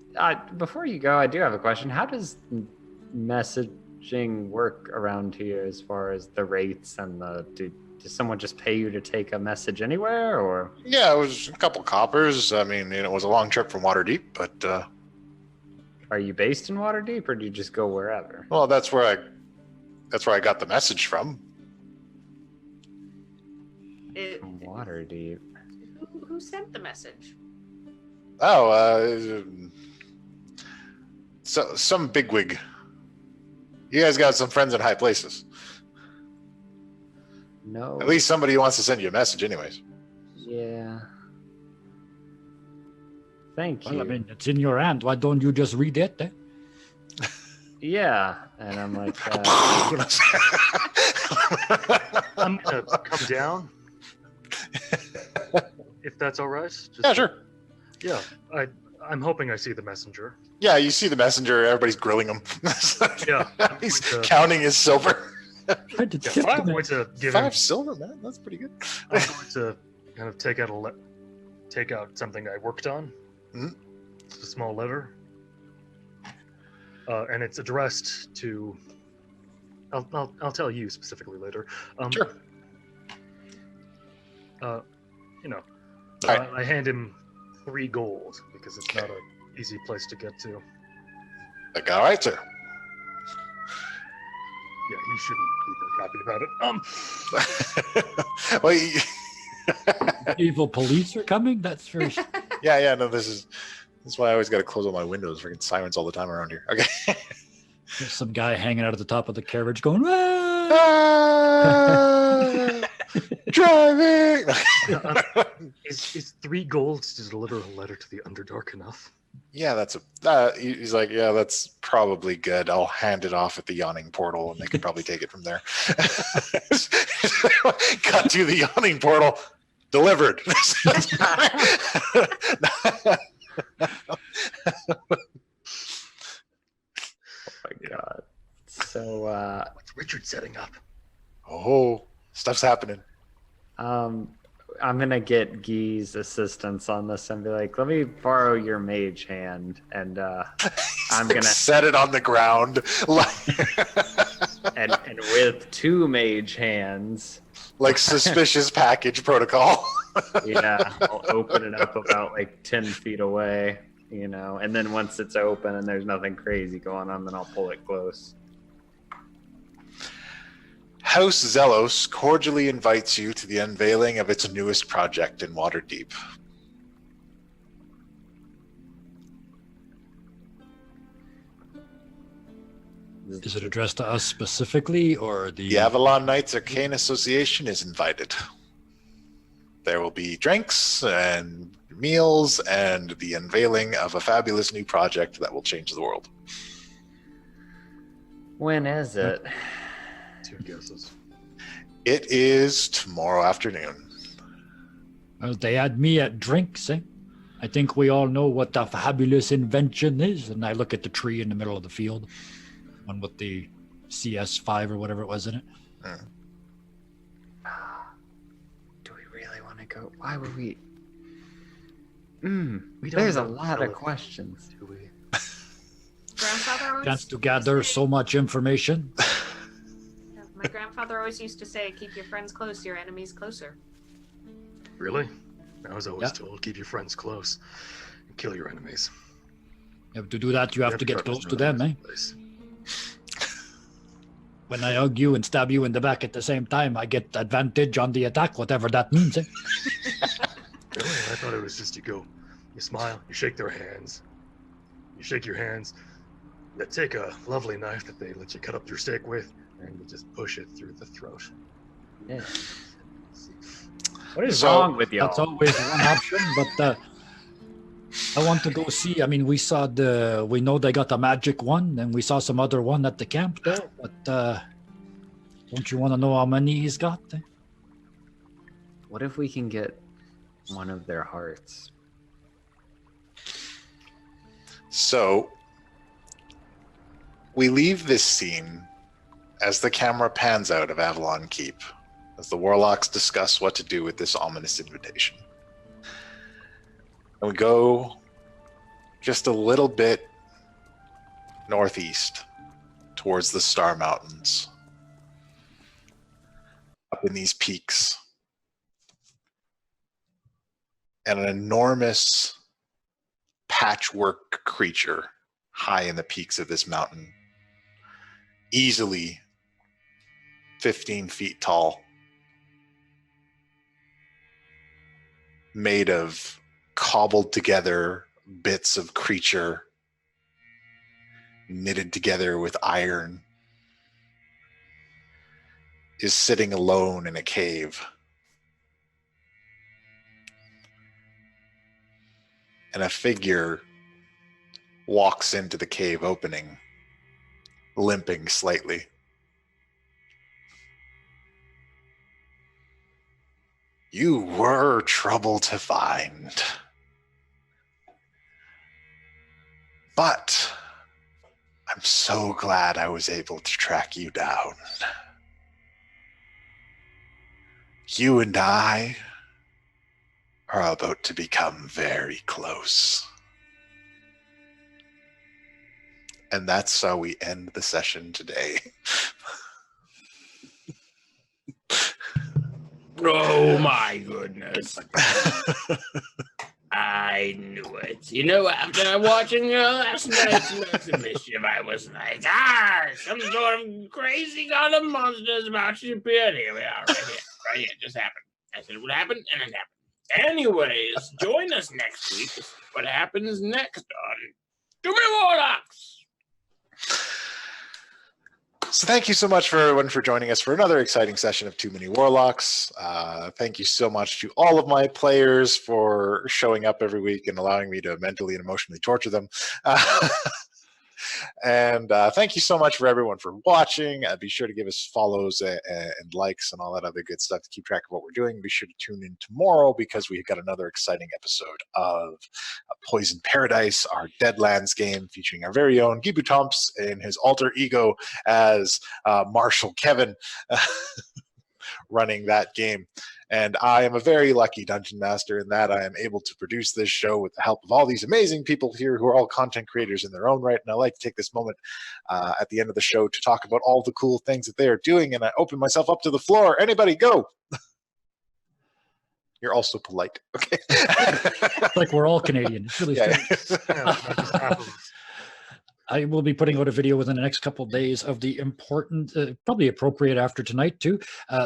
before you go, I do have a question. How does messaging work around here as far as the rates and does someone just pay you to take a message anywhere, or? Yeah, it was a couple coppers. I mean, it was a long trip from Waterdeep, but Are you based in Waterdeep, or do you just go wherever? well, that's where I got the message from. From Waterdeep. Who sent the message? Oh, so some bigwig. You guys got some friends in high places. No. At least somebody wants to send you a message, anyways. Yeah. Thank you. Well, I mean, it's in your hand. Why don't you just read it, eh? Yeah, and I'm like, I'm gonna come down. If that's all right. Just, Yeah, sure. Yeah, I'm hoping I see the messenger. Yeah, you see the messenger. Everybody's grilling him. Yeah, I'm He's going to- counting his silver. Tried to Yeah, tip I'm them. going to give him. 5 silver, man. That's pretty good. I'm going to kind of take out something I worked on. Mhm. It's a small letter, and it's addressed to. I'll tell you specifically later. Sure. You know, Alright. I hand him 3 gold because it's not an easy place to get to. Like, all right, sir. Yeah, he shouldn't be that happy about it. Well, Evil police are coming? That's very... yeah. No, this is why I always got to close all my windows. Freaking sirens all the time around here. Okay. There's some guy hanging out at the top of the carriage going, ah! Driving. Is 3 golds to deliver a letter to the Underdark enough? Yeah, he's like, yeah, that's probably good. I'll hand it off at the yawning portal and they can probably take it from there. Cut to the yawning portal. Delivered. My God. So, What's Richard setting up? Oh, stuff's happening. I'm gonna get Guy's assistance on this and be like, let me borrow your mage hand, and I'm gonna set it on the ground, and with 2 mage hands, like suspicious package protocol. yeah, I'll open it up about like 10 feet away, and then once it's open and there's nothing crazy going on, then I'll pull it close. House Zelos cordially invites you to the unveiling of its newest project in Waterdeep. Is it addressed to us specifically, or The Avalon Knights Arcane Association is invited. There will be drinks and meals and the unveiling of a fabulous new project that will change the world. When is it? 2 guesses. It is tomorrow afternoon. Well, they had me at drinks, eh? I think we all know what the fabulous invention is. And I look at the tree in the middle of the field, one with the CS5 or whatever it was in it. Do we really want to go? Why would we? We don't There's a know lot of Philip, questions. do we? Grandfather always Chance to gather so much information. Yeah, my grandfather always used to say, keep your friends close, your enemies closer. Really? I was always Yeah. told, keep your friends close and kill your enemies. You have to do that, you have to get close to them, eh? Place. When I hug you and stab you in the back at the same time, I get advantage on the attack, whatever that means, eh? Really? I thought it was just you smile, you shake their hands. You shake your hands, you take a lovely knife that they let you cut up your steak with, and you just push it through the throat. Yeah. What is So, wrong with y'all? That's always one option, but I want to go see. I mean, we know they got a magic one, and we saw some other one at the camp there, but don't you want to know how many he's got? Eh? What if we can get one of their hearts? So, we leave this scene as the camera pans out of Avalon Keep, as the Warlocks discuss what to do with this ominous invitation. And we go just a little bit northeast towards the Star Mountains. Up in these peaks. And an enormous patchwork creature high in the peaks of this mountain. Easily 15 feet tall. Made of cobbled together bits of creature knitted together with iron, is sitting alone in a cave. And a figure walks into the cave opening, limping slightly. You were trouble to find. But I'm so glad I was able to track you down. You and I are about to become very close. And that's how we end the session today. Oh my goodness. I knew it. You know, after watching last night's Mercenaries of Mischief, I was like, some sort of crazy god of monsters about to appear. Here we are, right here. Right here. It just happened. I said it would happen, and it happened. Anyways, join us next week to see what happens next on Too Many Warlocks. So thank you so much for everyone for joining us for another exciting session of Too Many Warlocks. Thank you so much to all of my players for showing up every week and allowing me to mentally and emotionally torture them. And thank you so much for everyone for watching. Be sure to give us follows and likes and all that other good stuff to keep track of what we're doing. Be sure to tune in tomorrow because we've got another exciting episode of Poison Paradise, our Deadlands game featuring our very own Gibu Tomps in his alter ego as Marshal Kevin running that game. And I am a very lucky dungeon master in that I am able to produce this show with the help of all these amazing people here who are all content creators in their own right. And I like to take this moment at the end of the show to talk about all the cool things that they are doing. And I open myself up to the floor. Anybody go. You're also polite. Okay. Like we're all Canadian. It's really strange. I will be putting out a video within the next couple of days of the important, probably appropriate after tonight too,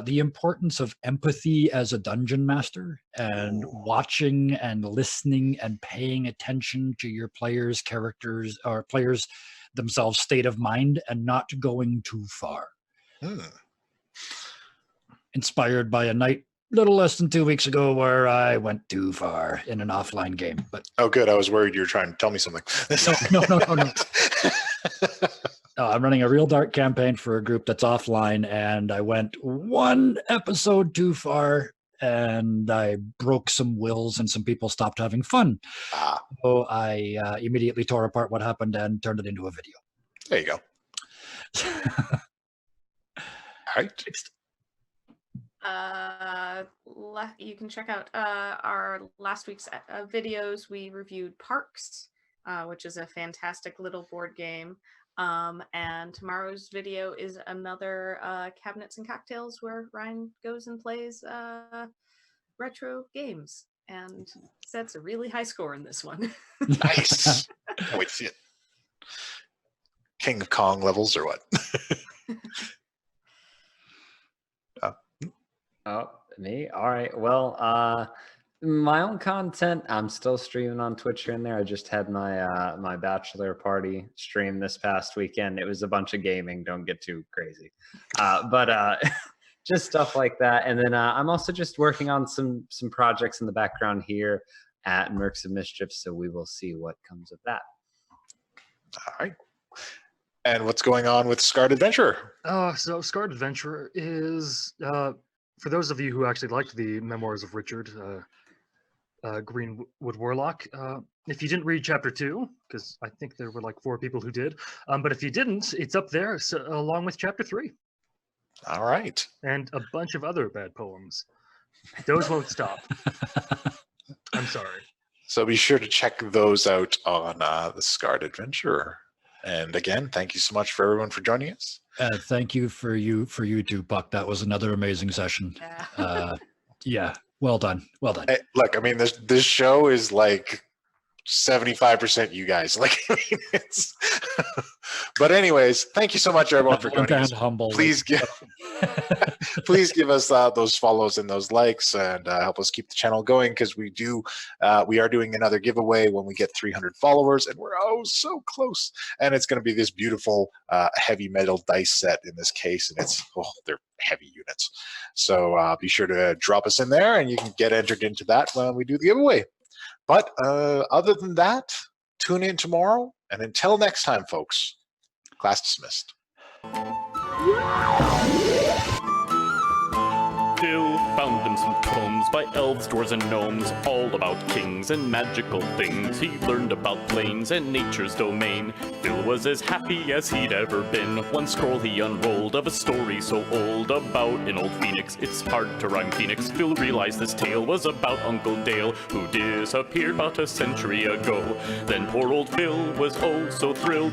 the importance of empathy as a dungeon master and watching and listening and paying attention to your players' characters or players themselves' state of mind and not going too far. Inspired by a night little less than 2 weeks ago where I went too far in an offline game. But oh, good. I was worried you were trying to tell me something. No. No, I'm running a real dark campaign for a group that's offline, and I went one episode too far, and I broke some wills, and some people stopped having fun. So I immediately tore apart what happened and turned it into a video. There you go. All right. You can check out our last week's videos. We reviewed Parks, which is a fantastic little board game. And tomorrow's video is another Cabinets and Cocktails where Ryan goes and plays retro games and sets a really high score in this one. Nice. Can't wait to see it. King of Kong levels or what? Oh, me? All right. Well, my own content, I'm still streaming on Twitch here and there. I just had my my bachelor party stream this past weekend. It was a bunch of gaming. Don't get too crazy. But just stuff like that. And then I'm also just working on some projects in the background here at Mercs of Mischief. So we will see what comes of that. All right. And what's going on with Scarred Adventurer? So Scarred Adventurer is... for those of you who actually liked the Memoirs of Richard, Greenwood Warlock, if you didn't read Chapter 2, because I think there were like 4 people who did, but if you didn't, it's up there along with Chapter 3. All right. And a bunch of other bad poems. Those won't stop. I'm sorry. So be sure to check those out on the Scarred Adventurer. And again, thank you so much for everyone for joining us. Thank you for you too, Buck. That was another amazing session. Yeah, well done. Hey, look, I mean, this show is like 75% you guys. Like, I mean, it's. But anyways, thank you so much, everyone, for joining us. Please give us those follows and those likes, and help us keep the channel going, because we are doing another giveaway when we get 300 followers, and we're so close. And it's going to be this beautiful heavy metal dice set in this case, and they're heavy units. So be sure to drop us in there, and you can get entered into that when we do the giveaway. But other than that, tune in tomorrow, and until next time, folks, class dismissed. Phil found him some tomes by elves, dwarves, and gnomes, all about kings and magical things. He learned about planes and nature's domain. Phil was as happy as he'd ever been. One scroll he unrolled of a story so old about an old phoenix. It's hard to rhyme phoenix. Phil realized this tale was about Uncle Dale, who disappeared about a century ago. Then poor old Phil was so thrilled.